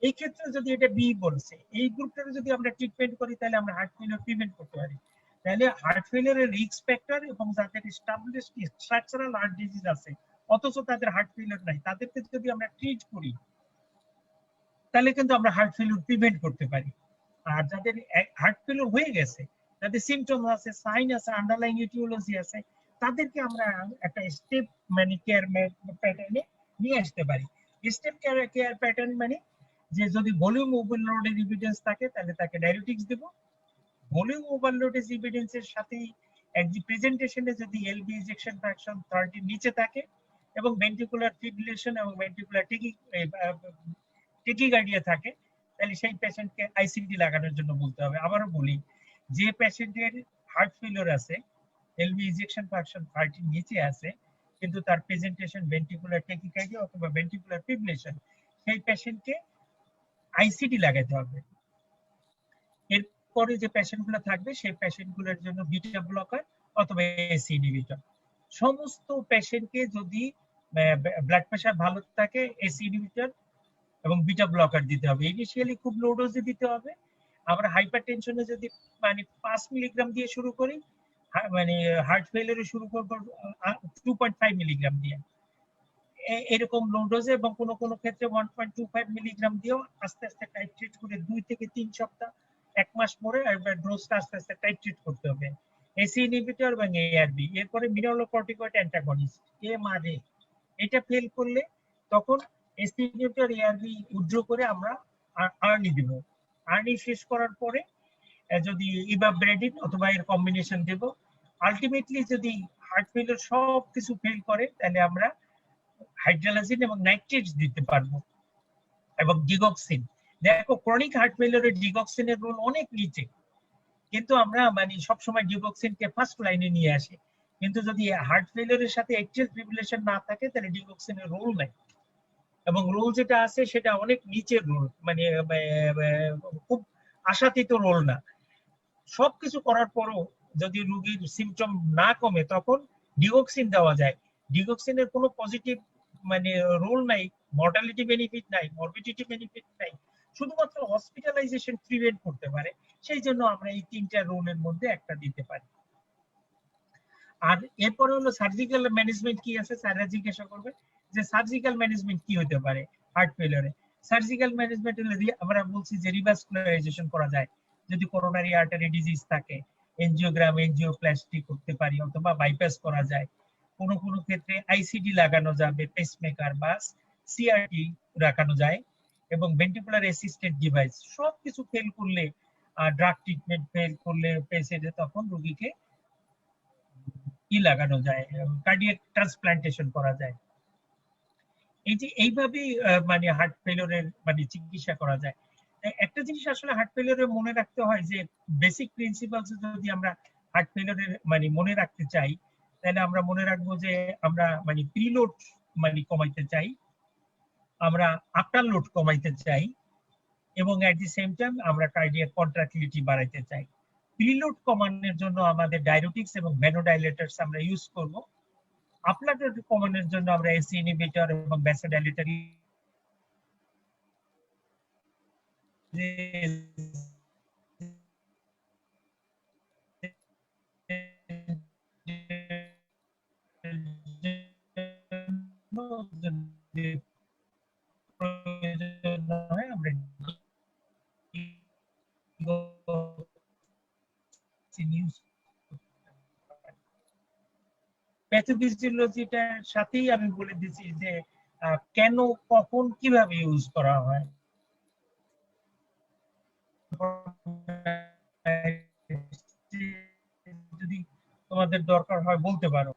এই ক্ষেত্রে যদি এটা বি বলছে, এই গ্রুপটাকে যদি আমরা ট্রিটমেন্ট করি তাহলে আমরা হার্ট ফেলিওর প্রিভেন্ট করতে পারি। তাহলে হার্ট ফেলিওরের রিস্ক ফ্যাক্টর এবং যাদের এস্টাবলিশড স্ট্রাকচারাল হার্ট ডিজিজ আছে অথচ তাদের হার্ট ফেলিওর নাই, তাদেরকে যদি আমরা ট্রিট করি তাহলে কিন্তু আমরা হার্ট ফেলিওর প্রিভেন্ট করতে পারি। আর যাদের হার্ট ফেলিওর হয়ে গেছে, যাদের সিমটম আছে, সাইন আছে, আন্ডারলাইং ইটিওলজি আছে, তাদেরকে আমরা একটা স্টেপ মানে কেয়ার প্যাটার্নে নিয়ে আসতে পারি। স্টেপ কেয়ার প্যাটার্ন মানে যে যদি ভলিউম ওভারলোডের এভিডেন্স থাকে তাহলে তাকে ডায়াবেটিক্স দেব। ভলিউম ওভারলোডের এভিডেন্সের সাথেই প্রেজেন্টেশনে যদি এলভি ইজেকশন ফ্র্যাকশন 30 নিচে থাকে এবং ভেন্ট্রিকুলার ফিব্রিলেশন এবং ভেন্ট্রিকুলার টেকিকার্ডিয়া থাকে, তাহলে সেই পেশেন্টকে আইসিডি লাগানোর জন্য বলতে হবে। আবারও বলি, যে পেশেন্টের হার্ট ফেলিওর আছে, এলভি ইজেকশন ফ্র্যাকশন 30 নিচে আছে, কিন্তু তার প্রেজেন্টেশন ভেন্ট্রিকুলার টেকিকার্ডিয়া অথবা ভেন্ট্রিকুলার ফিব্রিলেশন, সেই পেশেন্টকে আইসিডি লাগাতে হবে। এরপরে যে পেশেন্টগুলো থাকবে সেই পেশেন্টগুলোর জন্য বিটা ব্লকার অথবা এসি ইনহিবিটর। সমস্ত পেশেন্টকে যদি ব্লাড প্রেশার ভালো থাকে এসি ইনহিবিটর এবং বিটা ব্লকার দিতে হবে। ইনিশিয়ালি খুব লো ডোজে দিতে হবে। আমরা হাইপারটেনশনে যদি মানে 5 মিলিগ্রাম দিয়ে শুরু করি, মানে হার্ট ফেলিওরে শুরু করব 2.5 মিলিগ্রাম দিয়ে, এরকম লো ডোজে, এবং কোনো কোনো ক্ষেত্রে 1.25 মিলিগ্রাম দিয়েও আস্তে আস্তে টাইট্রেট করে 2 থেকে 3 সপ্তাহ, 1 মাস পরে একবার ডোজটা আস্তে আস্তে টাইট্রেট করতে হবে। এসি ইনহিবিটর এবং এআরবি, এরপরে মিনারেলোকর্টিকয়েড অ্যান্টাগনিস্ট এমআরএ, এটা ফেল করলে তখন এসি ইনহিবিটর এআরবি উইথড্র করে আমরা আর্নি দিব। আর্নি শেষ করার পরে যদি ইভাব্রেডিন অথবা এর কম্বিনেশন দেব। আলটিমেটলি যদি হার্ট ফেলিওর সব কিছু ফেল করে তাহলে আমরা হাইড্রালাজিন এবং নাইট্রেটস দিতে পারবো এবং ডিগক্সিন। দেখো ক্রনিক হার্ট ফেলিওরের ডিগক্সিনের রোল অনেক নিচে, কিন্তু আমরা মানে সবসময় ডিগক্সিনকে ফার্স্ট লাইনে নিয়ে আসি, কিন্তু যদি হার্ট ফেলিওরের সাথে অ্যাট্রিয়াল ফিব্রিলেশন না থাকে তাহলে ডিগক্সিনের রোল নাই, এবং রোল যেটা আছে সেটা অনেক নিচের রোল, মানে খুব আশাতীত রোল না। সবকিছু করার পরও যদি রোগীর সিমটম না কমে তখন ডিগক্সিন দেওয়া যায়। ডিগক্সিনের কোনো পজিটিভ মানে রোল নাই, মর্টালিটি বেনিফিট নাই, মরবিডিটি বেনিফিট নাই, শুধুমাত্র হসপিটালাইজেশন প্রিভেন্ট করতে পারে। সেই জন্য আমরা এই 3টা রোলের মধ্যে একটা দিতে পারি। আর এরপরে হলো সার্জিক্যাল ম্যানেজমেন্ট কি আছে, স্যাররা জিজ্ঞাসা করবে যে সার্জিক্যাল ম্যানেজমেন্ট কি হতে পারে হার্ট ফেলিওরে। সার্জিক্যাল ম্যানেজমেন্ট হলো আমরা বলছি যে রিভাস্কুলারাইজেশন করা যায়, যদি করোনারি আর্টারি ডিজিজ থাকে এনজিওগ্রাম এনজিওপ্লাস্টি করতে পারি অথবা বাইপাস করা যায়। কোনো কোনো ক্ষেত্রে আইসিডি লাগানো যাবে, পেসমেকার বা সিআরটি রাখানো যায়, এবং ভেন্ট্রিকুলার অ্যাসিস্টেড ডিভাইস সবকিছু ফেল করলে, ড্রাগ ট্রিটমেন্ট ফেল করলে পেশেন্টে তখন রোগীকে কি লাগানো যায়, কার্ডিয়াক ট্রান্সপ্লান্টেশন করা যায়। এই যে এইভাবেই মানে হার্ট ফেলিওরের মানে চিকিৎসা করা যায়। একটা জিনিস আসলে হার্ট ফেলিওরে মনে রাখতে হয় যে বেসিক প্রিন্সিপালস যদি আমরা হার্ট ফেলিওরের মানে মনে রাখতে চাই, তাহলে আমরা মনে রাখবো যে আমরা মানে প্রিলোড মানে কমাইতে চাই, আমরা আফটার লোড কমাইতে চাই, এবং এট দি সেম টাইম আমরা কার্ডিয়াক কন্ট্রাক্টিলিটি বাড়াইতে চাই। প্রিলোড কমানোর জন্য আমাদের ডায়ুরেটিক্স এবং ভ্যানোডাইলেটরস আমরা ইউজ করব, আপলাট কমানোর জন্য আমরা এসি ইনহিবিটর এবং ব্যাসোডাইলেটরি প্যাথোফিজিওলজিটার সাথেই আমি বলে দিচ্ছি যে কেন, কখন, কিভাবে ইউজ করা হয়। যদি তোমাদের দরকার হয় বলতে পারো।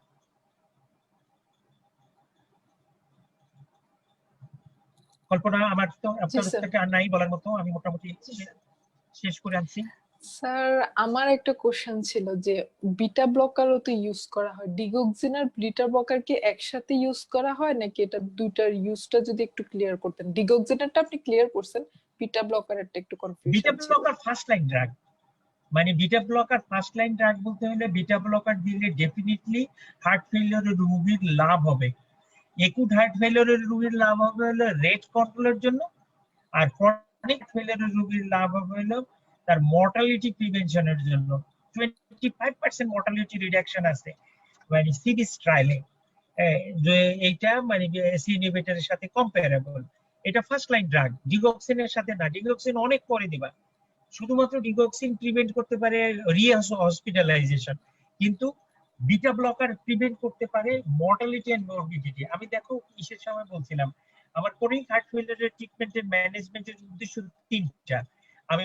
কল্পনা, আমার তো আপনার থেকে আর নাই বলার মতো, আমি মোটামুটি শেষ করে আনছি। স্যার আমার একটা কোশ্চেন ছিল যে বিটা ব্লকারও তো ইউজ করা হয়, ডিগক্সিন আর বিটা ব্লকার কি একসাথে ইউজ করা হয় নাকি এটা দুইটার ইউজটা যদি একটু ক্লিয়ার করতেন। ডিগক্সিনেরটা আপনি ক্লিয়ার করছেন, বিটা ব্লকারেরটা একটু কনফিউশন বিটা ছিল। ব্লকার ফার্স্ট লাইন ড্রাগ, মানে beta blocker first line drug বলতে হলে বিটা ব্লকার দিলে ডেফিনেটলি হার্ট ফেলিওরের রোগীর লাভ হবে। একুট হার্ট ফেলিওরের রোগীর লাভ হবে হলো রেট কন্ট্রোলের জন্য, আর ক্রনিক ফেলিওরের রোগীর লাভ হবে হলো তার মর্টালিটি প্রিভেনশনের জন্য। 25% মর্টালিটি রিডাকশন আছে মানে সিরিজ ট্রায়ালে, যে এইটা মানে এসি ইনহিবিটরের সাথে কম্পারেবল। এটা ফার্স্ট লাইন ড্রাগ, ডিগক্সিনের সাথে না। ডিগক্সিন অনেক পরে দিবা, শুধুমাত্র ডিগক্সিন প্রিভেন্ট করতে পারে হসপিটালাইজেশন, কিন্তু বিটা ব্লকার প্রিভেন্ট করতে পারে মর্টালিটি এন্ড মরবিডিটি। আমি দেখো কিসের সময় বলছিলাম, আমার ক্রনিক হার্ট ফেলিয়ারের ট্রিটমেন্টের ম্যানেজমেন্টের উদ্দেশ্য তিনটা। আমি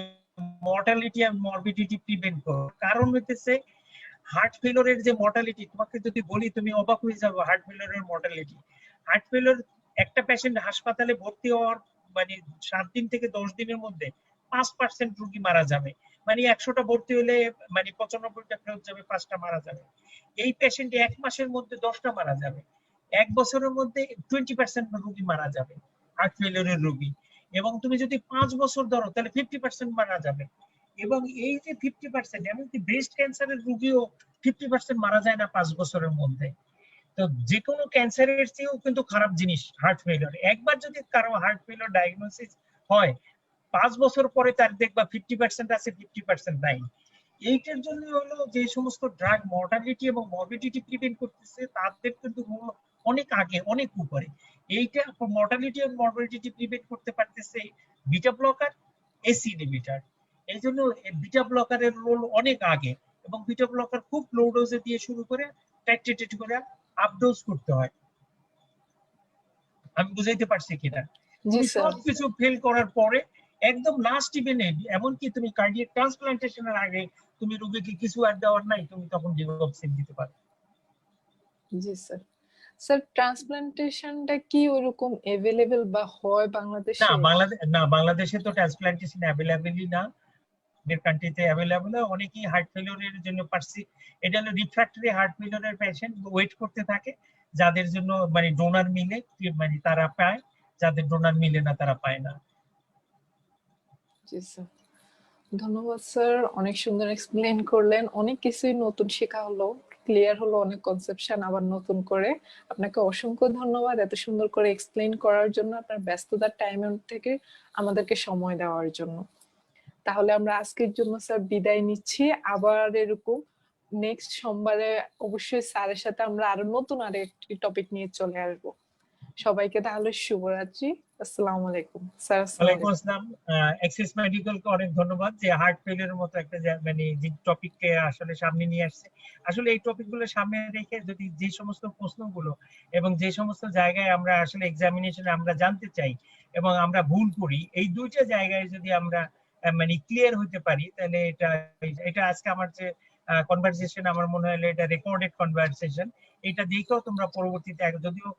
মর্টালিটি এন্ড মরবিডিটি প্রিভেন্ট করব, কারণ হইতেছে হার্ট ফেলিওরের যে মর্টালিটি, তোমাকে যদি বলি তুমি অবাক হয়ে যাবে। হার্ট ফেলিওরের মর্টালিটি, হার্ট ফেলিওর একটা পেশেন্ট হাসপাতালে ভর্তি হওয়ার মানে 7 দিন থেকে 10 দিনের মধ্যে 5% রোগী মারা যাবে। মানে 100টা ভর্তি হলে মানে 95টা ফেরত যাবে, 5টা মারা যাবে। এই পেশেন্ট 1 মাসের মধ্যে 10টা মারা যাবে, 1 বছরের মধ্যে 20% রোগী মারা যাবে হার্ট ফেলিওরের রোগী। এবং তুমি যদি 5 বছর ধরো তাহলে 50% মারা যাবে। এবং এই যে 50%, এমনকি ব্রেস্ট ক্যান্সারের রোগীও 50% মারা যায় না 5 বছরের মধ্যে। তো যে কোনো ক্যান্সারের চেয়েও কিন্তু খারাপ জিনিস হার্ট ফেলিওর। একবার যদি কারো হার্ট ফেলিওর ডায়াগনোসিস হয়, 5 বছর পরে তার দেখবা 50% আছে, 50% নাই। এইটার জন্য হলো যে সমস্ত ড্রাগ মর্টালিটি এবং মরবিডিটি প্রিভেন্ট করতেছে তাদের কিন্তু অনেক আগে, অনেক উপরে। এইটা মর্টালিটি এবং মরবিডিটি প্রিভেন্ট করতে পারতেছে বিটা ব্লকার, এসি ইনহিবিটর। এই জন্য বিটা ব্লকারের রোল অনেক আগে, এবং বিটা ব্লকার খুব লো ডোজে দিয়ে শুরু করে টাইট্রেটেড করে আপ ডোজ করতে হয়। আমি বুঝাইতে পারছি কিনা? জি তুমি স্যার। সবকিছু ফেল করার পরে একদম লাস্ট ইভেনে, এমনকি তুমি কার্ডিয়াক ট্রান্সপ্লান্টেশনের আগে তুমি রোগীকে কিছু আর দেওয়ার নাই, তুমি তখন ডিগক্সিন দিতে পারো। জি স্যার। স্যার ট্রান্সপ্লান্টেশনটা কি ওরকম अवेलेबल বা হয় বাংলাদেশে? না, বাংলাদেশে তো ট্রান্সপ্লান্টেশন অ্যাভেলেবলই না। বের কান্ট্রিতে অ্যাভেলেবল, অনেকেই হার্ট ফেলিওরের জন্য পারছি। এটা হলো রিফ্র্যাক্টরি হার্ট ফেলিওরের পেশেন্ট ওয়েট করতে থাকে, যাদের জন্য মানে ডোনার মিলে মানে তারা পায়, যাদের ডোনার মিলে না তারা পায় না। জি স্যার। ধন্যবাদ স্যার, অনেক সুন্দর এক্সপ্লেইন করলেন, অনেক কিছুই নতুন শেখা হলো, ক্লিয়ার হলো অনেক কনসেপশন আবার নতুন করে। আপনাকে অসংখ্য ধন্যবাদ এত সুন্দর করে এক্সপ্লেইন করার জন্য, আপনার ব্যস্ততার টাইমের থেকে আমাদেরকে সময় দেওয়ার জন্য। তাহলে আমরা আজকের জন্য স্যার বিদায় নিচ্ছি। আবার এরকম নেক্সট সোমবারে অবশ্যই স্যারের সাথে আমরা আরো নতুন আরেকটি টপিক নিয়ে চলে আসবো। সবাইকে তাহলে শুভরাত্রি, আসসালামু আলাইকুম স্যার। ওয়ালাইকুম আসসালাম। এক্সিস মেডিকেলকে অনেক ধন্যবাদ যে হার্ট ফেলিয়ারের মতো একটা মানে যে টপিককে আসলে সামনে নিয়ে আসছে। আসলে এই টপিকগুলো সামনে রেখে যদি যে সমস্ত প্রশ্নগুলো এবং যে সমস্ত জায়গায় আমরা আসলে এক্সামিনেশনে আমরা জানতে চাই এবং আমরা ভুল করি, এই দুইটা জায়গায় যদি আমরা মানে ক্লিয়ার হতে পারি, তাহলে এটা এটা আজকে আমার যে কনভারসেশন, আমার মনে হয় এটা রেকর্ডেড কনভারসেশন। এটা দেখেও তোমরা পরবর্তীতে যদিও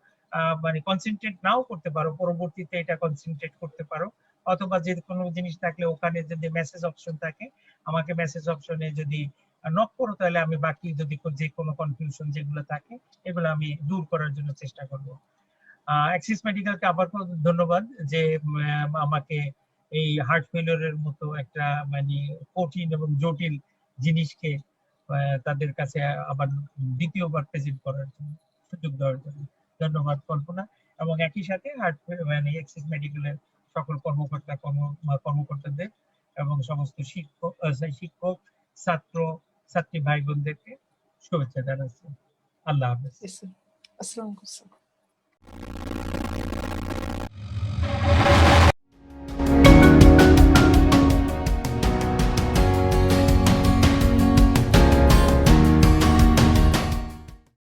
মানে কনসেন্ট্রেট নাও করতে পারো, পরবর্তীতে এটা কনসেন্ট্রেট করতে পারো। অথবা যে কোনো জিনিস থাকলে ওখানে যদি মেসেজ অপশন থাকে, আমাকে মেসেজ অপশনে যদি নক করো, তাহলে আমি বাকি যদি যে কোনো কনফিউশন যেগুলো থাকে এগুলো আমি দূর করার জন্য চেষ্টা করব। অ্যাক্সিস মেডিকেলকে আবার ধন্যবাদ যে আমাকে এই হার্ট ফেলিওরের মতো একটা মানে কঠিন এবং জটিল জিনিসকে তাদের কাছে আবার দ্বিতীয়বার প্রেজেন্ট করার জন্য। সুযোগ দেওয়ার জন্য। ধন্যবাদ কল্পনা। এবং একই সাথে মানে এক্সিস মেডিকেলের সকল কর্মকর্তাদের এবং সমস্ত শিক্ষক ছাত্র ছাত্রী ভাই বোনদেরকে শুভেচ্ছা জানাচ্ছি। আল্লাহ হাফেজ। আসসালামু আলাইকুম।